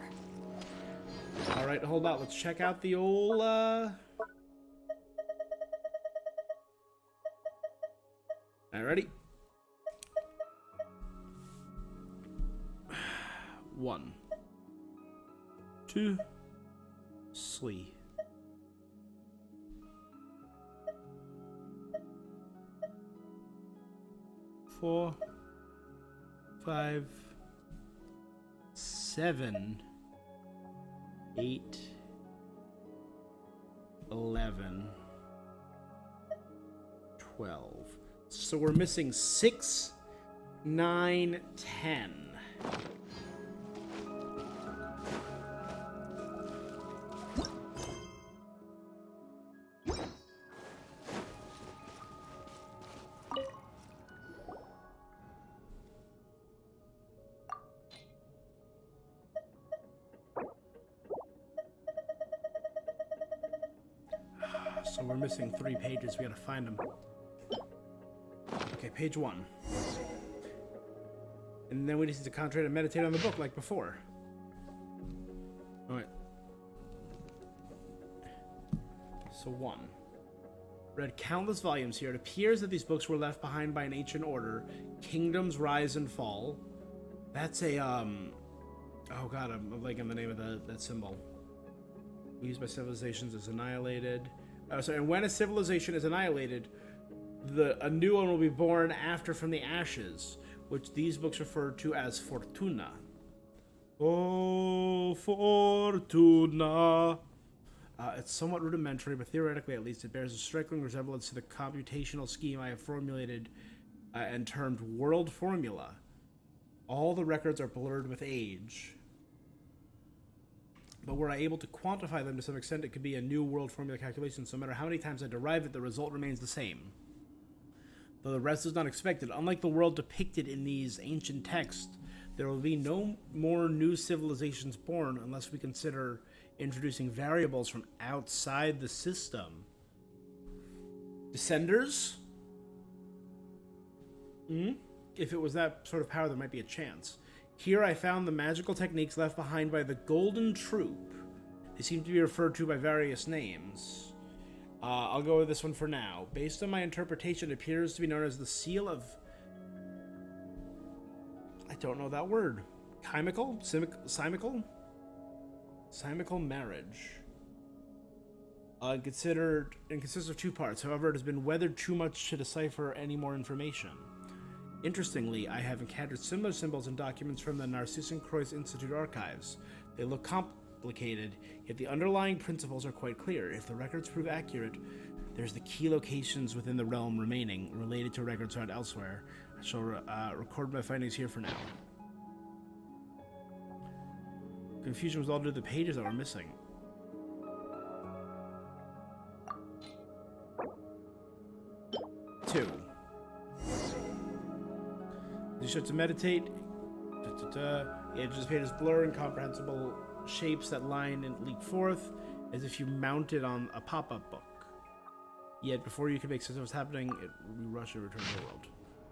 [SPEAKER 1] Alright, hold on. Let's check out the old, Alright, ready? 1, 2, 3. 4, 5, 7, 8, 11, 12. So we're missing 6, 9, 10. So we're missing 3 pages. We gotta find them. Okay, page 1. And then we just need to concentrate and meditate on the book like before. Alright. So 1. Read countless volumes here. It appears that these books were left behind by an ancient order. Kingdoms rise and fall. That's a, oh god, I'm blanking on the name of that symbol. Used by civilizations is annihilated. And when a civilization is annihilated, a new one will be born after from the ashes, which these books refer to as Fortuna. Oh, Fortuna. It's somewhat rudimentary, but theoretically at least it bears a striking resemblance to the computational scheme I have formulated and termed World Formula. All the records are blurred with age. But were I able to quantify them to some extent, it could be a new world formula calculation. So no matter how many times I derive it, the result remains the same. Though the rest is not expected. Unlike the world depicted in these ancient texts, There will be no more new civilizations born unless we consider introducing variables from outside the system. Descenders? If it was that sort of power, there might be a chance. Here I found the magical techniques left behind by the Golden Troop. They seem to be referred to by various names. I'll go with this one for now. Based on my interpretation, it appears to be known as the Seal of... I don't know that word. Chymical? Simical? Simical marriage. And consists of 2 parts. However, it has been weathered too much to decipher any more information. Interestingly, I have encountered similar symbols in documents from the Narcissenkreuz Institute archives. They look complicated, yet the underlying principles are quite clear. If the records prove accurate, there's the key locations within the realm remaining, related to records found elsewhere. I shall record my findings here for now. Confusion was all due to the pages that were missing. Two. You start to meditate. The edges of the pages blur incomprehensible shapes that line and leap forth, as if you mounted on a pop-up book. Yet before you can make sense of what's happening, we rush and return to the world.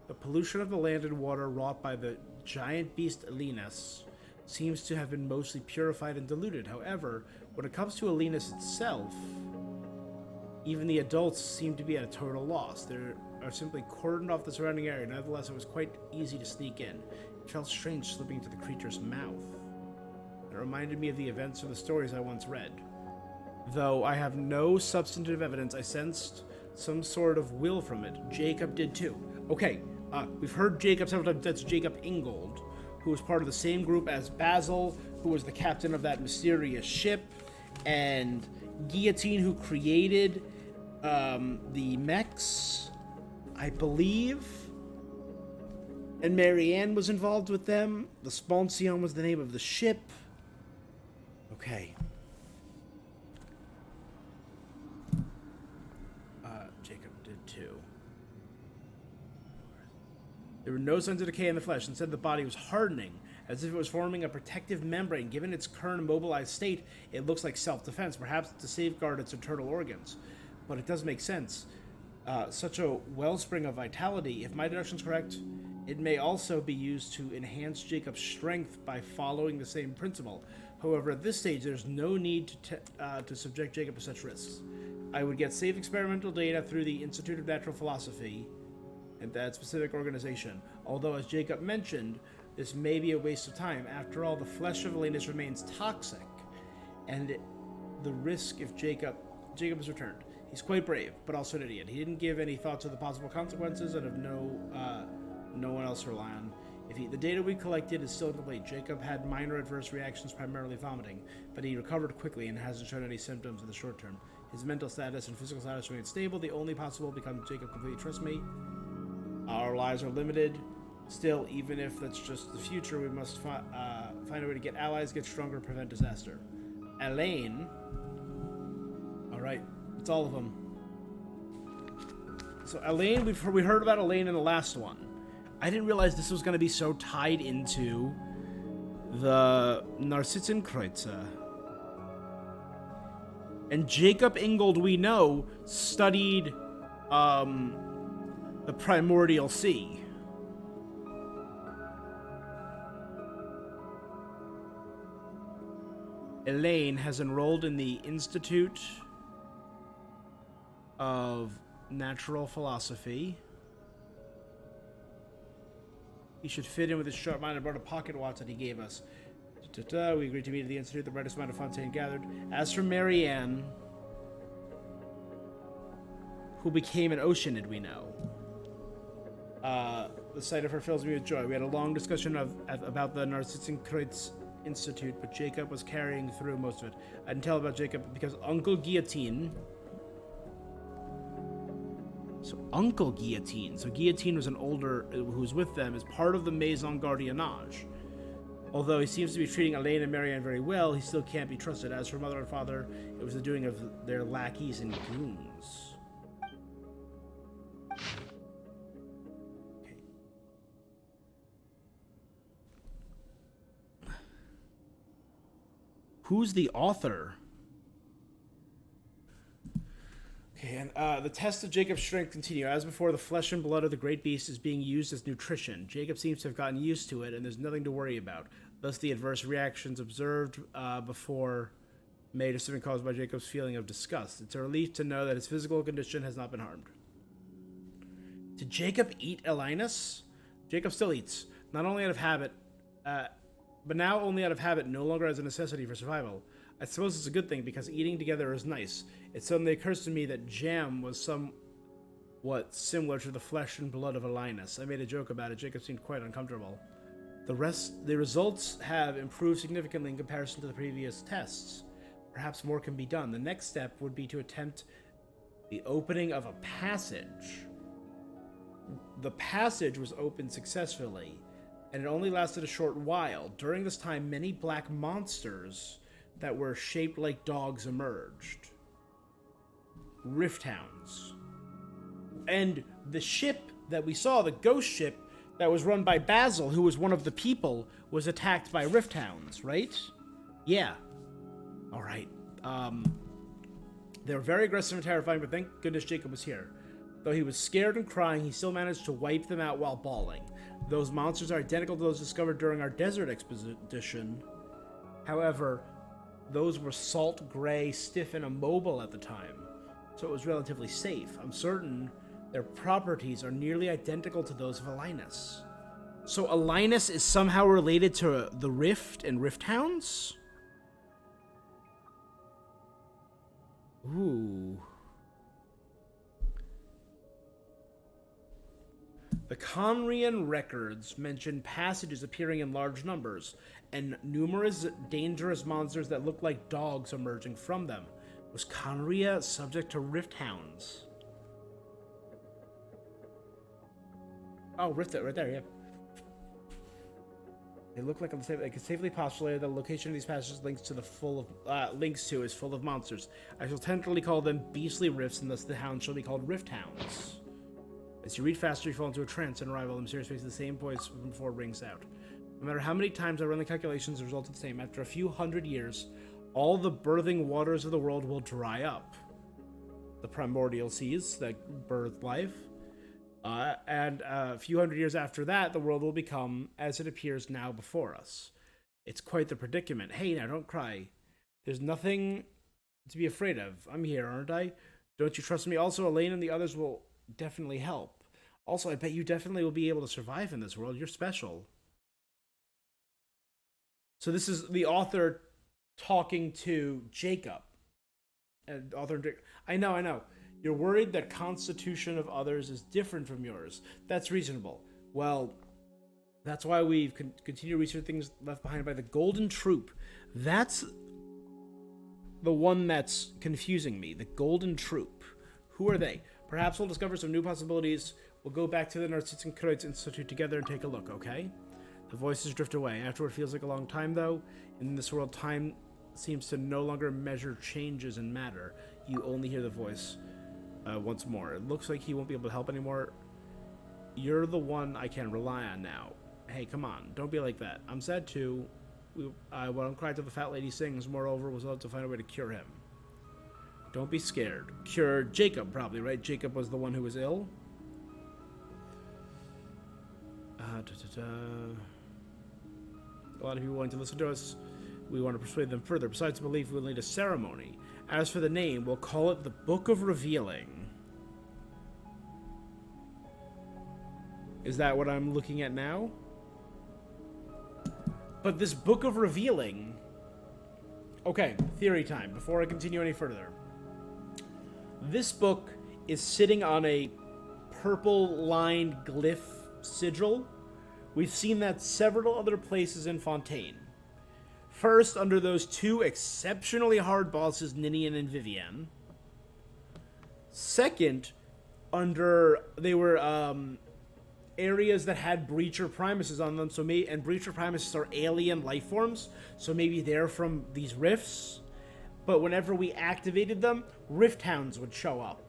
[SPEAKER 1] The pollution of the land and water wrought by the giant beast Elenus seems to have been mostly purified and diluted. However, when it comes to Elenus itself, even the adults seem to be at a total loss. They are simply cordoned off the surrounding area. Nevertheless, it was quite easy to sneak in. It felt strange slipping into the creature's mouth. It reminded me of the events from the stories I once read. Though I have no substantive evidence, I sensed some sort of will from it. Jacob did too. Okay, we've heard Jacob several times. That's Jacob Ingold, who was part of the same group as Basil, who was the captain of that mysterious ship, and Guillotine, who created the mechs, I believe. And Marianne was involved with them. The Sponsion was the name of the ship. Okay. Jacob did too. There were no signs of decay in the flesh. Instead, the body was hardening, as if it was forming a protective membrane. Given its current immobilized state, it looks like self-defense, perhaps to safeguard its internal organs. But it does make sense. Such a wellspring of vitality, if my deduction is correct, it may also be used to enhance Jacob's strength by following the same principle. However, at this stage, there's no need to subject Jacob to such risks. I would get safe experimental data through the Institute of Natural Philosophy and that specific organization. Although, as Jacob mentioned, this may be a waste of time. After all, the flesh of Elenus remains toxic, and the risk if Jacob is returned. He's quite brave, but also an idiot. He didn't give any thought to the possible consequences and have no one else to rely on. The data we collected is still incomplete. Jacob had minor adverse reactions, primarily vomiting, but he recovered quickly and hasn't shown any symptoms in the short term. His mental status and physical status remain stable. The only possible becomes Jacob completely trusts me. Our lives are limited. Still, even if that's just the future, we must find a way to get allies, get stronger, prevent disaster. Elaine. Alright, it's all of them. So Elaine, we heard about Elaine in the last one. I didn't realize this was going to be so tied into the Narcissenkreuz. And Jacob Ingold, we know, studied the Primordial Sea. Elaine has enrolled in the Institute of Natural Philosophy. He should fit in with his sharp mind and brought a pocket watch that he gave us. We agreed to meet at the Institute. The brightest mind of Fontaine gathered. As for Marianne, who became an Oceanid, we know. The sight of her fills me with joy. We had a long discussion about the Narcissenkreuz Institute, but Jacob was carrying through most of it. I didn't tell about Jacob because Uncle Guillotine... So Uncle Guillotine. So Guillotine was an older, who was with them, as part of the Maison Gardiennage. Although he seems to be treating Elaine and Marianne very well, he still can't be trusted. As for mother and father, it was the doing of their lackeys and goons. Okay. Who's the author? Okay, and the test of Jacob's strength continue. As before, the flesh and blood of the great beast is being used as nutrition. Jacob seems to have gotten used to it, and there's nothing to worry about. Thus, the adverse reactions observed before may have been caused by Jacob's feeling of disgust. It's a relief to know that his physical condition has not been harmed. Did Jacob eat Elinus? Jacob still eats, not only out of habit, but now only out of habit, no longer as a necessity for survival. I suppose it's a good thing, because eating together is nice. It suddenly occurs to me that jam was somewhat similar to the flesh and blood of Elinus. I made a joke about it. Jacob seemed quite uncomfortable. The results have improved significantly in comparison to the previous tests. Perhaps more can be done. The next step would be to attempt the opening of a passage. The passage was opened successfully, and it only lasted a short while. During this time, many black monsters that were shaped like dogs emerged. Rift Hounds. And the ship that we saw, the ghost ship that was run by Basil, who was one of the people, was attacked by Rift Hounds, right? Yeah. Alright. They were very aggressive and terrifying, but thank goodness Jacob was here. Though he was scared and crying, he still managed to wipe them out while bawling. Those monsters are identical to those discovered during our desert expedition. However, those were salt gray, stiff, and immobile at the time, so it was relatively safe. I'm certain their properties are nearly identical to those of Elinus. So Elinus is somehow related to the Rift and Rift Hounds? Ooh. The Conrian records mention passages appearing in large numbers, and numerous dangerous monsters that look like dogs emerging from them. Was Conria subject to Rift Hounds? Oh, Rift right there, yeah. They look like I can safely postulate the location of these passages links to is full of monsters. I shall tentatively call them beastly rifts, and thus the hounds shall be called Rift Hounds. As you read faster, you fall into a trance and arrival. The mysterious face of the same voice from before rings out. No matter how many times I run the calculations, the result is the same. After a few hundred years, all the birthing waters of the world will dry up. The primordial seas that birth life. And a few hundred years after that, the world will become as it appears now before us. It's quite the predicament. Hey, now, don't cry. There's nothing to be afraid of. I'm here, aren't I? Don't you trust me? Also, Elaine and the others will definitely help. Also, I bet you definitely will be able to survive in this world. You're special. So this is the author talking to Jacob. And I know. You're worried that constitution of others is different from yours. That's reasonable. Well, that's why we've continued research things left behind by the Golden Troop. That's the one that's confusing me. The Golden Troop. Who are they? Perhaps we'll discover some new possibilities. We'll go back to the Narcitsan Institute together and take a look, okay? The voices drift away. Afterward feels like a long time, though. In this world, time seems to no longer measure changes in matter. You only hear the voice once more. It looks like he won't be able to help anymore. You're the one I can rely on now. Hey, come on. Don't be like that. I'm sad, too. I won't cry till the fat lady sings. Moreover, was able to find a way to cure him. Don't be scared. Cure Jacob, probably, right? Jacob was the one who was ill? A lot of people wanting to listen to us. We want to persuade them further. Besides belief, we'll need a ceremony. As for the name, we'll call it the Book of Revealing. Is that what I'm looking at now? But this Book of Revealing... Okay, theory time, before I continue any further. This book is sitting on a purple-lined glyph sigil. We've seen that several other places in Fontaine. First, under those two exceptionally hard bosses, Ninian and Vivienne. Second, they were areas that had Breacher Primuses on them, and Breacher Primuses are alien life forms, so maybe they're from these rifts. But whenever we activated them, Rift Hounds would show up.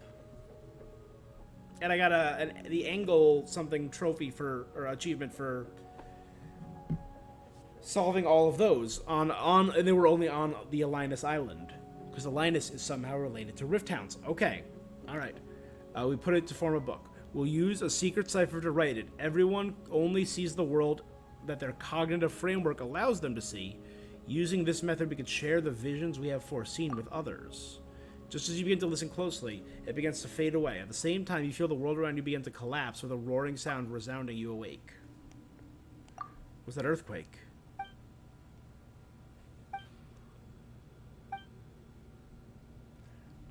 [SPEAKER 1] And I got the angle something trophy or achievement for solving all of those and they were only on the Alinus Island, because Alinus is somehow related to Rift Towns. Okay, all right. We put it to form a book. We'll use a secret cipher to write it. Everyone only sees the world that their cognitive framework allows them to see. Using this method, we can share the visions we have foreseen with others. Just as you begin to listen closely, it begins to fade away. At the same time, you feel the world around you begin to collapse with a roaring sound resounding you awake. Was that earthquake?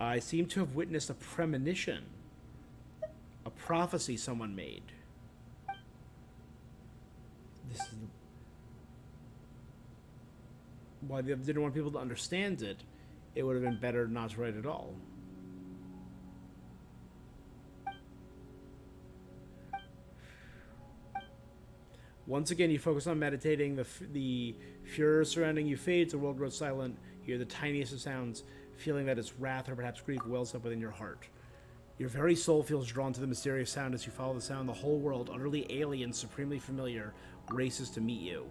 [SPEAKER 1] I seem to have witnessed a premonition. A prophecy someone made. This is why they didn't want people to understand it. It would have been better not to write at all. Once again, you focus on meditating. The furor surrounding you fades. The world grows silent. You hear the tiniest of sounds, feeling that its wrath or perhaps grief wells up within your heart. Your very soul feels drawn to the mysterious sound. As you follow the sound, the whole world, utterly alien, supremely familiar, races to meet you.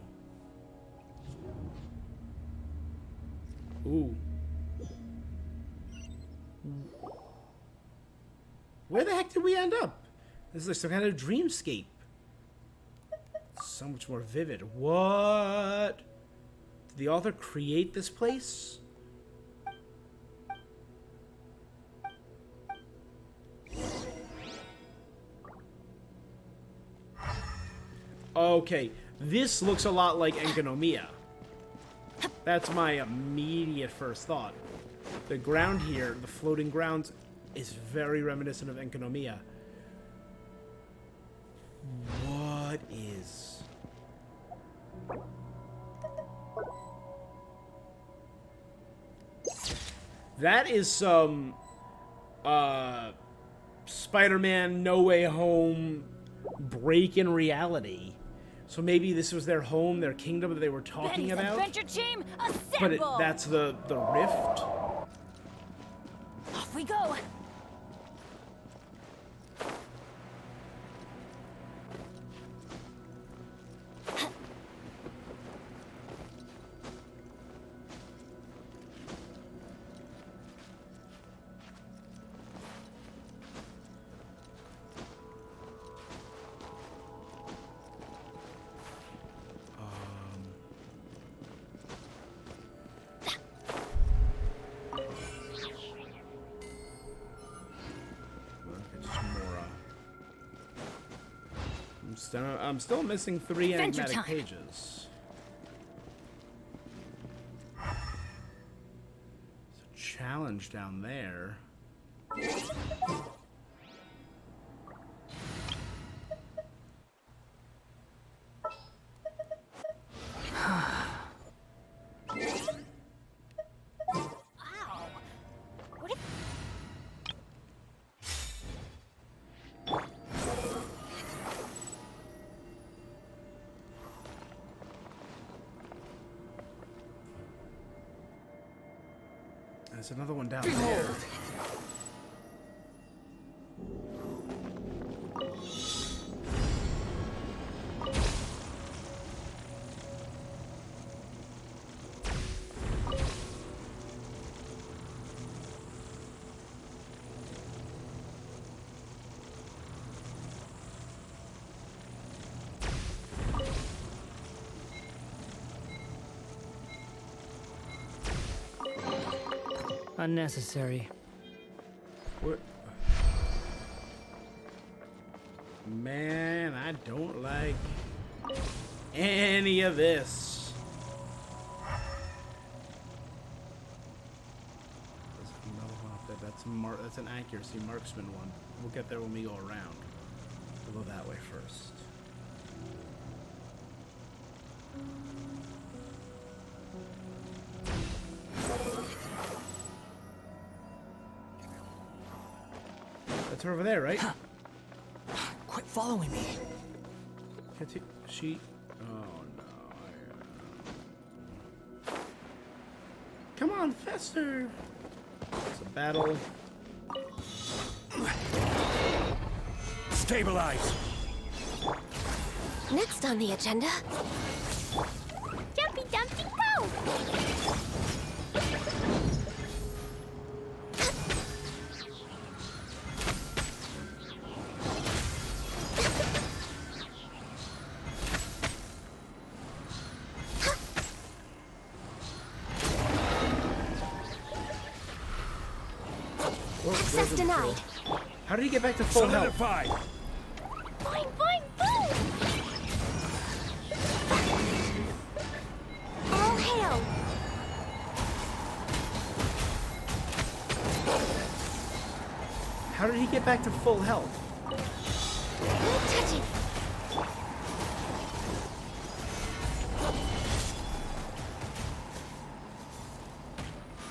[SPEAKER 1] Ooh. Where the heck did we end up? This is like some kind of dreamscape. So much more vivid. What? Did the author create this place? Okay, this looks a lot like Enkanomiya. That's my immediate first thought. The ground here, the floating ground, is very reminiscent of Enkanomiya. What is... That is some... Spider-Man No Way Home break in reality. So maybe this was their home, their kingdom that they were talking
[SPEAKER 6] Benny's
[SPEAKER 1] about.
[SPEAKER 6] adventure team,
[SPEAKER 1] But
[SPEAKER 6] assemble!
[SPEAKER 1] that's the rift.
[SPEAKER 6] Off we go.
[SPEAKER 1] I'm still missing 3
[SPEAKER 6] Adventure
[SPEAKER 1] enigmatic
[SPEAKER 6] time.
[SPEAKER 1] pages. There's a challenge down there.
[SPEAKER 6] Ow. What if...
[SPEAKER 1] There's another one down there.
[SPEAKER 7] Unnecessary.
[SPEAKER 1] What? Man, I don't like any of this. There's another one up there. That's an accuracy marksman one. We'll get there when we go around. We'll go that way first. That's her over there, right?
[SPEAKER 7] Quit following me.
[SPEAKER 1] She... Oh, no. Come on, faster! It's a battle.
[SPEAKER 3] Stabilize!
[SPEAKER 4] Next on the agenda, Access denied.
[SPEAKER 1] How did he get back to full health?
[SPEAKER 3] Solidified.
[SPEAKER 4] Fine, fine, fine. All hail.
[SPEAKER 1] How did he get back to full health?
[SPEAKER 4] No touching.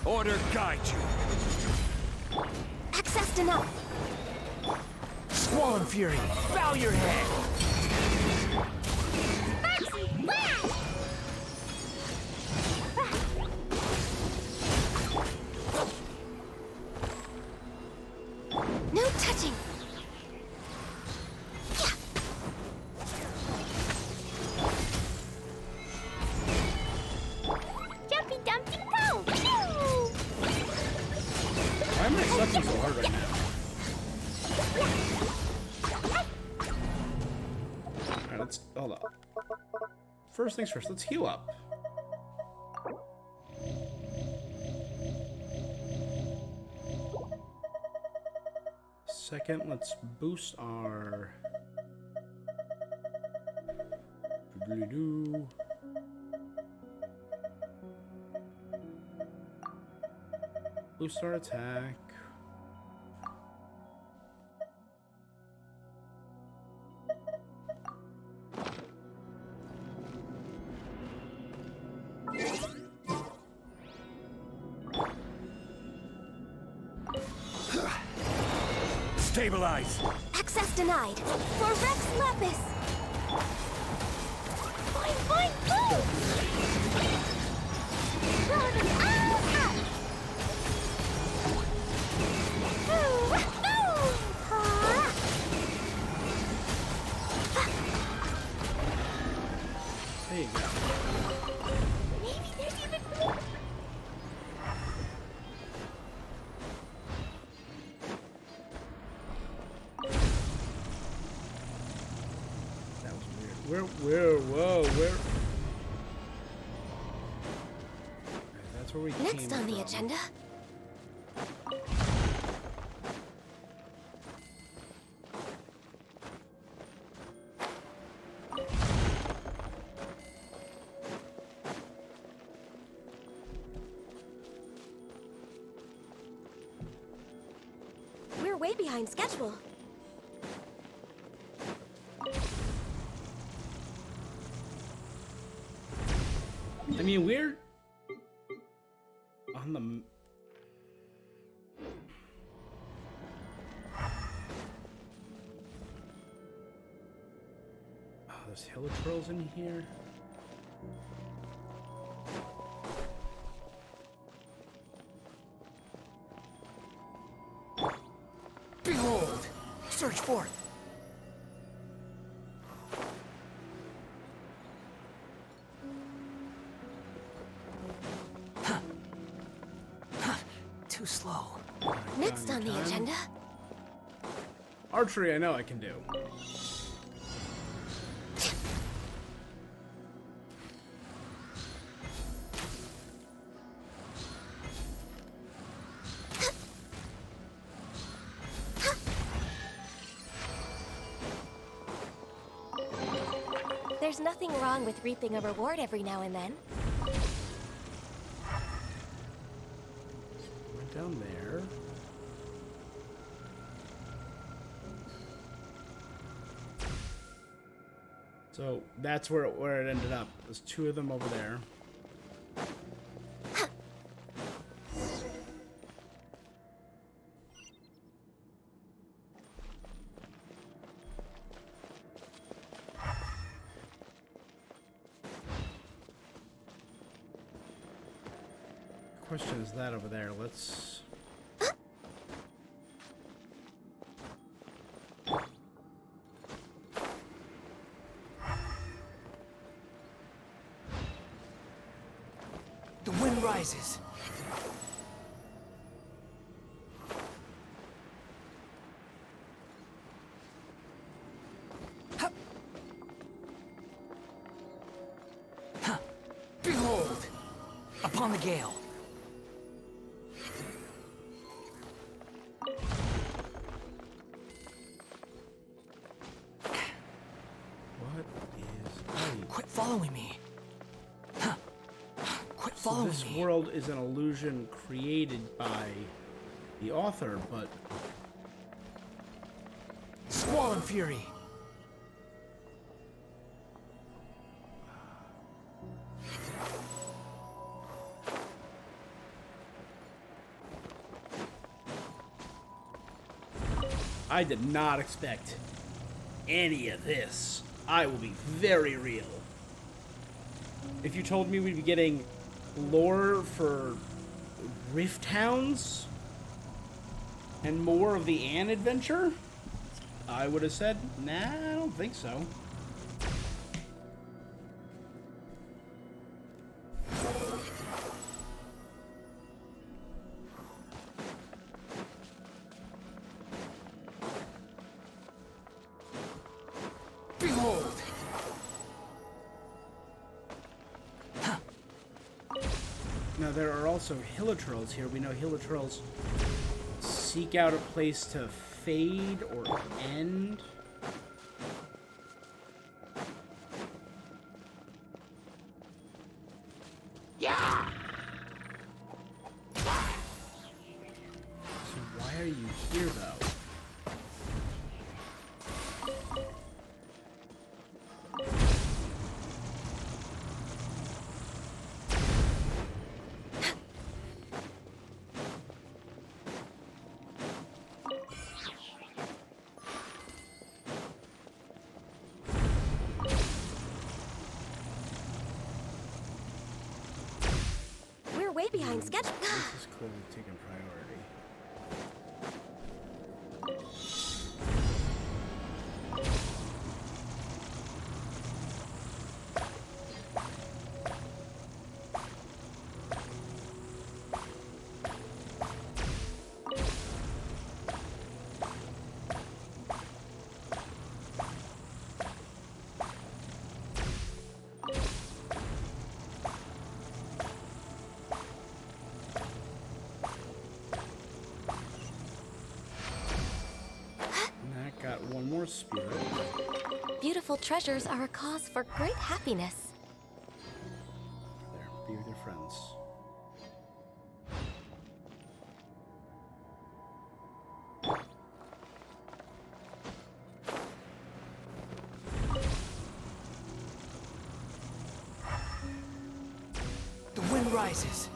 [SPEAKER 3] Order guide you.
[SPEAKER 4] Access denied.
[SPEAKER 7] Squall and Fury, bow your head!
[SPEAKER 4] No touching. Jumpy dumpty go!
[SPEAKER 1] Why am I sucking so hard right now? Alright, let's hold up. First things first, let's heal up. Second, let's boost our doodly-doo. Boost our attack.
[SPEAKER 3] Stabilize.
[SPEAKER 4] Access denied. For Rex Lapis. Fine, fine, fine. Roll them all up. Ooh, ooh. Ah.
[SPEAKER 1] There you go.
[SPEAKER 4] Maybe there's even more.
[SPEAKER 1] That was weird. Whoa. Alright, that's where we came
[SPEAKER 4] Next on the
[SPEAKER 1] from.
[SPEAKER 4] agenda. We're way behind schedule.
[SPEAKER 1] I mean, we're on the. Oh, there's helitrolls in here.
[SPEAKER 7] Behold! Search forth! Huh. Huh. Too slow.
[SPEAKER 4] Next on the
[SPEAKER 1] Time.
[SPEAKER 4] agenda.
[SPEAKER 1] Archery, I know I can do.
[SPEAKER 4] There's nothing wrong with reaping a reward every now and then.
[SPEAKER 1] Went down there. So that's where it ended up. There's two of them over there. Question is that over there. Let's.
[SPEAKER 7] The wind rises. Hup. Huh. Behold! Upon the gale. following
[SPEAKER 1] this
[SPEAKER 7] me.
[SPEAKER 1] world is an illusion created by the author, but
[SPEAKER 7] Squall and Fury.
[SPEAKER 1] I did not expect any of this. I will be very real. If you told me we'd be getting lore for Rift Hounds and more of the Anne adventure, I would have said, nah, I don't think so.
[SPEAKER 7] Behold!
[SPEAKER 1] Now, there are also Hilitrolls here. We know Hilitrolls seek out a place to fade or end. Yeah! So why are you here, though?
[SPEAKER 6] We're way behind schedule.
[SPEAKER 1] This is clearly taking priority. And that got one more spirit.
[SPEAKER 6] Beautiful treasures are a cause for great happiness.
[SPEAKER 1] There, be with your friends.
[SPEAKER 7] The wind rises.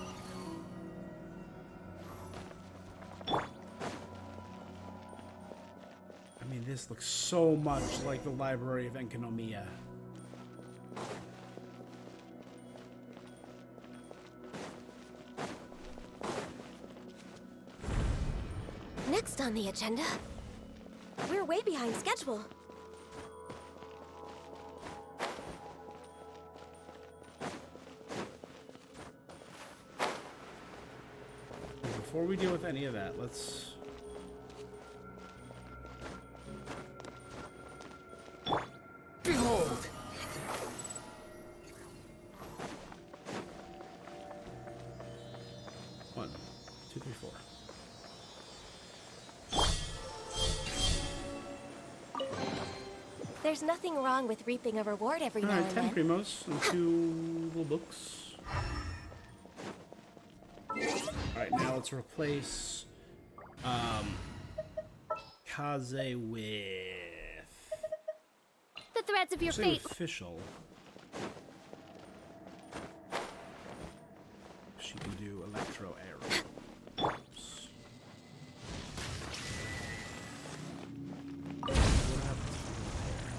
[SPEAKER 1] I mean, this looks so much like the Library of Enkanomiya.
[SPEAKER 6] Next on the agenda, we're way behind schedule.
[SPEAKER 1] Before we deal with any of that, let's...
[SPEAKER 7] Behold!
[SPEAKER 1] One, two, three, four.
[SPEAKER 6] There's nothing wrong with reaping a reward every now
[SPEAKER 1] Alright,
[SPEAKER 6] and
[SPEAKER 1] 10
[SPEAKER 6] then.
[SPEAKER 1] Primos and 2 little books. Alright, now let's replace Kaze with...
[SPEAKER 2] The threads of your
[SPEAKER 1] Say
[SPEAKER 2] fate.
[SPEAKER 1] official. She can do electro arrow. Oops. What happens if we go there?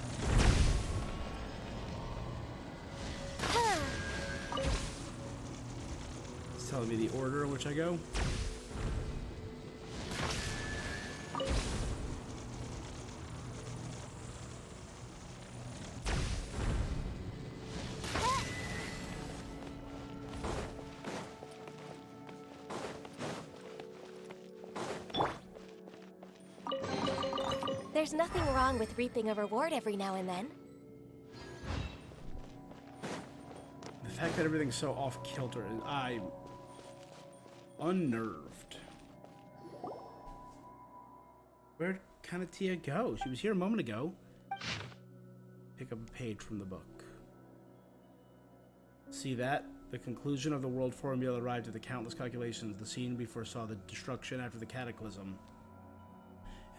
[SPEAKER 1] It's telling me the order in which I go.
[SPEAKER 6] There's nothing wrong with reaping a reward every now and then.
[SPEAKER 1] The fact that everything's so off kilter, and I'm unnerved. Where'd Kanatia go? She was here a moment ago. Pick up a page from the book. See that? The conclusion of the world formula arrived at the countless calculations. The scene we foresaw, the destruction after the cataclysm.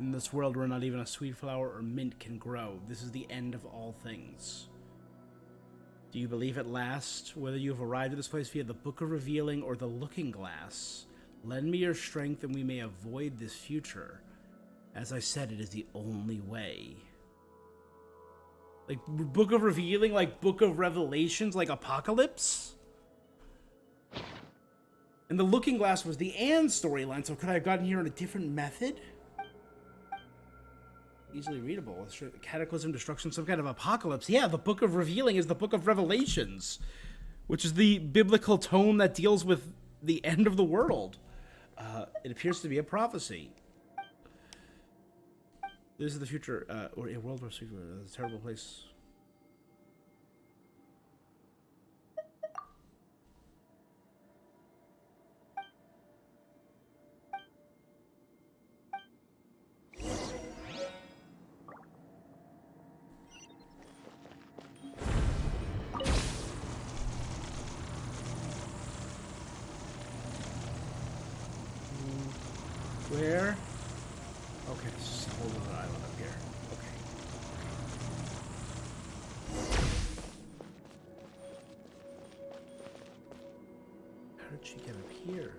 [SPEAKER 1] In this world where not even a sweet flower or mint can grow, this is the end of all things. Do you believe at last, whether you have arrived at this place via the Book of Revealing or the Looking Glass? Lend me your strength and we may avoid this future. As I said, it is the only way. Like Book of Revealing, like Book of Revelations, like Apocalypse? And the Looking Glass was the Anne storyline, so could I have gotten here in a different method? Easily readable. Cataclysm, destruction, some kind of apocalypse. Yeah, the Book of Revealing is the Book of Revelations, which is the biblical tome that deals with the end of the world. It appears to be a prophecy. This is the future, or a world where a terrible place. Where? Okay, this is a whole other island up here. Okay. How did she get up here?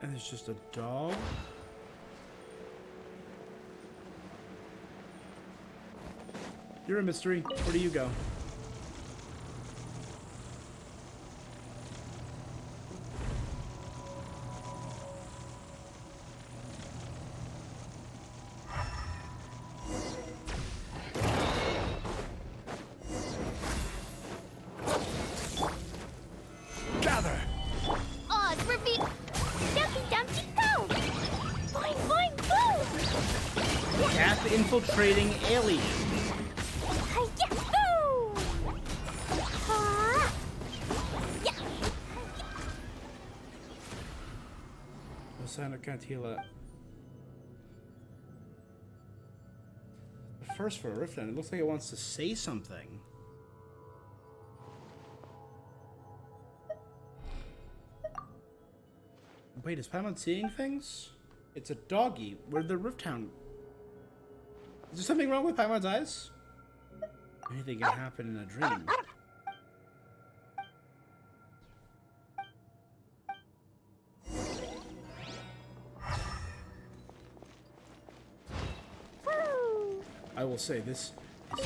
[SPEAKER 1] And there's just a dog? You're a mystery. Where do you go?
[SPEAKER 3] Gather!
[SPEAKER 4] Oz, reveal. Dumpty Dumpty, go! Boing, boing, boom!
[SPEAKER 1] Cat infiltrating alien.
[SPEAKER 4] Yahoo! Yeah.
[SPEAKER 1] No sign of Cantilla. First for a rift end, it looks like it wants to say something. Wait, is Paimon seeing things? It's a doggy. Where'd the Rift Hound? Is there something wrong with Paimon's eyes? Anything can happen in a dream. I will say, this is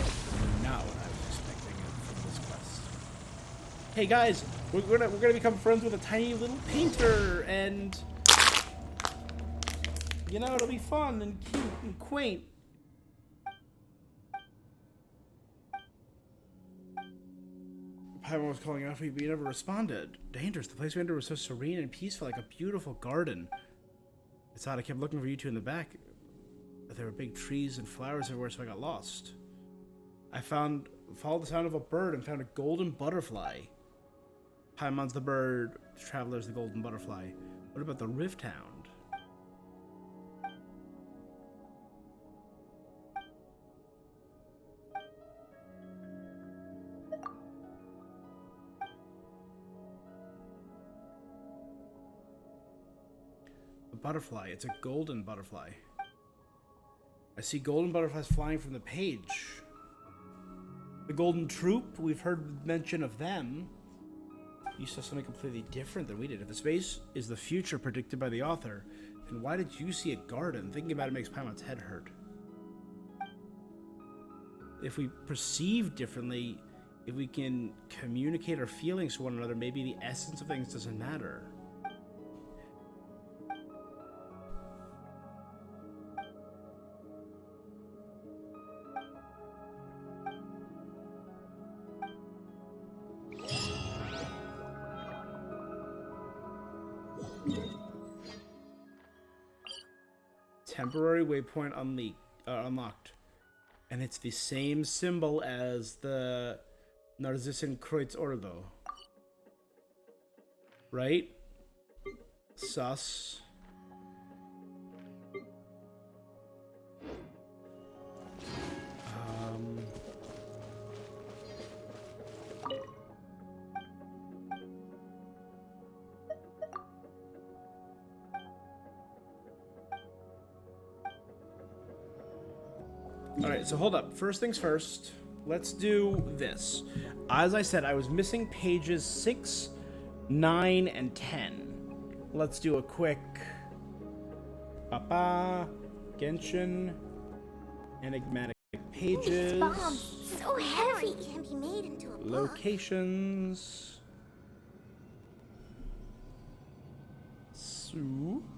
[SPEAKER 1] not what I was expecting from this quest. Hey guys, we're gonna become friends with a tiny little painter, and you know, it'll be fun and cute and quaint. Paimon was calling out for you, but you never responded. Dangerous. The place we entered was so serene and peaceful, like a beautiful garden. It's odd, I kept looking for you two in the back. But there were big trees and flowers everywhere, so I got lost. I followed the sound of a bird and found a golden butterfly. Paimon's the bird, Traveler's the golden butterfly. What about the Rift Hound? The butterfly, it's a golden butterfly. I see golden butterflies flying from the page. The Golden Troop, we've heard mention of them. You saw something completely different than we did. If the space is the future predicted by the author, then why did you see a garden? Thinking about it makes Paimon's head hurt. If we perceive differently, if we can communicate our feelings to one another, maybe the essence of things doesn't matter. Temporary waypoint unlocked. And it's the same symbol as the Narzissen Kreuz Ordo. Right? sus. Alright, so hold up. First things first, let's do this. As I said, I was missing pages 6, 9, and 10. Let's do a quick... Genshin. Enigmatic pages.
[SPEAKER 6] These bombs, so heavy, can be made into a book.
[SPEAKER 1] Locations.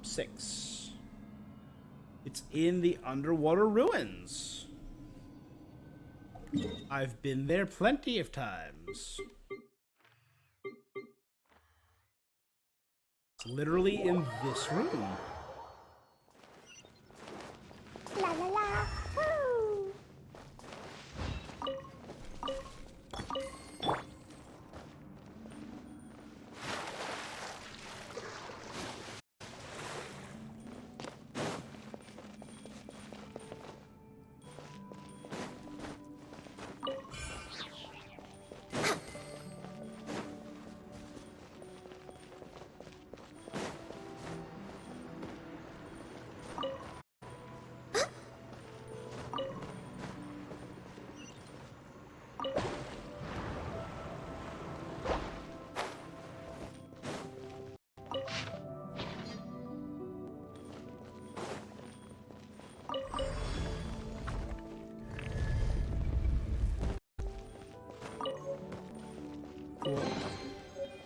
[SPEAKER 1] 6. It's in the underwater ruins. I've been there plenty of times. It's literally in this room.
[SPEAKER 6] La la la, woo!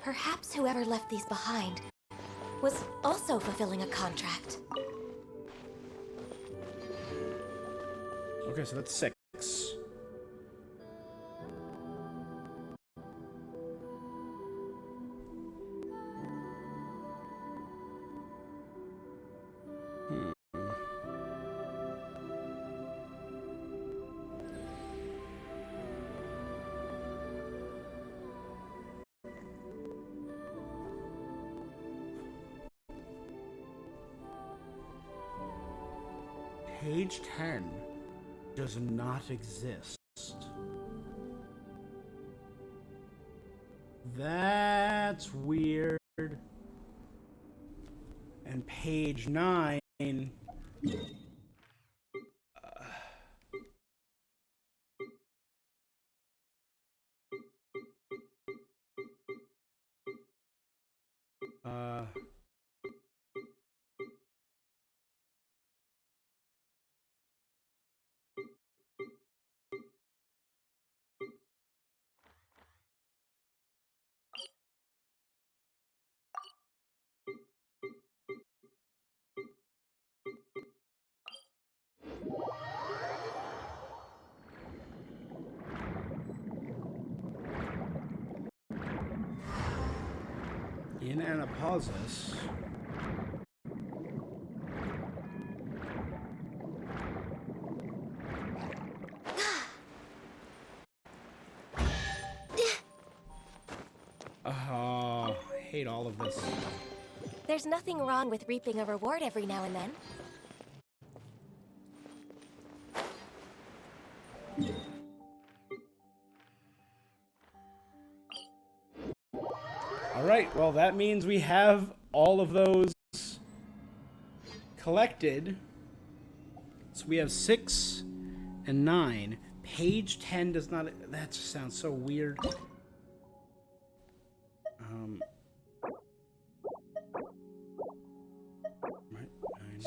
[SPEAKER 6] Perhaps whoever left these behind was also fulfilling a contract.
[SPEAKER 1] Okay, so that's 6. Page 10 does not exist. That's weird. And page 9... in Anapausis. Oh, I hate all of this.
[SPEAKER 6] There's nothing wrong with reaping a reward every now and then.
[SPEAKER 1] Alright, well that means we have all of those collected. So we have 6 and 9. Page 10 does not... That just sounds so weird.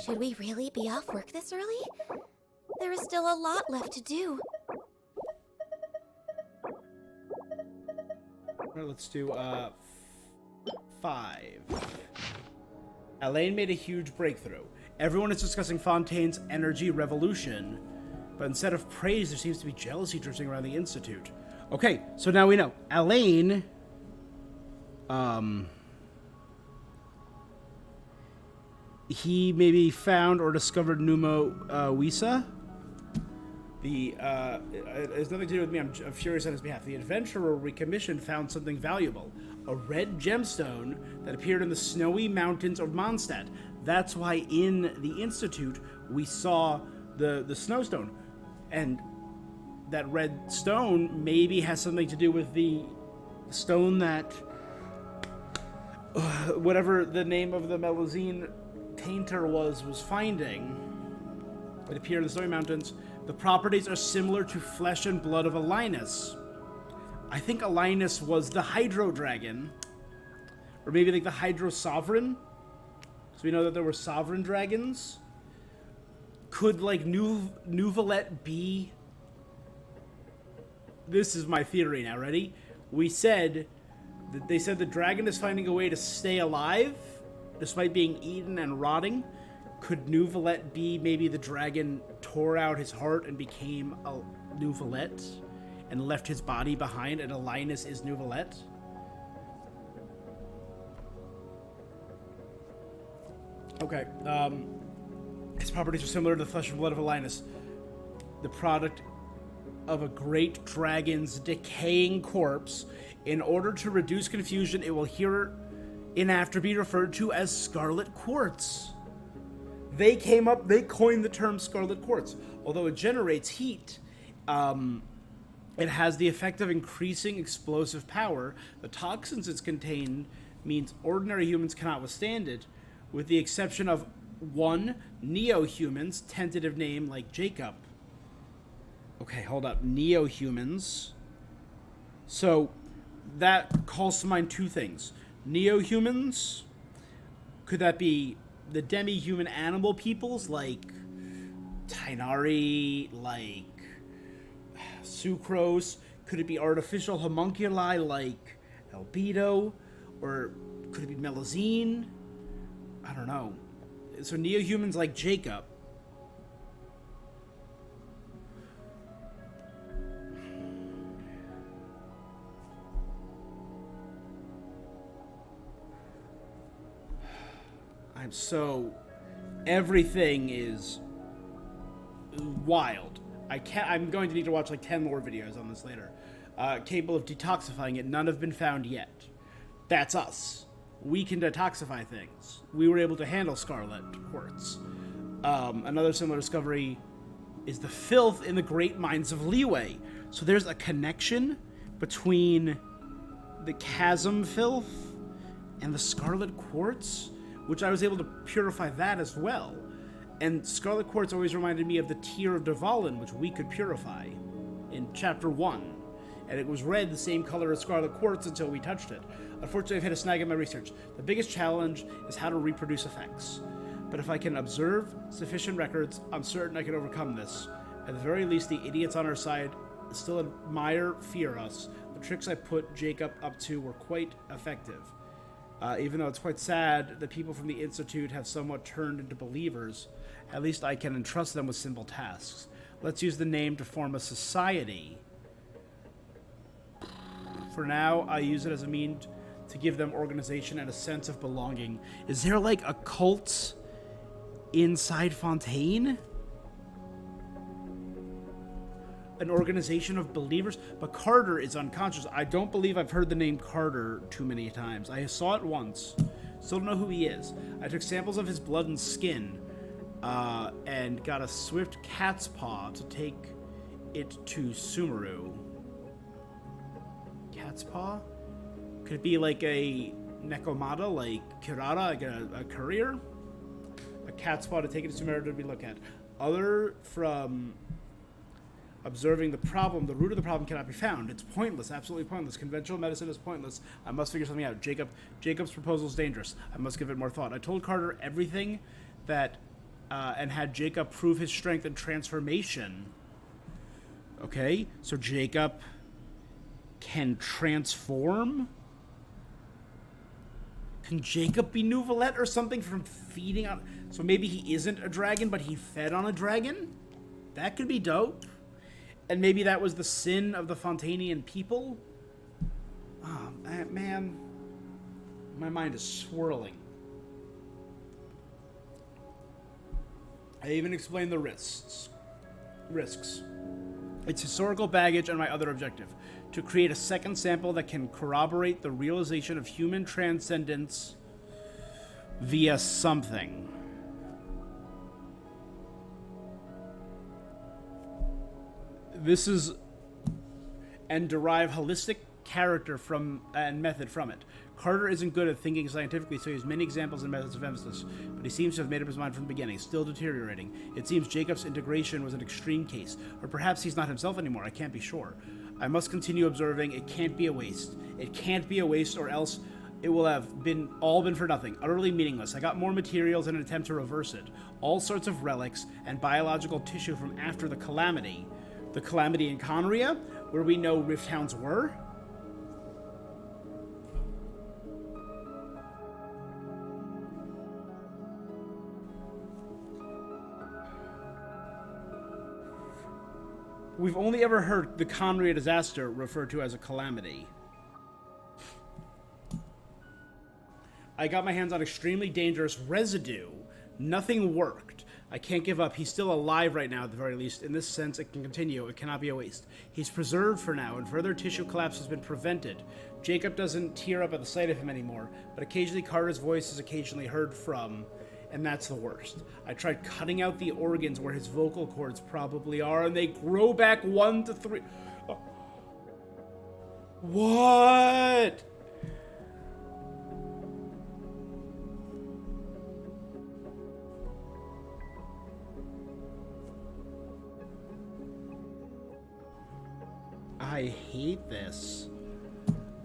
[SPEAKER 6] Should we really be off work this early? There is still a lot left to do.
[SPEAKER 1] Alright, let's do 5. Elaine made a huge breakthrough. Everyone is discussing Fontaine's energy revolution, but instead of praise, there seems to be jealousy drifting around the Institute. Okay, so now we know. Elaine, he maybe found or discovered Numo Wisa. It has nothing to do with me. I'm furious on his behalf. The adventurer we commissioned found something valuable. a red gemstone that appeared in the snowy mountains of Mondstadt. That's why in the Institute we saw the snowstone. And that red stone maybe has something to do with the stone that... whatever the name of the Melusine painter was finding. It appeared in the snowy mountains. The properties are similar to flesh and blood of a Linus. I think Alinus was the Hydro Dragon. Or maybe like the Hydro Sovereign. So we know that there were Sovereign Dragons. Could like Nouvelette be... This is my theory now, ready? We said... They said the dragon is finding a way to stay alive, despite being eaten and rotting. Could Nouvelette be maybe the dragon tore out his heart and became a Nouvelette? And left his body behind, and Alinus is Nouvelette? Okay, his properties are similar to the flesh and blood of Alinus. The product of a great dragon's decaying corpse. In order to reduce confusion, it will hereafter be referred to as Scarlet Quartz. They coined the term Scarlet Quartz. Although it generates heat, it has the effect of increasing explosive power. The toxins it's contained means ordinary humans cannot withstand it, with the exception of one, neo-humans, tentative name like Jacob. Okay, hold up. Neo-humans. So, that calls to mind two things. Neo-humans, could that be the demi-human animal peoples like Tainari, like Sucrose? Could it be artificial homunculi like Albedo? Or could it be Melusine? I don't know. So neo-humans like Jacob. Everything is wild. I'm going to need to watch like 10 more videos on this later. Capable of detoxifying it. None have been found yet. That's us. We can detoxify things. We were able to handle Scarlet Quartz. Another similar discovery is the filth in the great mines of Leeway. So there's a connection between the chasm filth and the Scarlet Quartz, which I was able to purify that as well. And Scarlet Quartz always reminded me of the Tear of Dvalin, which we could purify in Chapter 1. And it was red, the same color as Scarlet Quartz, until we touched it. Unfortunately, I've hit a snag in my research. The biggest challenge is how to reproduce effects. But if I can observe sufficient records, I'm certain I can overcome this. At the very least, the idiots on our side still fear us. The tricks I put Jacob up to were quite effective. Even though it's quite sad that people from the Institute have somewhat turned into believers, at least I can entrust them with simple tasks. Let's use the name to form a society. For now, I use it as a means to give them organization and a sense of belonging. Is there like a cult inside Fontaine? An organization of believers? But Carter is unconscious. I don't believe I've heard the name Carter too many times. I saw it once. Still don't know who he is. I took samples of his blood and skin and got a swift cat's paw to take it to Sumeru. Cat's paw? Could it be like a Nekomata, like Kirara, like a courier? A cat's paw to take it to Sumeru to be looked at. Other from observing the problem, the root of the problem cannot be found. It's pointless, absolutely pointless. Conventional medicine is pointless. I must figure something out. Jacob's proposal is dangerous. I must give it more thought. I told Carter everything that, and had Jacob prove his strength and transformation. Okay, so Jacob can transform? Can Jacob be Nouvelette or something from feeding on... So maybe he isn't a dragon, but he fed on a dragon? That could be dope. And maybe that was the sin of the Fontainian people? Oh, man. My mind is swirling. I even explained the risks. Its historical baggage and my other objective. to create a second sample that can corroborate the realization of human transcendence via something. This is... and derive holistic character from and method from it. Carter isn't good at thinking scientifically, so he has many examples and methods of emphasis, but he seems to have made up his mind from the beginning, still deteriorating. It seems Jacob's integration was an extreme case, or perhaps he's not himself anymore, I can't be sure. I must continue observing. It can't be a waste. It can't be a waste, or else it will have all been for nothing, utterly meaningless. I got more materials in an attempt to reverse it. All sorts of relics and biological tissue from after the Calamity. The Calamity in Conria, where we know Rift Hounds were. We've only ever heard the Conria disaster referred to as a calamity. I got my hands on extremely dangerous residue. Nothing worked. I can't give up. He's still alive right now, at the very least. In this sense, it can continue. It cannot be a waste. He's preserved for now, and further tissue collapse has been prevented. Jacob doesn't tear up at the sight of him anymore, but occasionally Carter's voice is occasionally heard from, and that's the worst. I tried cutting out the organs where his vocal cords probably are, and they grow back 1 to 3. Oh. What? I hate this.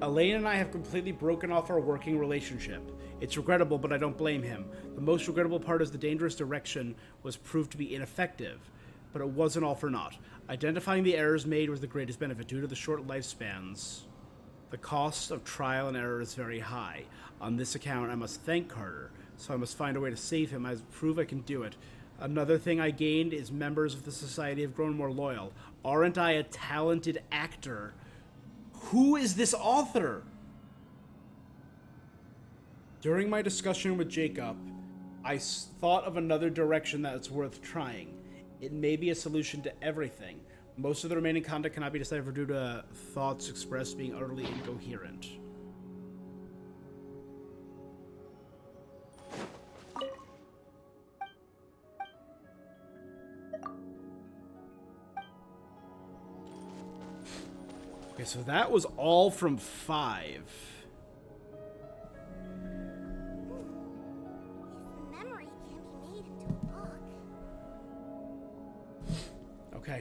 [SPEAKER 1] Elaine and I have completely broken off our working relationship. It's regrettable, but I don't blame him. The most regrettable part is the dangerous direction was proved to be ineffective, but it wasn't all for naught. Identifying the errors made was the greatest benefit due to the short lifespans. The cost of trial and error is very high. On this account, I must thank Carter, so I must find a way to save him. I prove I can do it. Another thing I gained is members of the society have grown more loyal. Aren't I a talented actor? Who is this author? During my discussion with Jacob, I thought of another direction that's worth trying. It may be a solution to everything. Most of the remaining content cannot be deciphered due to thoughts expressed being utterly incoherent. Okay, so that was all from 5.
[SPEAKER 4] Memory can't be made into a book.
[SPEAKER 1] Okay.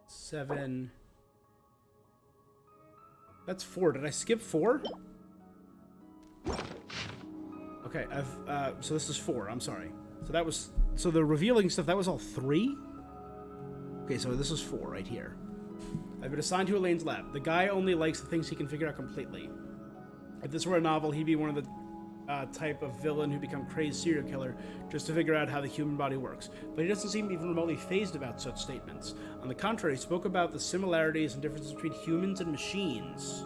[SPEAKER 1] 7. That's 4. Did I skip 4? Okay, so this is 4. I'm sorry. So the revealing stuff, that was all 3? Okay, so this is 4 right here. I've been assigned to Elaine's lab. The guy only likes the things he can figure out completely. If this were a novel, he'd be one of the type of villain who become crazed serial killer just to figure out how the human body works. But he doesn't seem even remotely fazed about such statements. On the contrary, he spoke about the similarities and differences between humans and machines.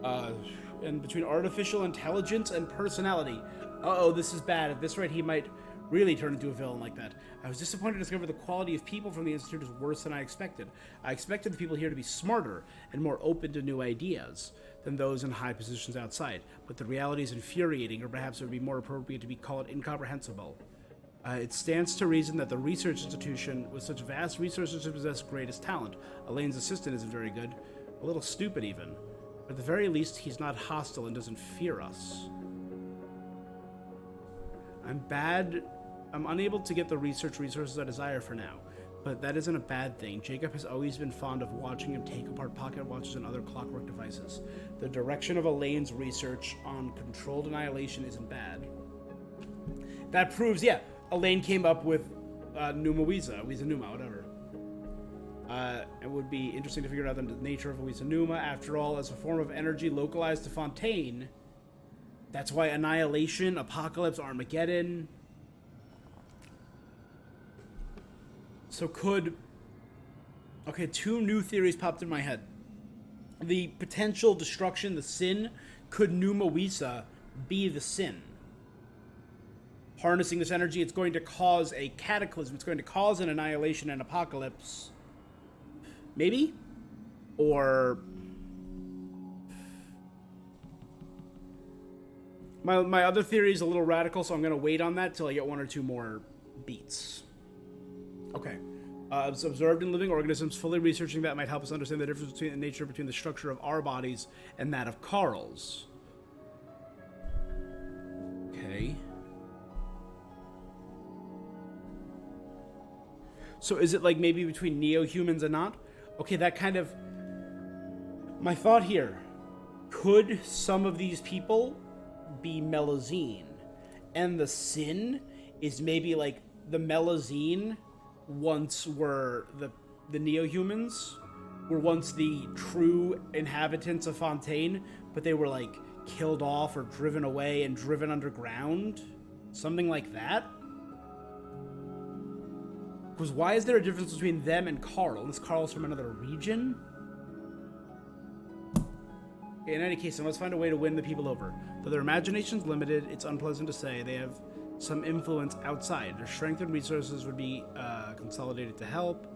[SPEAKER 1] And between artificial intelligence and personality. Uh-oh, this is bad. At this rate, he might really turn into a villain like that. I was disappointed to discover the quality of people from the Institute is worse than I expected. I expected the people here to be smarter and more open to new ideas than those in high positions outside, but the reality is infuriating, or perhaps it would be more appropriate to call it incomprehensible. It stands to reason that the research institution, with such vast resources to possess greatest talent, Elaine's assistant isn't very good, a little stupid even. But at the very least, he's not hostile and doesn't fear us. I'm unable to get the research resources I desire for now, but that isn't a bad thing. Jacob has always been fond of watching him take apart pocket watches and other clockwork devices. The direction of Elaine's research on controlled annihilation isn't bad. That proves, yeah, Elaine came up with Wizanuma, whatever. It would be interesting to figure out the nature of Wizanuma. After all, as a form of energy localized to Fontaine, that's why annihilation, apocalypse, Armageddon. So okay, 2 new theories popped in my head. The potential destruction, the sin, could Numawisa be the sin? harnessing this energy, it's going to cause a cataclysm. It's going to cause an annihilation and apocalypse. Maybe? Or... My other theory is a little radical, so I'm going to wait on that till I get one or two more beats. Okay. Observed in living organisms, fully researching that might help us understand the difference between the nature between the structure of our bodies and that of Carl's. Okay. So is it like maybe between neo-humans and not? Okay, that kind of... My thought here. Could some of these people be Melazine? And the sin is maybe like the Melazine once were the neo-humans, were once the true inhabitants of Fontaine, but they were like killed off or driven away and driven underground? Something like that? Because why is there a difference between them and Carl? Unless Carl's from another region? Okay, in any case, I must find a way to win the people over. Though their imagination's limited, it's unpleasant to say they have some influence outside. Their strength and resources would be consolidated to help.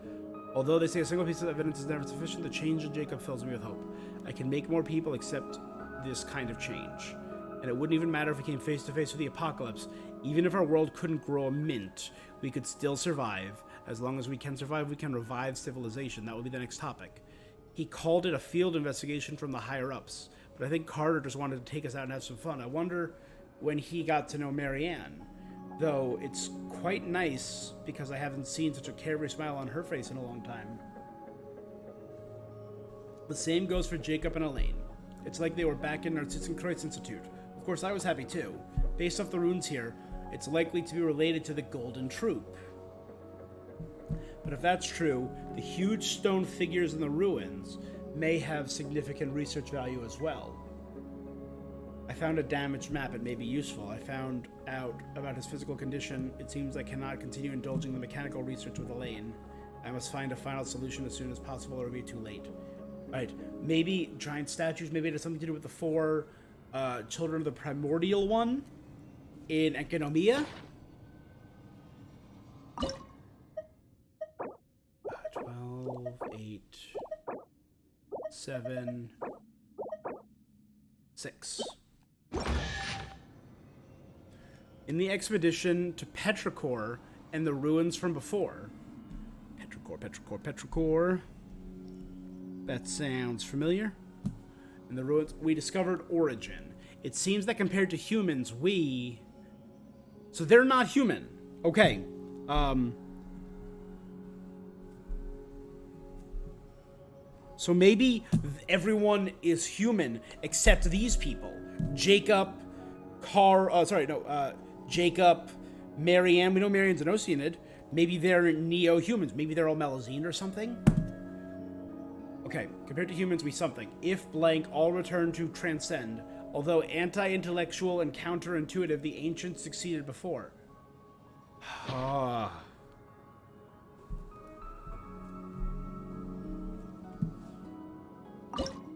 [SPEAKER 1] Although they say a single piece of evidence is never sufficient, the change in Jacob fills me with hope. I can make more people accept this kind of change. And it wouldn't even matter if we came face to face with the apocalypse. Even if our world couldn't grow a mint, we could still survive. As long as we can survive, we can revive civilization. That would be the next topic. He called it a field investigation from the higher-ups. But I think Carter just wanted to take us out and have some fun. I wonder when he got to know Marianne. Though it's quite nice because I haven't seen such a carefree smile on her face in a long time. The same goes for Jacob and Elaine. It's like they were back in Narcissenkreuz Institute. Of course, I was happy too. Based off the runes here, it's likely to be related to the Golden Troop. But if that's true, the huge stone figures in the ruins may have significant research value as well. I found a damaged map. It may be useful. I found out about his physical condition. It seems I cannot continue indulging the mechanical research with Elaine. I must find a final solution as soon as possible or it'll be too late. Alright, maybe giant statues, maybe it has something to do with the four children of the primordial one in Economia. 12, 8, 7, 6. In the expedition to Petrichor and the ruins from before. Petrichor. That sounds familiar. In the ruins, we discovered origin. It seems that compared to humans, so they're not human. Okay. So maybe everyone is human except these people. Jacob, Jacob, Marianne. We know Marianne's an Oceanid. Maybe they're neo-humans. Maybe they're all Melazine or something. Okay, compared to humans, we something. If blank, all return to transcend. Although anti-intellectual and counterintuitive, the ancients succeeded before.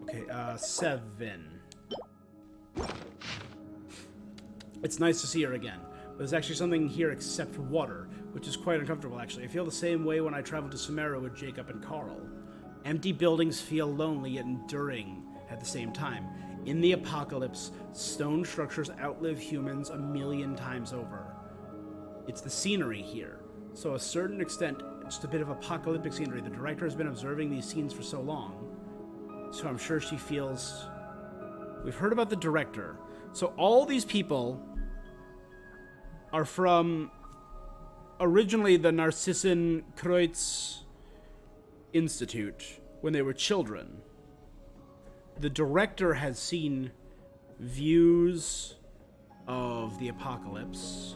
[SPEAKER 1] Okay, 7. It's nice to see her again. But there's actually something here except water, which is quite uncomfortable, actually. I feel the same way when I travel to Sumeru with Jacob and Carl. Empty buildings feel lonely yet enduring at the same time. In the apocalypse, stone structures outlive humans 1,000,000 times over. It's the scenery here. So a certain extent, just a bit of apocalyptic scenery. The director has been observing these scenes for so long. So I'm sure she feels... We've heard about the director. So all these people are from originally the Narcissenkreuz Institute when they were children. The director has seen views of the apocalypse.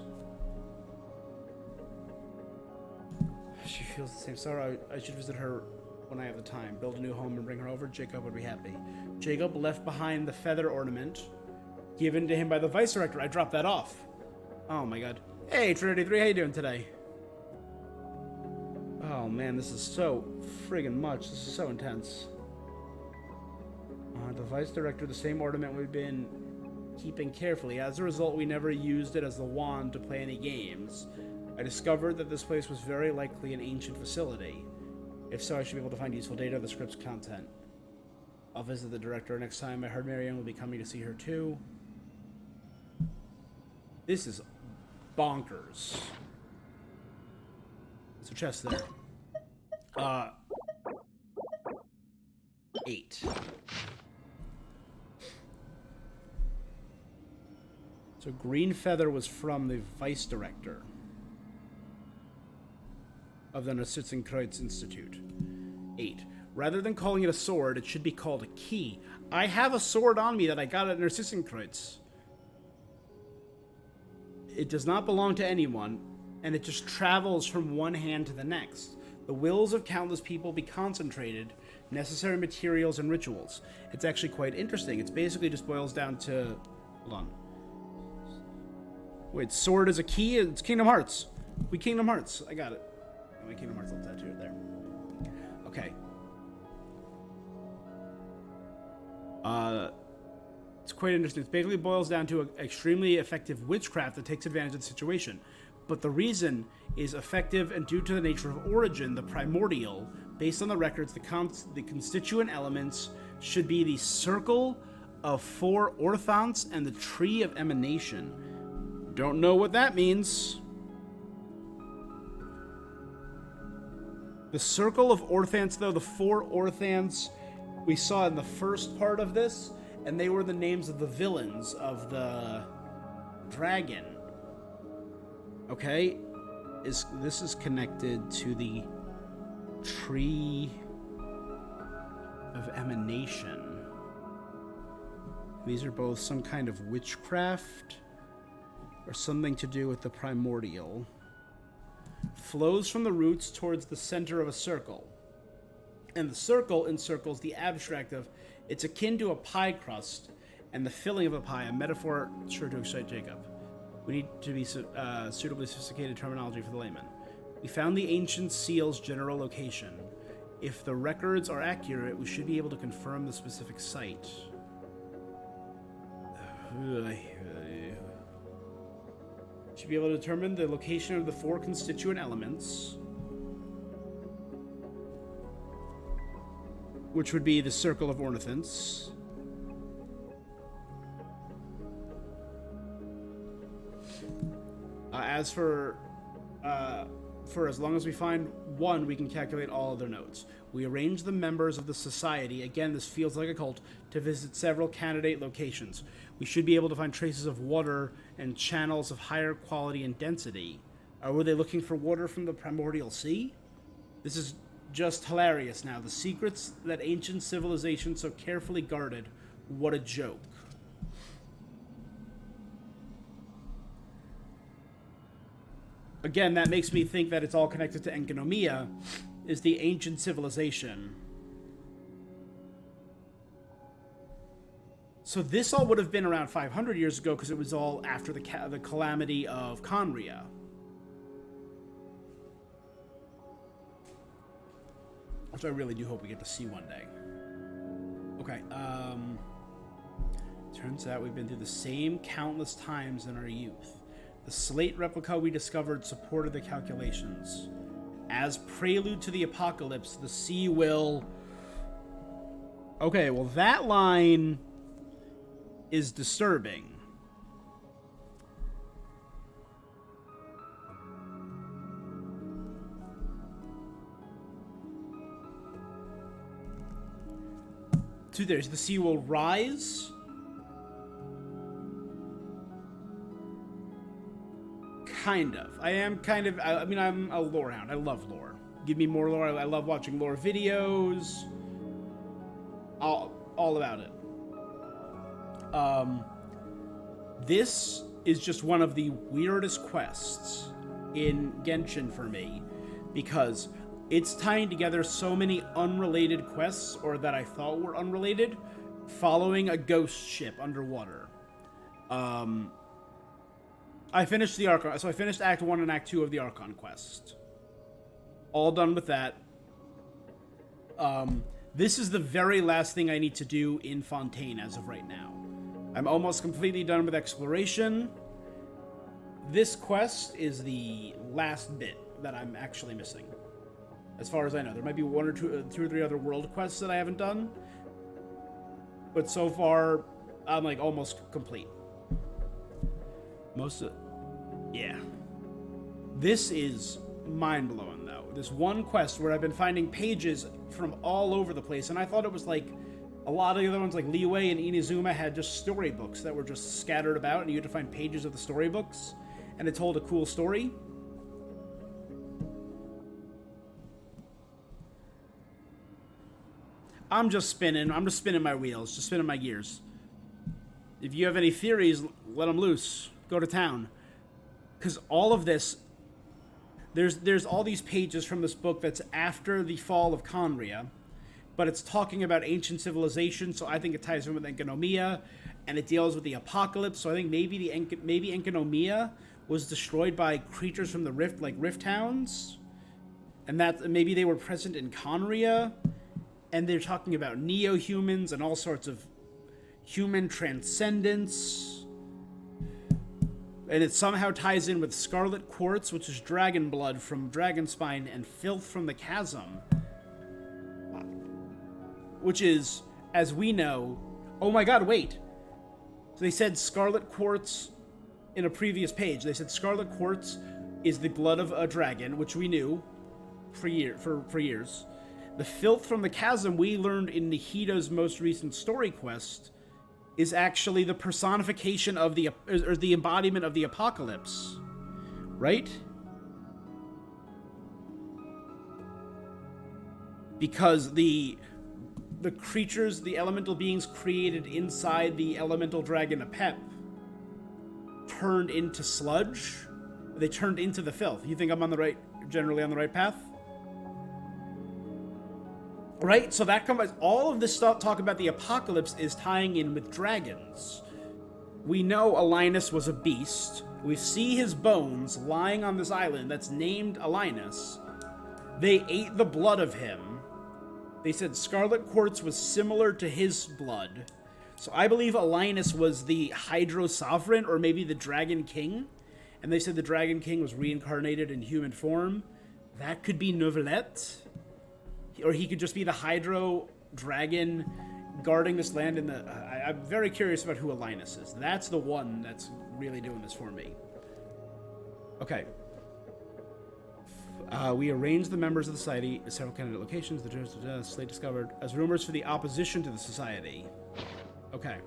[SPEAKER 1] She feels the same sorrow. I should visit her when I have the time. Build a new home and bring her over. Jacob would be happy. Jacob left behind the feather ornament given to him by the vice director. I dropped that off. Oh my god. Hey, Trinity 3, how you doing today? Oh man, this is so friggin' much. This is so intense. The vice director, the same ornament we've been keeping carefully. As a result, we never used it as the wand to play any games. I discovered that this place was very likely an ancient facility. If so, I should be able to find useful data of the script's content. I'll visit the director next time. I heard Marianne will be coming to see her too. This is bonkers. There's a chest there. 8. So Green Feather was from the vice director of the Narsitzenkreuz Institute. 8. Rather than calling it a sword, it should be called a key. I have a sword on me that I got at Narsitzenkreuz. It does not belong to anyone, and it just travels from one hand to the next. The wills of countless people be concentrated, necessary materials and rituals. It's actually quite interesting. It's basically just boils down to... Hold on. Wait, sword is a key? It's Kingdom Hearts. We Kingdom Hearts. I got it. My Kingdom Hearts little tattoo there. Okay. It's quite interesting. It basically boils down to an extremely effective witchcraft that takes advantage of the situation. But the reason is effective, and due to the nature of origin, the primordial, based on the records, the constituent elements should be the circle of 4 orthants and the tree of emanation. Don't know what that means. The circle of orthants, though, the 4 orthants we saw in the first part of this, and they were the names of the villains of the dragon. Okay? This is connected to the tree of emanation. These are both some kind of witchcraft or something to do with the primordial. Flows from the roots towards the center of a circle. And the circle encircles the abstract of it's akin to a pie crust and the filling of a pie, a metaphor sure to excite Jacob. We need to be suitably sophisticated terminology for the layman. We found the ancient seal's general location. If the records are accurate, we should be able to confirm the specific site. Should be able to determine the location of the 4 constituent elements, which would be the circle of ornithants. As for as long as we find one, we can calculate all other notes. We arrange the members of the society, again this feels like a cult, to visit several candidate locations. We should be able to find traces of water and channels of higher quality and density. Were they looking for water from the primordial sea? This is just hilarious now. The secrets that ancient civilization so carefully guarded. What a joke. Again, that makes me think that it's all connected to Enkanomiya, is the ancient civilization. So this all would have been around 500 years ago because it was all after the calamity of Conria. Which I really do hope we get to see one day. Okay, turns out we've been through the same countless times in our youth. The slate replica we discovered supported the calculations. As prelude to the apocalypse, the sea will... Okay, well that line is disturbing. So there's the sea will rise. Kind of. I mean, I'm a lore hound. I love lore. Give me more lore. I love watching lore videos. All about it. This is just one of the weirdest quests in Genshin for me, because it's tying together so many unrelated quests, or that I thought were unrelated, following a ghost ship underwater. I finished the Archon, so I finished Act 1 and Act 2 of the Archon quest. All done with that. This is the very last thing I need to do in Fontaine as of right now. I'm almost completely done with exploration. This quest is the last bit that I'm actually missing. As far as I know. There might be one or two or three other world quests that I haven't done. But so far, I'm like almost complete. Yeah. This is mind-blowing, though. This one quest where I've been finding pages from all over the place, and I thought it was like a lot of the other ones, like Liyue and Inazuma, had just storybooks that were just scattered about, and you had to find pages of the storybooks, and it told a cool story. I'm just spinning my wheels, just spinning my gears. If you have any theories, let them loose. Go to town. Because all of this, there's all these pages from this book that's after the fall of Conria, but it's talking about ancient civilization, so I think it ties in with Enkanomiya, and it deals with the apocalypse, so I think maybe Enkanomiya was destroyed by creatures from the Rift, like Rift Hounds, and that maybe they were present in Conria, and they're talking about neo-humans and all sorts of human transcendence. And it somehow ties in with Scarlet Quartz, which is dragon blood from Dragonspine, and Filth from the Chasm. Which is, as we know... Oh my god, wait! So they said Scarlet Quartz in a previous page. They said Scarlet Quartz is the blood of a dragon, which we knew for years. The Filth from the Chasm we learned in Nihida's most recent story quest is actually the personification of the embodiment of the apocalypse, right? Because the creatures, the elemental beings created inside the elemental dragon Apep turned into sludge. They turned into the filth. You think I'm generally on the right path? Right? So that comes... All of this stuff talk about the apocalypse is tying in with dragons. We know Alinus was a beast. We see his bones lying on this island that's named Alinus. They ate the blood of him. They said Scarlet Quartz was similar to his blood. So I believe Alinus was the Hydro Sovereign, or maybe the Dragon King. And they said the Dragon King was reincarnated in human form. That could be Neuvillette. Or he could just be the Hydro Dragon guarding this land in the... I'm very curious about who Alinus is. That's the one that's really doing this for me. Okay. We arranged the members of the society at several candidate locations. The slate discovered as rumors for the opposition to the society. Okay.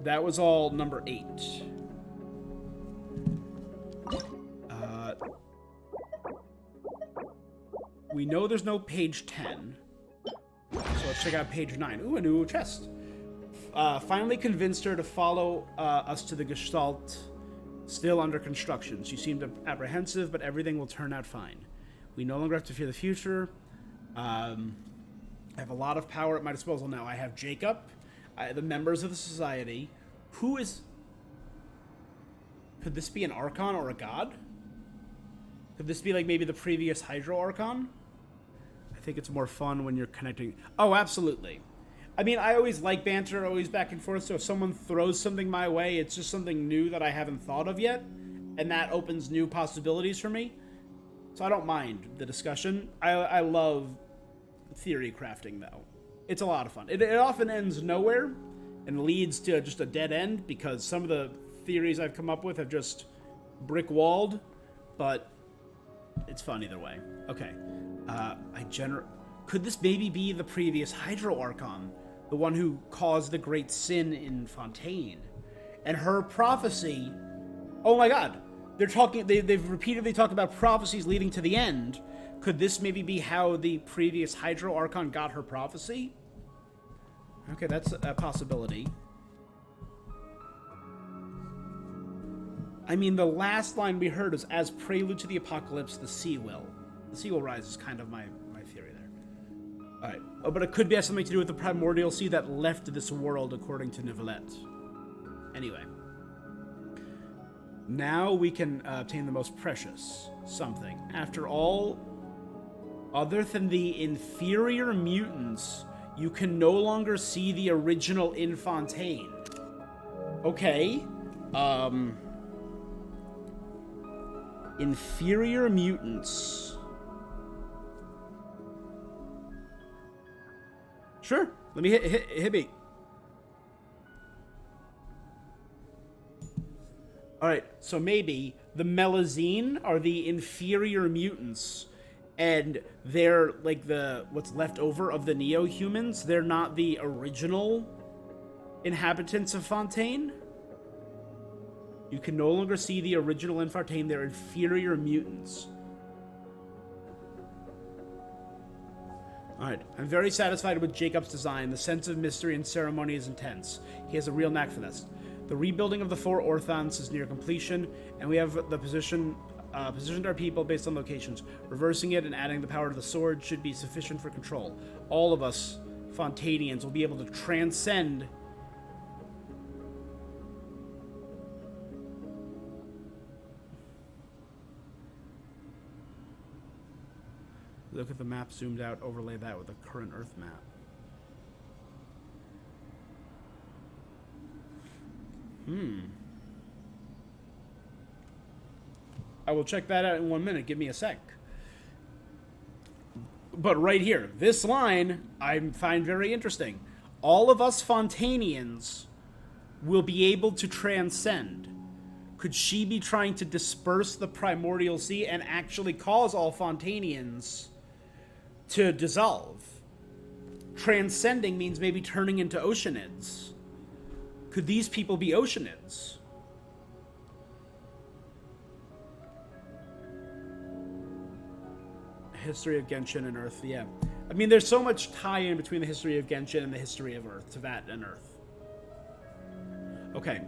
[SPEAKER 1] That was all number 8. We know there's no page 10. So let's check out page 9. Ooh, a new chest. Finally convinced her to follow us to the Gestalt, still under construction. She seemed apprehensive, but everything will turn out fine. We no longer have to fear the future. I have a lot of power at my disposal now. I have Jacob, the members of the society. Who is... Could this be an Archon or a god? Could this be like maybe the previous Hydro Archon? I think it's more fun when you're connecting... Oh, absolutely. I mean, I always like banter, always back and forth, so if someone throws something my way, it's just something new that I haven't thought of yet, and that opens new possibilities for me. So I don't mind the discussion. I love theory crafting, though. It's a lot of fun. It often ends nowhere and leads to just a dead end, because some of the theories I've come up with have just brick-walled, but it's fun either way. Okay. Could this maybe be the previous Hydro Archon? The one who caused the great sin in Fontaine? And her prophecy... Oh my god! They've repeatedly talked about prophecies leading to the end. Could this maybe be how the previous Hydro Archon got her prophecy? Okay, that's a possibility. I mean, the last line we heard is, as prelude to the apocalypse, the sea will. The sea will rise is kind of my theory there. Alright. Oh, but it could be something to do with the primordial sea that left this world, according to Neuvillette. Anyway. Now we can obtain the most precious something. After all, other than the inferior mutants, you can no longer see the original in Fontaine. Okay. Inferior mutants. Sure. Let me hit me. Alright, so maybe the Melazine are the inferior mutants, and they're like what's left over of the Neo-Humans. They're not the original inhabitants of Fontaine. You can no longer see the original in Fontaine. They're inferior mutants. Alright, I'm very satisfied with Jacob's design. The sense of mystery and ceremony is intense. He has a real knack for this. The rebuilding of the 4 Orthons is near completion, and we have the positioned our people based on locations. Reversing it and adding the power to the sword should be sufficient for control. All of us, Fontainians, will be able to transcend Look at the map zoomed out, overlay that with the current Earth map. I will check that out in 1 minute. Give me a sec. But right here, this line I find very interesting. All of us Fontainians will be able to transcend. Could she be trying to disperse the primordial sea and actually cause all Fontainians to dissolve? Transcending means maybe turning into Oceanids. Could these people be Oceanids? History of Genshin and Earth, yeah. I mean, there's so much tie-in between the history of Genshin and the history of Earth, Teyvat and Earth. Okay.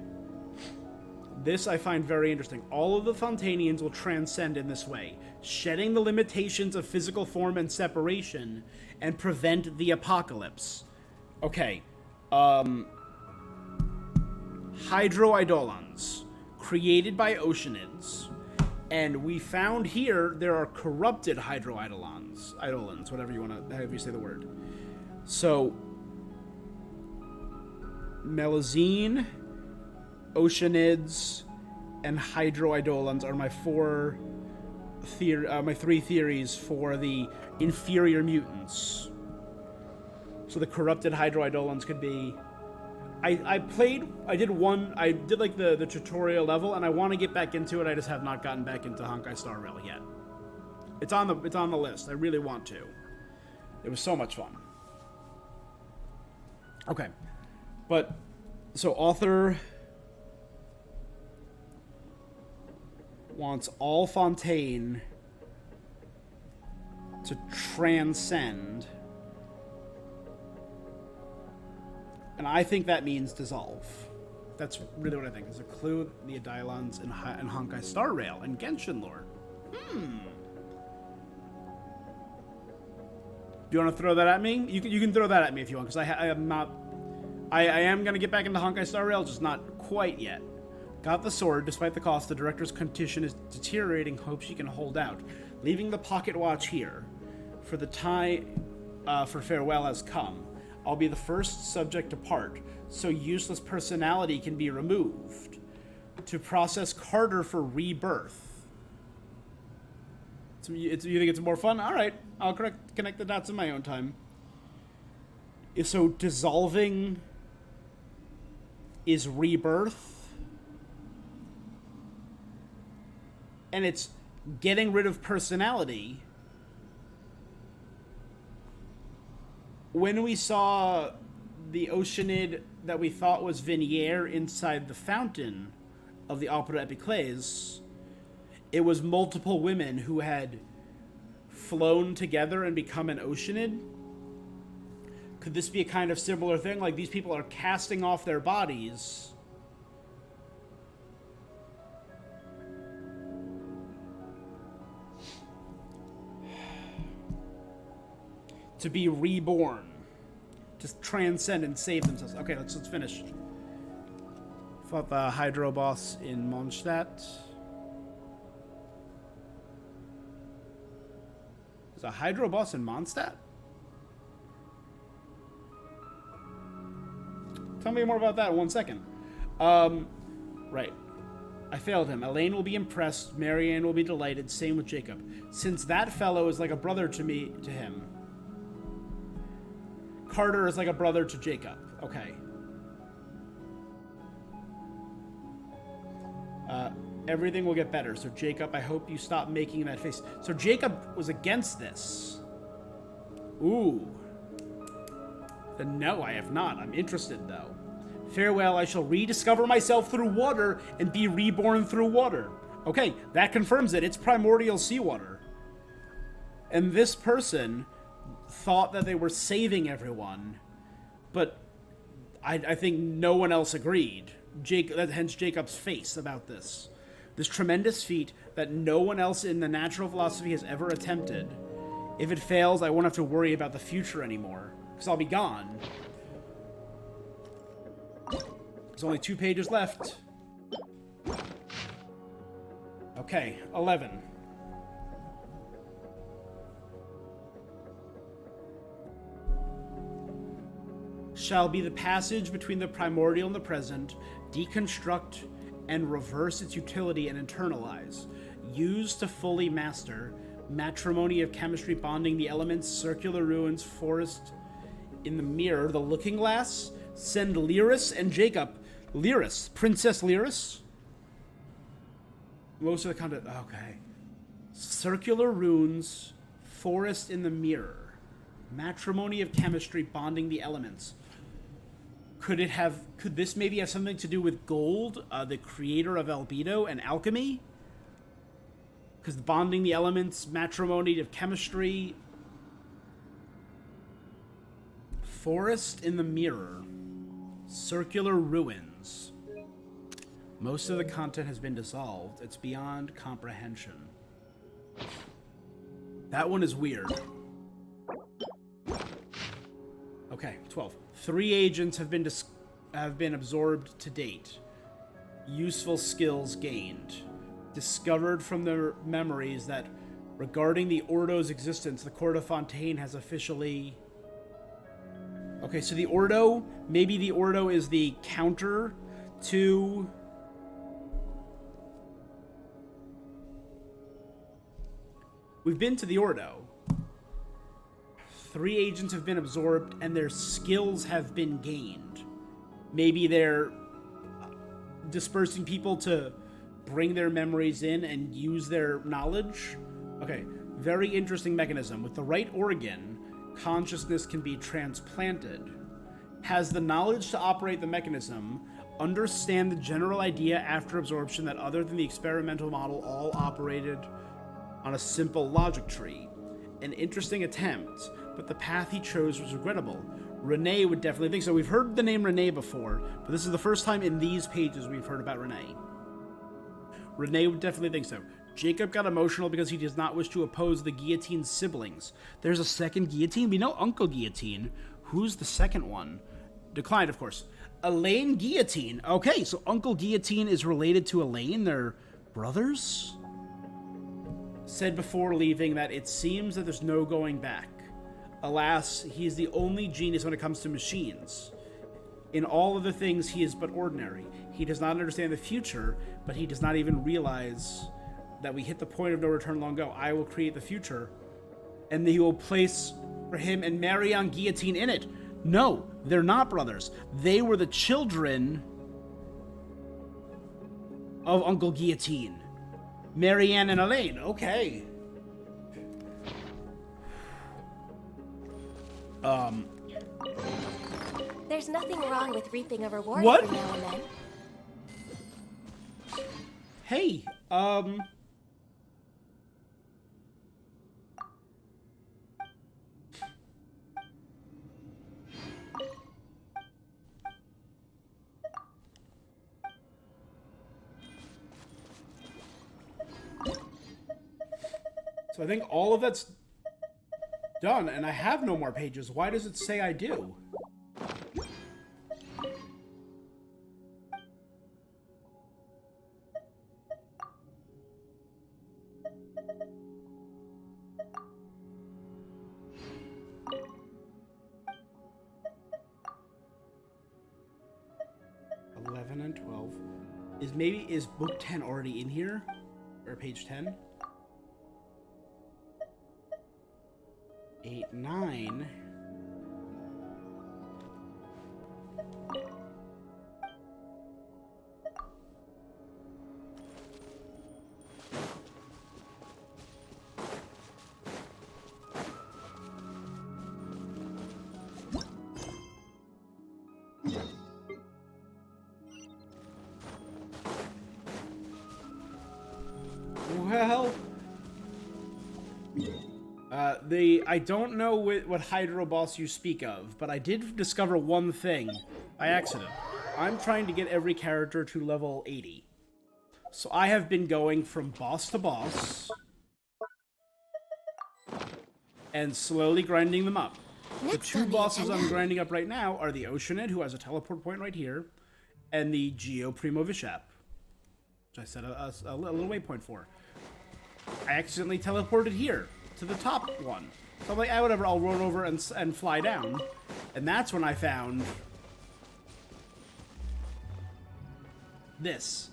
[SPEAKER 1] This I find very interesting. All of the Fontainians will transcend in this way, shedding the limitations of physical form and separation, and prevent the apocalypse. Okay. Hydroidolons, created by Oceanids. And we found here there are corrupted Hydroidolons, whatever you want to, however you say the word. So, Melazine, Oceanids, and Hydroidolons are my my 3 theories for the inferior mutants. So the corrupted Hydroidolons could be. I did like the tutorial level, and I want to get back into it. I just have not gotten back into Honkai Star Rail yet. It's on the list. I really want to. It was so much fun. Okay, but so author wants all Fontaine to transcend. And I think that means dissolve. That's really what I think. There's a clue the Adilons in Honkai Star Rail and Genshin lore. Do you want to throw that at me? You can throw that at me if you want, because I am not. I am going to get back into Honkai Star Rail, just not quite yet. Got the sword. Despite the cost, the director's condition is deteriorating. Hope she can hold out. Leaving the pocket watch here. For the time for farewell has come. I'll be the first subject to part, so useless personality can be removed. To process Carter for rebirth. You think it's more fun? Alright, I'll connect the dots in my own time. So dissolving is rebirth. And it's getting rid of personality. When we saw the Oceanid that we thought was Vinier inside the fountain of the Opera Epiclese, it was multiple women who had flown together and become an Oceanid. Could this be a kind of similar thing? Like, these people are casting off their bodies to be reborn, to transcend and save themselves. Okay, let's finish. Fought the Hydro boss in Mondstadt. There's a Hydro boss in Mondstadt? Tell me more about that in 1 second. Right. I failed him. Elaine will be impressed. Marianne will be delighted. Same with Jacob. Since that fellow is like a brother to him. Carter is like a brother to Jacob. Okay. Everything will get better. So Jacob, I hope you stop making that face. So Jacob was against this. Ooh. Then no, I have not. I'm interested, though. Farewell, I shall rediscover myself through water and be reborn through water. Okay, that confirms it. It's primordial seawater. And this person thought that they were saving everyone, but I think no one else agreed. Hence Jacob's face about this. This tremendous feat that no one else in the natural philosophy has ever attempted. If it fails, I won't have to worry about the future anymore, because I'll be gone. There's only 2 pages left. Okay, 11. Shall be the passage between the primordial and the present, deconstruct and reverse its utility and internalize. Use to fully master matrimony of chemistry bonding the elements, circular ruins, forest in the mirror, the looking glass. Send Lyris and Jacob. Lyris, Princess Lyris. Most of the content. Okay. Circular runes, forest in the mirror, matrimony of chemistry bonding the elements. Could this maybe have something to do with gold, the creator of albedo and alchemy? Because bonding the elements, matrimony of chemistry. Forest in the mirror. Circular ruins. Most of the content has been dissolved. It's beyond comprehension. That one is weird. Okay, 12. 3 agents have been absorbed to date. Useful skills gained. Discovered from their memories that regarding the Ordo's existence, the court of Fontaine has officially... Okay, so the Ordo, maybe the Ordo is the counter to... We've been to the Ordo. 3 agents have been absorbed and their skills have been gained. Maybe they're dispersing people to bring their memories in and use their knowledge. Okay, very interesting mechanism. With the right organ, consciousness can be transplanted. Has the knowledge to operate the mechanism, understand the general idea after absorption that other than the experimental model all operated on a simple logic tree. An interesting attempt, but the path he chose was regrettable. Renee would definitely think so. We've heard the name Renee before, but this is the first time in these pages we've heard about Renee. Renee would definitely think so. Jacob got emotional because he does not wish to oppose the Guillotine's siblings. There's a second Guillotine? We know Uncle Guillotine. Who's the second one? Declined, of course. Elaine Guillotine. Okay, so Uncle Guillotine is related to Elaine. They're brothers? Said before leaving that it seems that there's no going back. Alas, he is the only genius when it comes to machines. In all other things, he is but ordinary. He does not understand the future, but he does not even realize that we hit the point of no return long ago. I will create the future, and he will place for him and Marianne Guillotine in it. No, they're not brothers. They were the children of Uncle Guillotine. Marianne and Elaine. Okay.
[SPEAKER 6] There's nothing wrong with reaping a reward
[SPEAKER 1] What?
[SPEAKER 6] every now and then.
[SPEAKER 1] Hey, So I think all of that's done, and I have no more pages. Why does it say I do? and 12. Is book 10 already in here? Or page 10? 8, 9. Well, I don't know what Hydro Boss you speak of, but I did discover one thing by accident. I'm trying to get every character to level 80. So I have been going from boss to boss and slowly grinding them up. The two bosses I'm grinding up right now are the Oceanid, who has a teleport point right here, and the Geo Primo Vishap, which I set a little waypoint for. I accidentally teleported here to the top one. So I'm like, whatever, I'll roll over and fly down. And that's when I found this.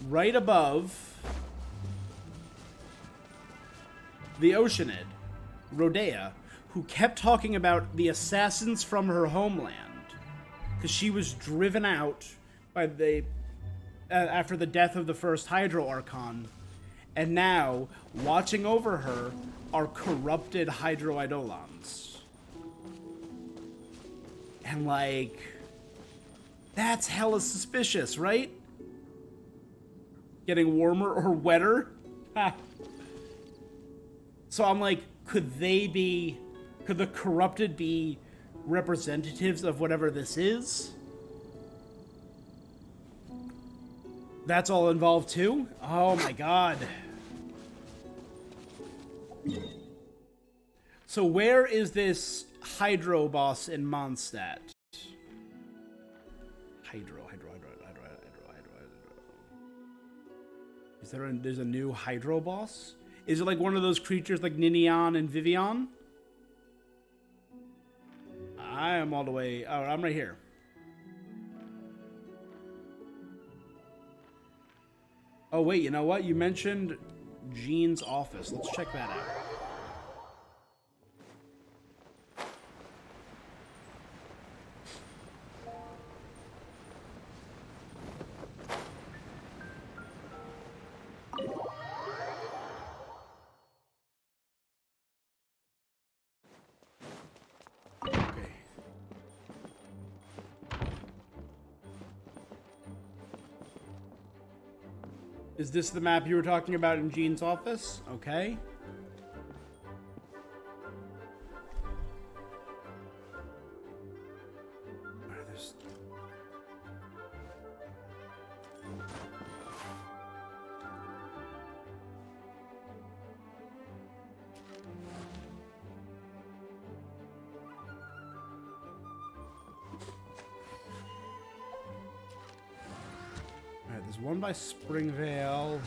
[SPEAKER 1] Right above the Oceanid, Rodea, who kept talking about the assassins from her homeland. Because she was driven out by after the death of the first Hydro Archon. And now, watching over her are corrupted Hydro Eidolons. And like, that's hella suspicious, right? Getting warmer or wetter? Ha. So I'm like, could the corrupted be representatives of whatever this is? That's all involved too? Oh my god. So where is this Hydro boss in Mondstadt? Hydro. Is there's a new Hydro boss? Is it like one of those creatures like Ninian and Vivian? I am all the way... Oh, I'm right here. Oh, wait, you know what? You mentioned Jean's office. Let's check that out. Is this the map you were talking about in Jean's office? Okay. There's one by Springvale.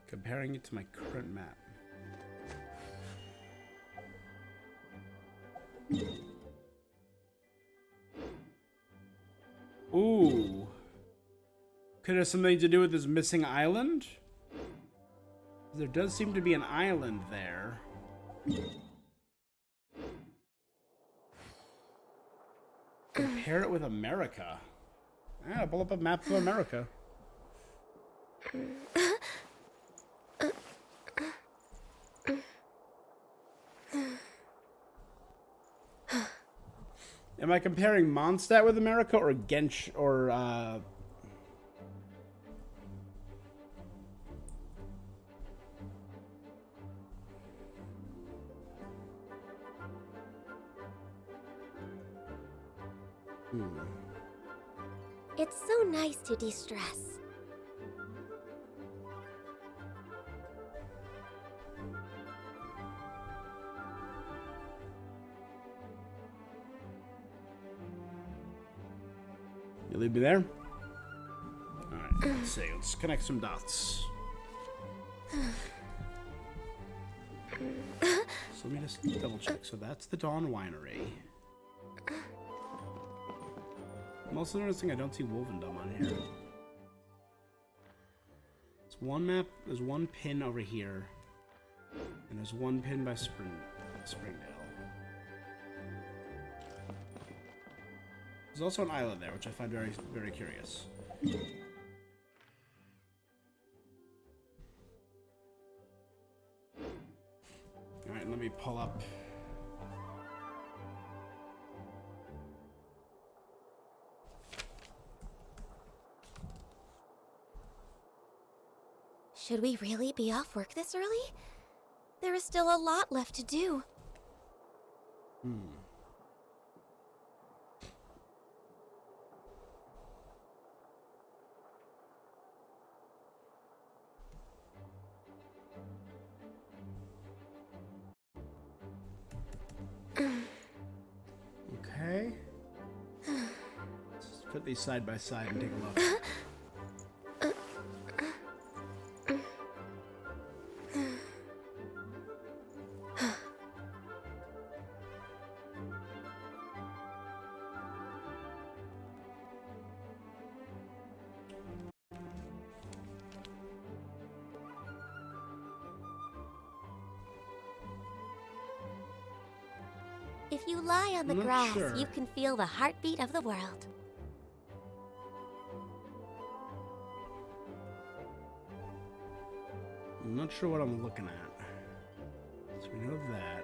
[SPEAKER 1] Comparing it to my current map. Ooh. Could it have something to do with this missing island? There does seem to be an island there. Compare it with America. Ah, pull up a map of America. Am I comparing Mondstadt with America or Gensh or
[SPEAKER 8] It's so nice to de-stress.
[SPEAKER 1] You leave me there? Let's see, let's connect some dots. So let me just double check. So that's the Dawn Winery. I'm also noticing I don't see Wolvendom on here. It's one map, there's one pin over here. And there's one pin by Springdale. There's also an island there, which I find very, very curious. Alright, let me pull up.
[SPEAKER 8] Should we really be off work this early? There is still a lot left to do.
[SPEAKER 1] Okay. Let's put these side by side and take a look.
[SPEAKER 8] If you lie on the
[SPEAKER 1] I'm not
[SPEAKER 8] grass,
[SPEAKER 1] sure.
[SPEAKER 8] you can feel the heartbeat of the world.
[SPEAKER 1] I'm not sure what I'm looking at. So we know that.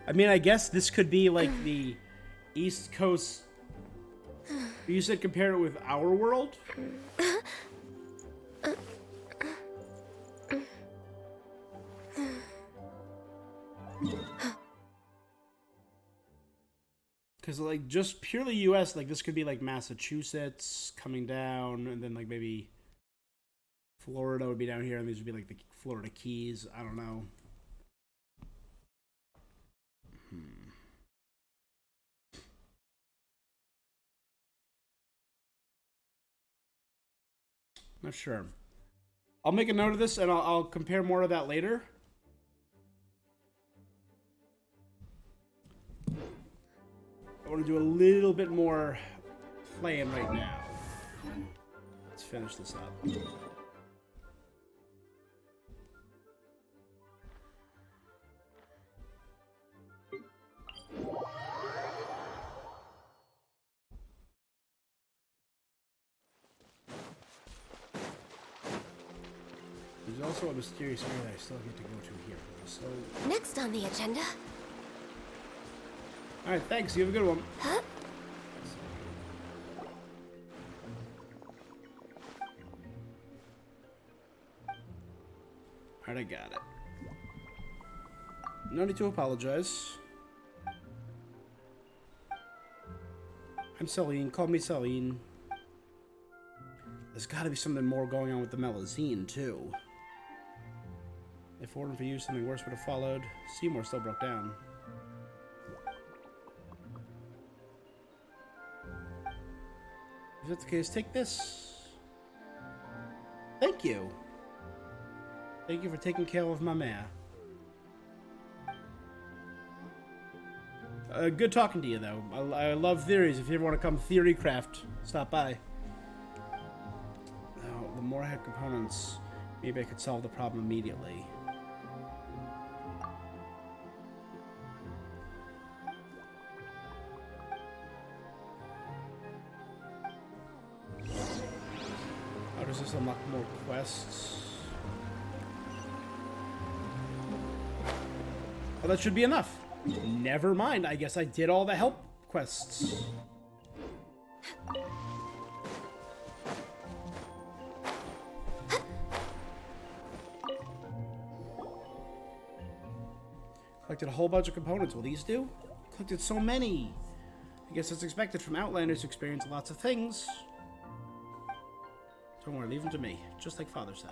[SPEAKER 1] I mean, I guess this could be like the East Coast. You said compare it with our world? Because, like, just purely US, like, this could be, like, Massachusetts coming down, and then, like, maybe Florida would be down here, and these would be, like, the Florida Keys. I don't know. Not sure. I'll make a note of this, and I'll compare more of that later. I want to do a little bit more playing right now. Let's finish this up. There's also a mysterious area that I still get to go to here. So,
[SPEAKER 8] Next on the agenda.
[SPEAKER 1] all right, thanks. You have a good one.
[SPEAKER 8] Huh?
[SPEAKER 1] All right, I got it. No need to apologize. I'm Celine. Call me Celine. There's got to be something more going on with the Melazine, too. If it weren't for you, something worse would have followed. Seymour still broke down. If that's the case, take this. Thank you. Thank you for taking care of my mare. Good talking to you, though. I love theories. If you ever want to come theory craft, stop by. Oh, the more I had components, maybe I could solve the problem immediately. How does this unlock more quests? Well, that should be enough. Never mind. I guess I did all the help quests. Collected a whole bunch of components. Will these do? Collected so many. I guess it's expected from Outlanders who experience lots of things. Don't worry, leave them to me. Just like Father said.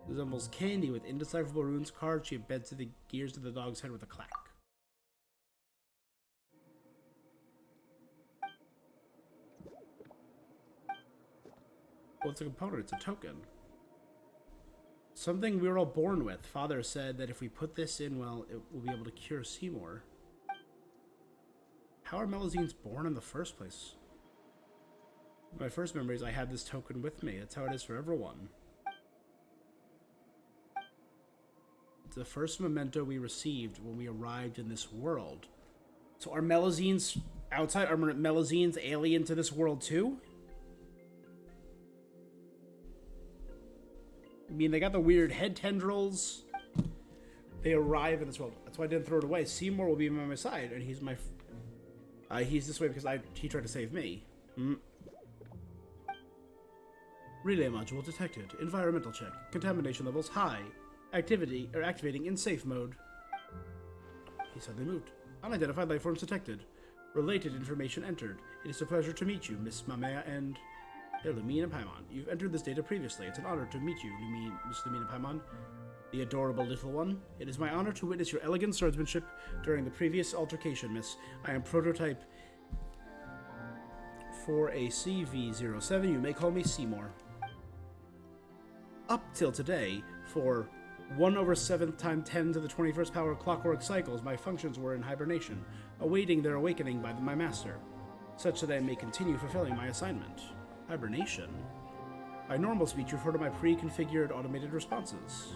[SPEAKER 1] Resembles candy with indecipherable runes carved. She embeds to the gears of the dog's head with a clack. What's a component? It's a token. Something we were all born with. Father said that if we put this in, well, it will be able to cure Seymour. How are Melusines born in the first place? My first memory is I had this token with me. That's how it is for everyone. It's the first memento we received when we arrived in this world. So are Melusines outside? Are Melusines alien to this world too? I mean, they got the weird head tendrils. They arrive in this world. That's why I didn't throw it away. Seymour will be by my side, and he's my... he's this way because he tried to save me. Relay module detected. Environmental check. Contamination levels high. Activating in safe mode. He suddenly moved. Unidentified life forms detected. Related information entered. It is a pleasure to meet you, Miss Mamea and... Lumine and Paimon. You've entered this data previously. It's an honor to meet you, Miss Lumine and Paimon. The adorable little one. It is my honor to witness your elegant swordsmanship during the previous altercation, Miss. I am prototype 4AC-V07. You may call me Seymour. Up till today, for 1/7 times 10 to the 21st power clockwork cycles, my functions were in hibernation, awaiting their awakening by my master, such that I may continue fulfilling my assignment. Hibernation? By normal speech, you refer to my pre-configured automated responses.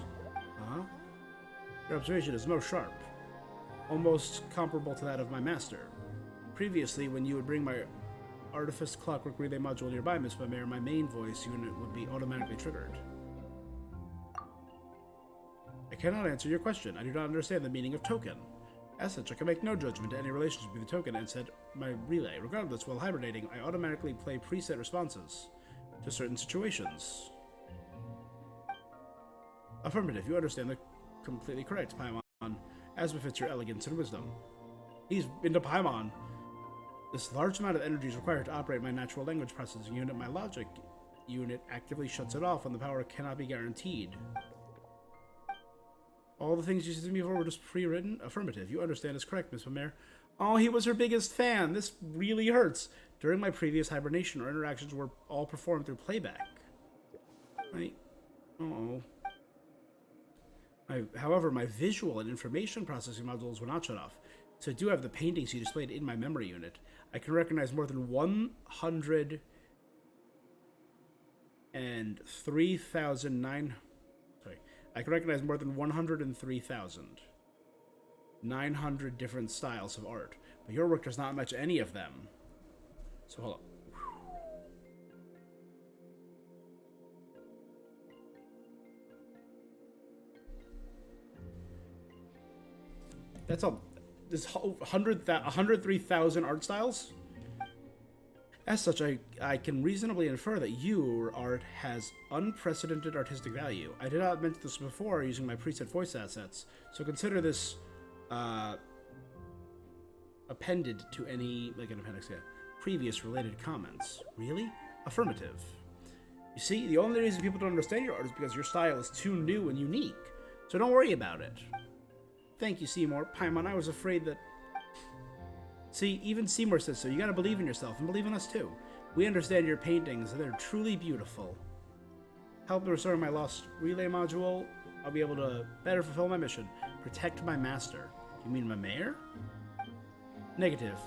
[SPEAKER 1] Huh? Your observation is most sharp, almost comparable to that of my master. Previously, when you would bring my Artifice Clockwork Relay module nearby, Miss Mamere, my main voice unit would be automatically triggered. I cannot answer your question. I do not understand the meaning of token. As such, I can make no judgment to any relationship between the token and said my relay. Regardless, while hibernating, I automatically play preset responses to certain situations. Affirmative. You understand the completely correct, Paimon, as befits your elegance and wisdom. He's into Paimon. This large amount of energy is required to operate my natural language processing unit. My logic unit actively shuts it off when the power cannot be guaranteed. All the things you said to me before were just pre-written? Affirmative. You understand is correct, Miss Mamere. Oh, he was her biggest fan. This really hurts. During my previous hibernation, our interactions were all performed through playback. However, my visual and information processing modules were not shut off, so I do have the paintings you displayed in my memory unit. I can recognize more than 103,009... I can recognize more than 103,900 different styles of art, but your work does not match any of them. So hold up. That's all. This 103,000 art styles? As such, I can reasonably infer that your art has unprecedented artistic value. I did not mention this before using my preset voice assets, so consider this appended to any, like an appendix, previous related comments. Really? Affirmative. You see, the only reason people don't understand your art is because your style is too new and unique, so don't worry about it. Thank you, Seymour. Paimon, I was afraid that... See, even Seymour says so. You gotta believe in yourself, and believe in us too. We understand your paintings, and they're truly beautiful. Help me restore my lost relay module. I'll be able to better fulfill my mission. Protect my master. You mean my mayor? Negative.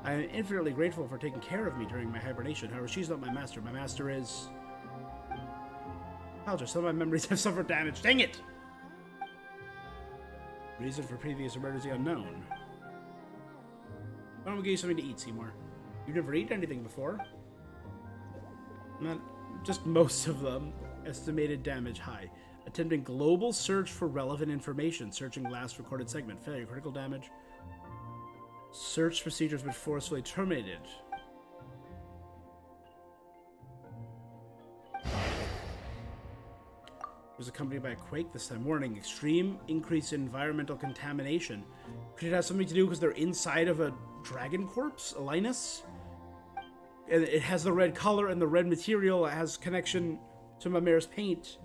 [SPEAKER 1] I am infinitely grateful for taking care of me during my hibernation. However, she's not my master. My master is... Apologize, some of my memories have suffered damage. Dang it! Reason for previous emergency unknown. Why don't we give you something to eat, Seymour? You've never eaten anything before. Not just most of them. Estimated damage high. Attempting global search for relevant information. Searching last recorded segment. Failure. Critical damage. Search procedures been forcefully terminated. Was accompanied by a quake this time. Warning, extreme increase in environmental contamination. Could it have something to do because they're inside of a dragon corpse? A Linus? And it has the red color and the red material. It has connection to Mamere's paint.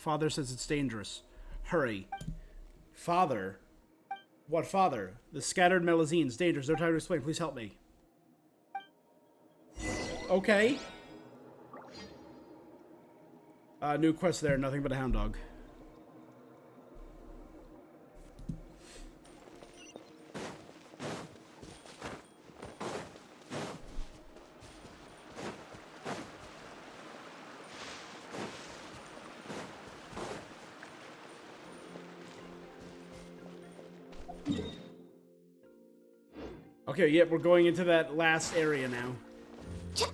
[SPEAKER 1] Father says it's dangerous. Hurry. Father? What father? The scattered melazines. Dangerous. No time to explain. Please help me. Okay. New quest there. Nothing but a hound dog. Okay, yep, we're going into that last area now. Here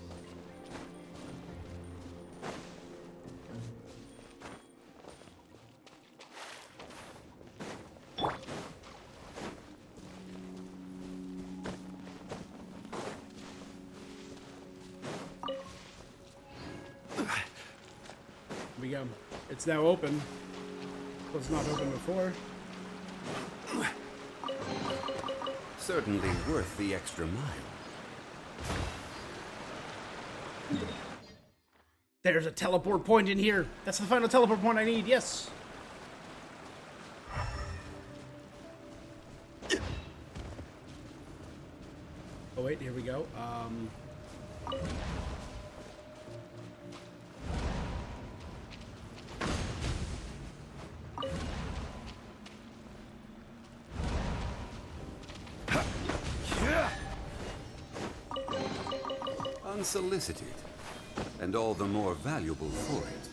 [SPEAKER 1] we go. It's now open. It was not open before.
[SPEAKER 9] Certainly worth the extra mile.
[SPEAKER 1] There's a teleport point in here. That's the final teleport point I need. Yes. Oh wait, here we go.
[SPEAKER 9] Unsolicited, and all the more valuable for it.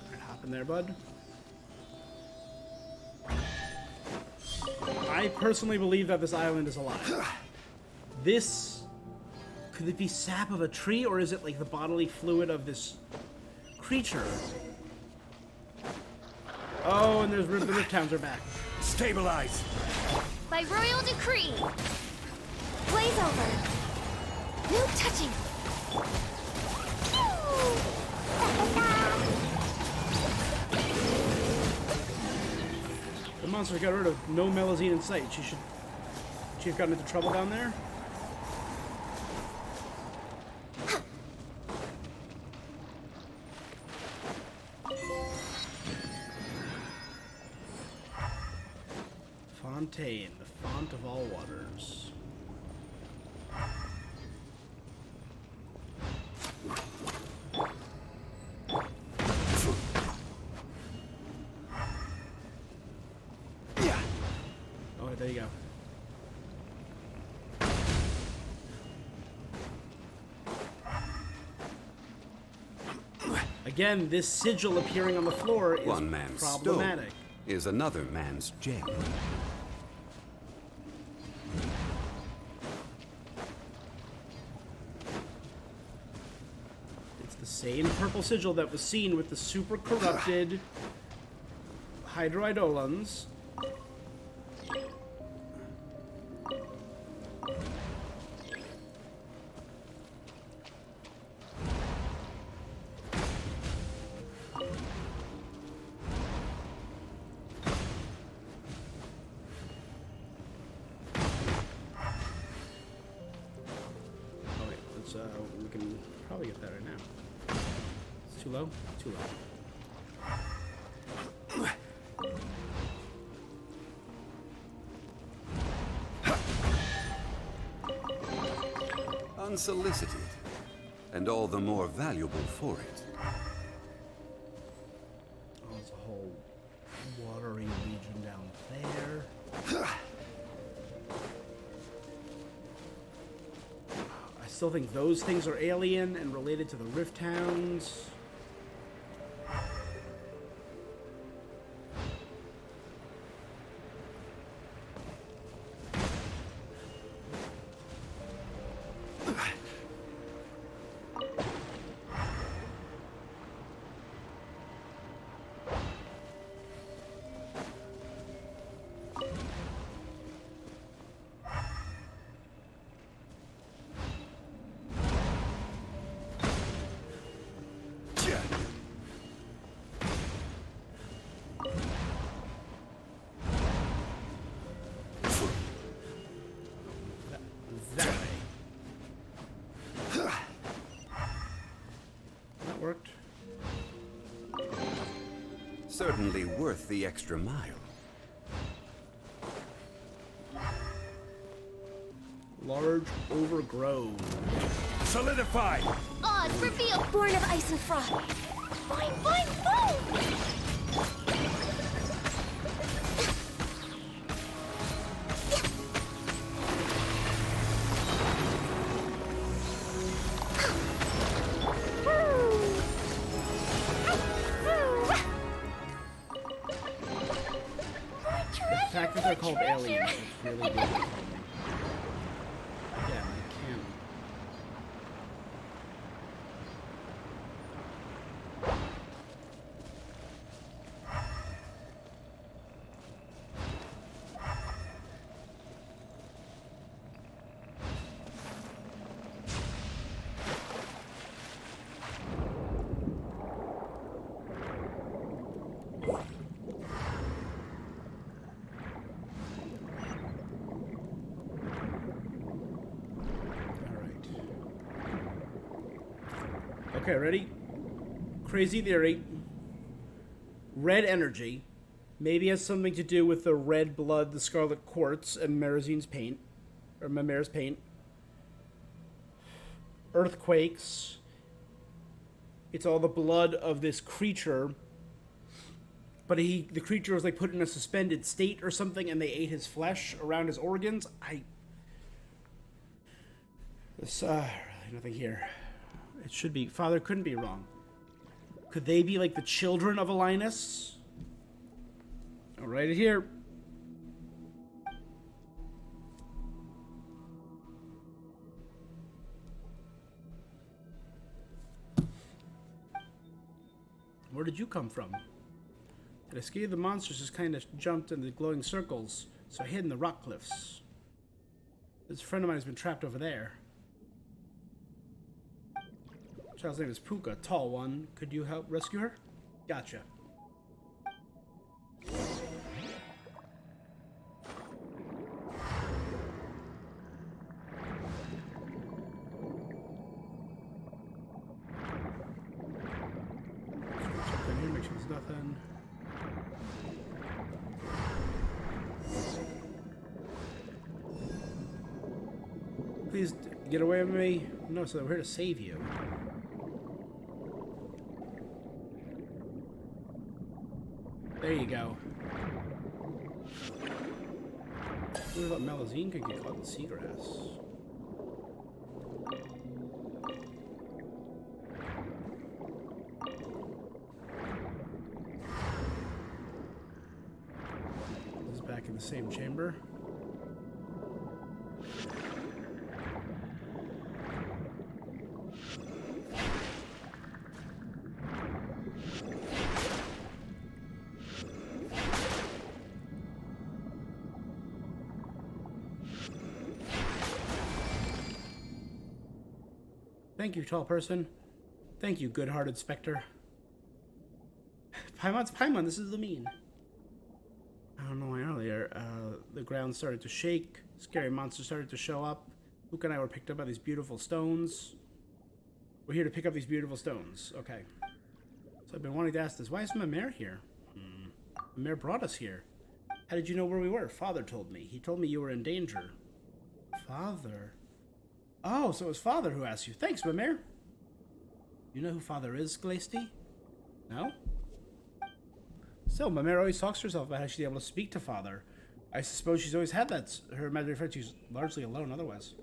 [SPEAKER 1] Alright, hop in there, bud. I personally believe that this island is alive. This... Could it be sap of a tree, or is it like the bodily fluid of this creature? Oh, and there's the rift towns are back.
[SPEAKER 3] Stabilize!
[SPEAKER 4] By royal decree. Blaze over. No touching.
[SPEAKER 1] The monster got rid of no melazine in sight. She have gotten into trouble down there? Fontaine, the font of all waters. Oh, there you go. Again, this sigil appearing on the floor is
[SPEAKER 9] One man's
[SPEAKER 1] problematic.
[SPEAKER 9] stone is another man's gem.
[SPEAKER 1] It's the same purple sigil that was seen with the super corrupted Hydroidolons. We can probably get that right now. It's too low? Too low.
[SPEAKER 9] Unsolicited, and all the more valuable for it.
[SPEAKER 1] Oh, there's a whole watery region down there. I still think those things are alien and related to the Rift Towns.
[SPEAKER 9] Certainly worth the extra mile.
[SPEAKER 1] Large, overgrown.
[SPEAKER 3] Solidify!
[SPEAKER 8] Odds reveal! Born of ice and frost. Fine, fine, fine!
[SPEAKER 1] The fact that they're called aliens is really good. Yeah, I can't. Okay, ready? Crazy theory. Red energy maybe has something to do with the red blood, the scarlet quartz, and Marazine's paint. Or Mimera's paint. Earthquakes. It's all the blood of this creature. But the creature was like put in a suspended state or something, and they ate his flesh around his organs. There's really nothing here. It should be. Father couldn't be wrong. Could they be like the children of Alinus? I'll write it here. Where did you come from? Did I scare the monsters just kind of jumped in the glowing circles, so I hid in the rock cliffs. This friend of mine has been trapped over there. Child's name is Puka, tall one. Could you help rescue her? Gotcha. Check in here, make sure there's nothing. Please get away from me. No, so we're here to save you. There you go. What about Malazine could get caught in seagrass? This is back in the same chamber. Thank you, tall person. Thank you, good-hearted specter. Paimon's Paimon, this is the mean. I don't know why earlier. The ground started to shake. Scary monsters started to show up. Luke and I were picked up by these beautiful stones. We're here to pick up these beautiful stones. Okay. So I've been wanting to ask this. Why is Mimere here? Mimere brought us here. How did you know where we were? Father told me. He told me you were in danger. Father? Oh, so it was Father who asked you. Thanks, Mimere. You know who Father is, Glaisty? No? Still, Mimere always talks to herself about how she's able to speak to Father. I suppose she's always had that. Her imaginary friend, she's largely alone otherwise.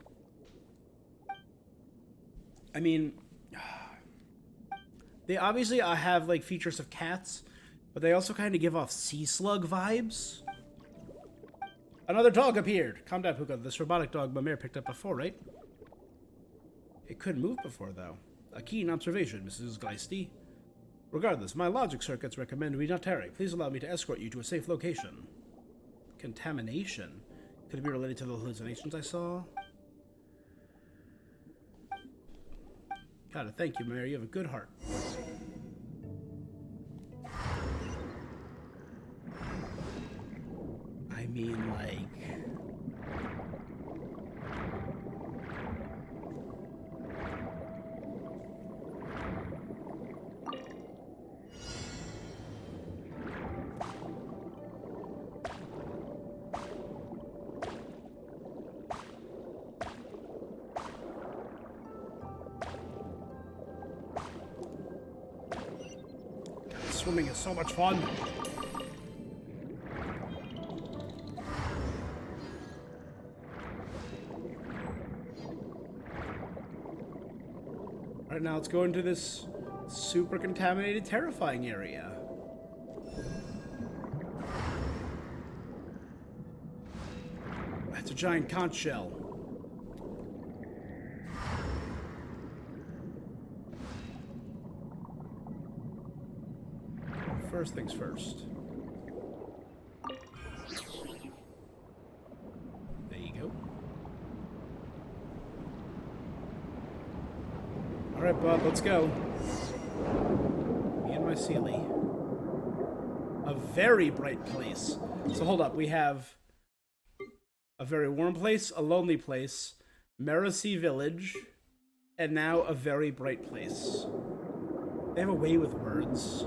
[SPEAKER 1] I mean, they obviously have like features of cats, but they also kind of give off sea slug vibes. Another dog appeared. Calm down, Puka. This robotic dog Mimere picked up before, right? It couldn't move before, though. A keen observation, Mrs. Gleisty. Regardless, my logic circuits recommend we not tarry. Please allow me to escort you to a safe location. Contamination? Could it be related to the hallucinations I saw? Got it. Thank you, Mary. You have a good heart. I mean, like... swimming is so much fun. Alright, now let's go into this super contaminated, terrifying area. That's a giant conch shell. First things first. There you go. Alright, bud, let's go. Me and my Sealy. A very bright place. So hold up, we have a very warm place, a lonely place, Mercy Village, and now a very bright place. They have a way with words.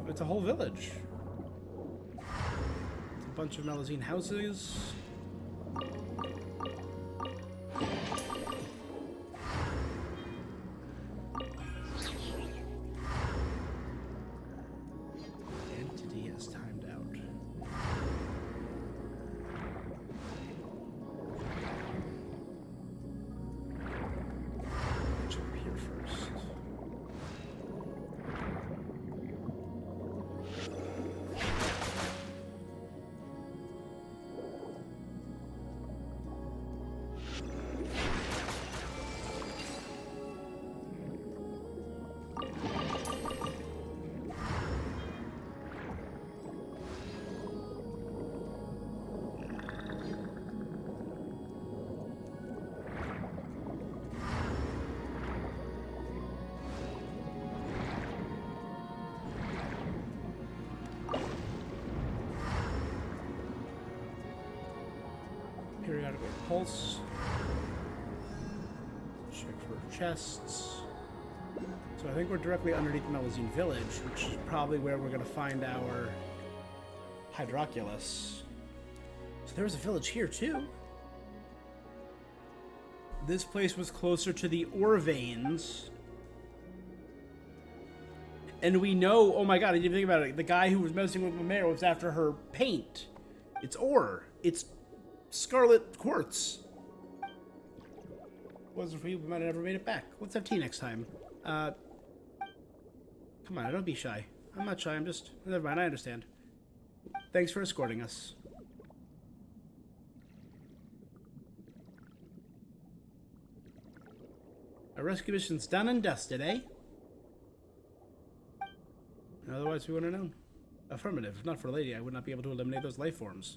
[SPEAKER 1] It's a whole village. It's a bunch of Melusine houses. Entity has timed out. Check here first. Periodic pulse. Check for chests. So I think we're directly underneath Melusine Village, which is probably where we're going to find our Hydroculus. So there was a village here too. This place was closer to the ore veins. And we know, oh my god, I didn't even think about it. The guy who was messing with Mamera was after her paint. It's ore. It's scarlet quartz. Wasn't for you, we might have never made it back. Let's have tea next time. Come on, don't be shy. I'm not shy, I'm just... Never mind, I understand. Thanks for escorting us. Our rescue mission's done and dusted, eh? Otherwise, we wouldn't have known. Affirmative. If not for a lady, I would not be able to eliminate those life forms.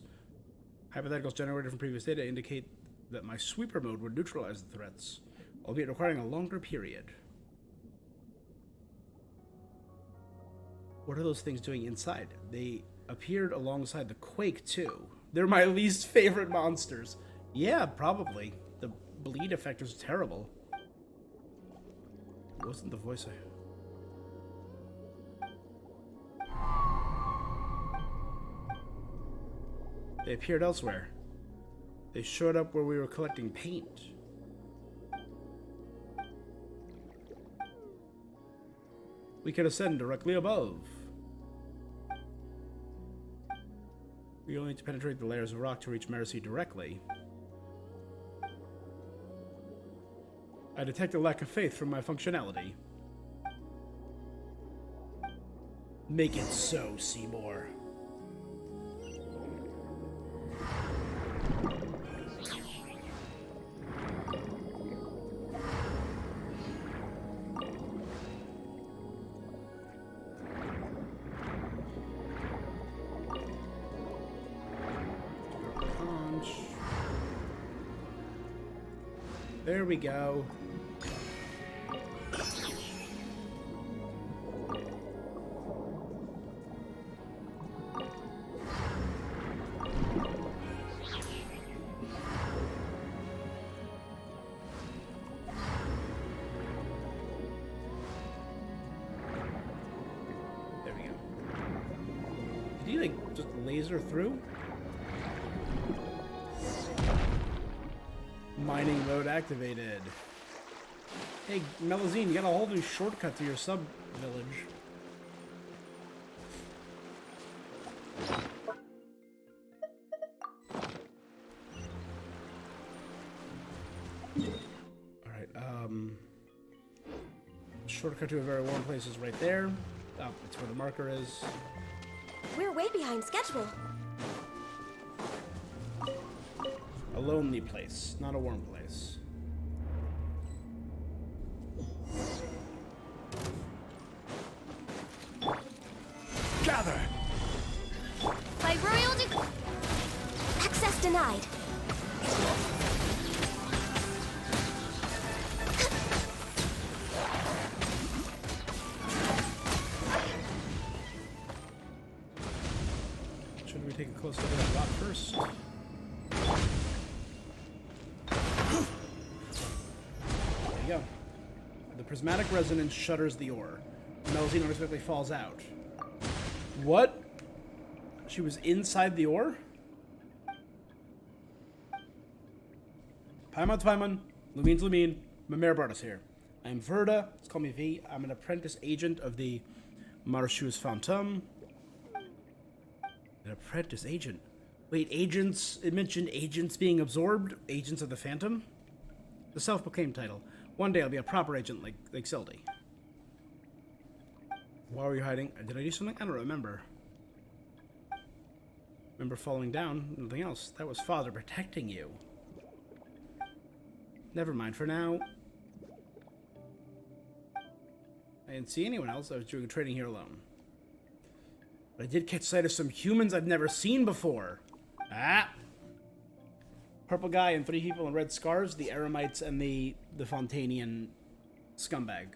[SPEAKER 1] Hypotheticals generated from previous data indicate that my sweeper mode would neutralize the threats, albeit requiring a longer period. What are those things doing inside? They appeared alongside the Quake, too. They're my least favorite monsters. Yeah, probably. The bleed effect was terrible. It wasn't the voice I... They appeared elsewhere. They showed up where we were collecting paint. We could ascend directly above. We only need to penetrate the layers of rock to reach Mercy directly. I detect a lack of faith from my functionality. Make it so, Seymour. There we go. There we go. Did he, like, just laser through? Mining mode activated. Hey, Melazine, you got a whole new shortcut to your sub-village. Alright, shortcut to a very warm place is right there. Oh, it's where the marker is.
[SPEAKER 8] We're way behind schedule.
[SPEAKER 1] A lonely place, not a warm place.
[SPEAKER 3] Gather!
[SPEAKER 8] By royal access denied.
[SPEAKER 1] Should we take a close look at that rock first? There you go. The prismatic resonance shutters the ore. Melazine unexpectedly falls out. What? She was inside the ore? Paimon, Lumine's Lumine, Mimir Bardas here. I'm Verda, let's call me V. I'm an apprentice agent of the Marchus Fontaine. An apprentice agent? Wait, agents, it mentioned agents being absorbed? Agents of the Phantom? The self-proclaimed title. One day I'll be a proper agent like Sildy. Why were you hiding? Did I do something? I don't remember. Remember falling down, nothing else. That was Father protecting you. Never mind for now. I didn't see anyone else. I was doing trading here alone. But I did catch sight of some humans I've never seen before. Ah! Purple guy and 3 people in red scarves, the Eremites and the Fontainian scumbag.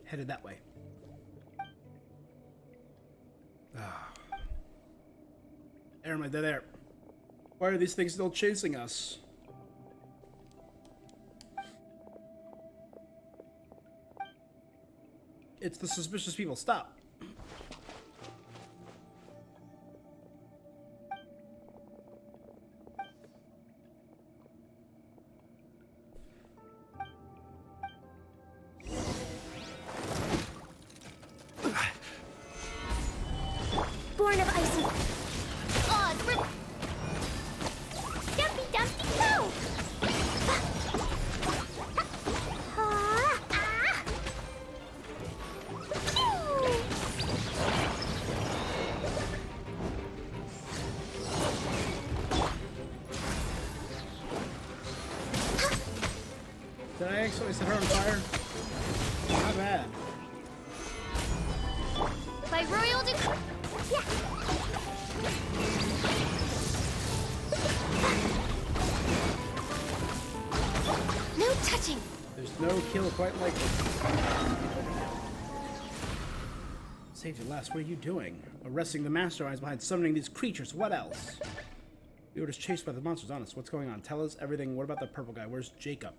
[SPEAKER 1] Headed that way. Eremite, they're there. Why are these things still chasing us? It's the suspicious people. Stop.
[SPEAKER 8] Born of ice and... Oz, we're... Dumpy, dumpy, go! Ah, ah.
[SPEAKER 1] Did I actually set her on fire? Not bad.
[SPEAKER 8] By royal yeah. No touching.
[SPEAKER 1] There's no kill quite like it. Saved you last. What are you doing? Arresting the masterminds behind summoning these creatures. What else? We were just chased by the monsters on us. What's going on? Tell us everything. What about the purple guy? Where's Jacob?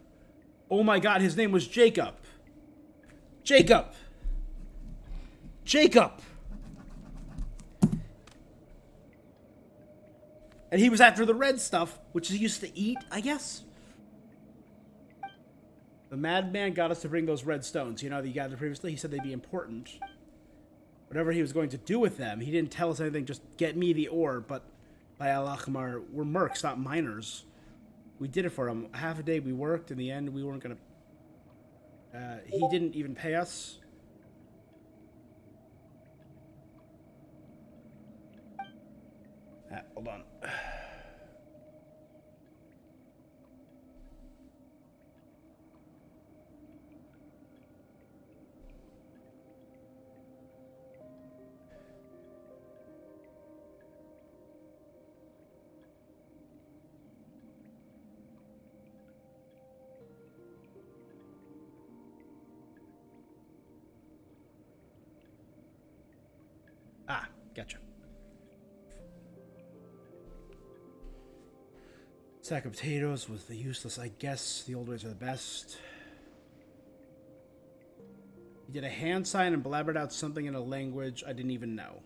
[SPEAKER 1] Oh my god, his name was Jacob. Jacob. Jacob. And he was after the red stuff, which he used to eat, I guess. The madman got us to bring those red stones. You know, that you gathered previously? He said they'd be important. Whatever he was going to do with them, he didn't tell us anything, just get me the ore. But by Al-Akhmar, we're mercs, not miners. We did it for him. Half a day we worked. In the end, we weren't going to... he didn't even pay us. Hold on. Ah, gotcha. Sack of potatoes was the useless, I guess. The old ways are the best. He did a hand sign and blabbered out something in a language I didn't even know.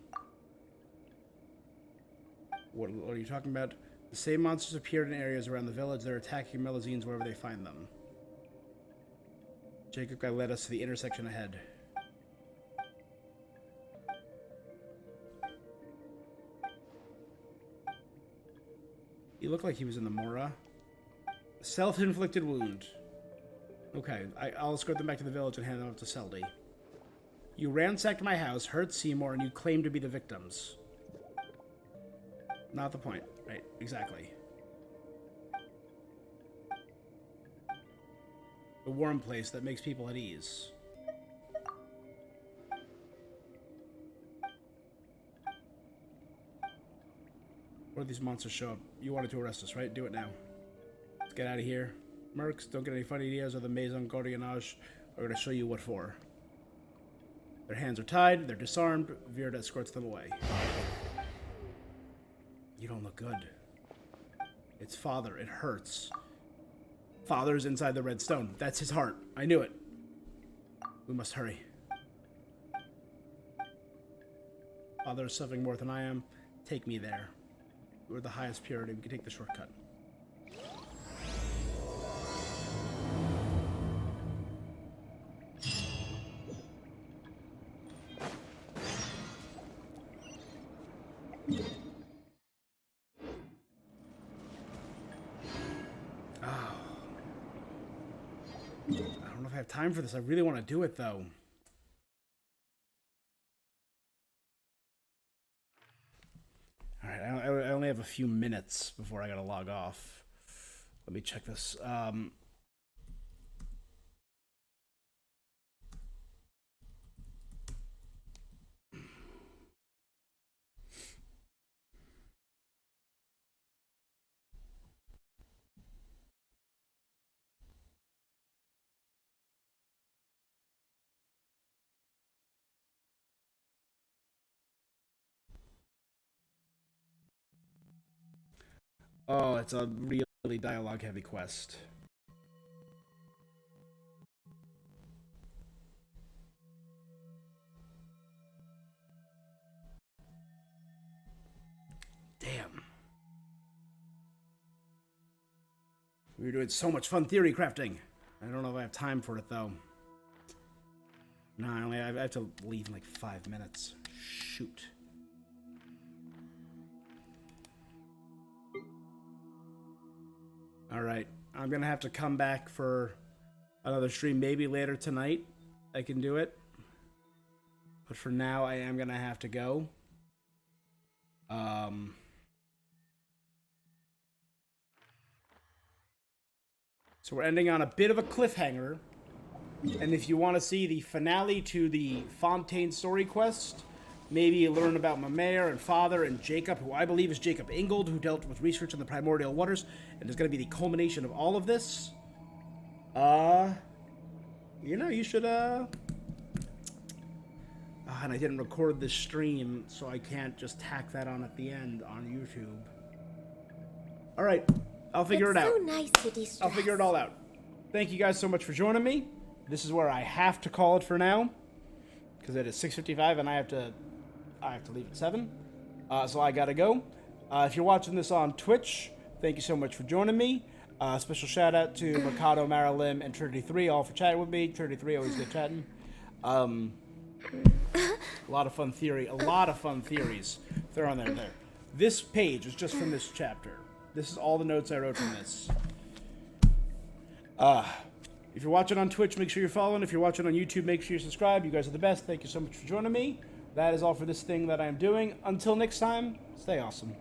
[SPEAKER 1] What are you talking about? The same monsters appeared in areas around the village. They're attacking Melazines wherever they find them. Jacob guy led us to the intersection ahead. He looked like he was in the Mora. Self-inflicted wound. Okay, I'll escort them back to the village and hand them up to Seldy. You ransacked my house, hurt Seymour, and you claim to be the victims. Not the point. Right, exactly. The warm place that makes people at ease. Where do these monsters show up? You wanted to arrest us, right? Do it now. Let's get out of here. Mercs, don't get any funny ideas, or the Maison Gardiennage are going to show you what for. Their hands are tied, they're disarmed, Virda escorts them away. You don't look good. It's Father, it hurts. Father's inside the red stone. That's his heart. I knew it. We must hurry. Father is suffering more than I am. Take me there. We're the highest purity. We can take the shortcut. I don't know if I have time for this. I really want to do it, though. Alright, I only have a few minutes before I gotta log off. Let me check this. Oh, it's a really dialogue-heavy quest. Damn. We were doing so much fun theory crafting. I don't know if I have time for it, though. No, I have to leave in like 5 minutes. Shoot. Alright, I'm gonna have to come back for another stream. Maybe later tonight I can do it. But for now, I am gonna have to go. So we're ending on a bit of a cliffhanger. And if you want to see the finale to the Fontaine story quest, maybe learn about Mamair and Father and Jacob, who I believe is Jacob Ingold, who dealt with research in the primordial waters, and is going to be the culmination of all of this. You know, you should, and I didn't record this stream, so I can't just tack that on at the end on YouTube. Alright, I'll figure it out.
[SPEAKER 8] It's so nice to de-stress.
[SPEAKER 1] I'll figure it all out. Thank you guys so much for joining me. This is where I have to call it for now, because it is 6:55 and I have to leave at 7. So I gotta go. If you're watching this on Twitch, thank you so much for joining me. Special shout out to Mercado, Marilyn, and Trinity3, all for chatting with me. Trinity3 always good chatting. A lot of fun theory, a lot of fun theories thrown there. This page is just from this chapter. This is all the notes I wrote from this. If you're watching on Twitch, make sure you're following. If you're watching on YouTube, make sure you subscribe. You guys are the best. Thank you so much for joining me. That is all for this thing that I'm doing. Until next time, stay awesome.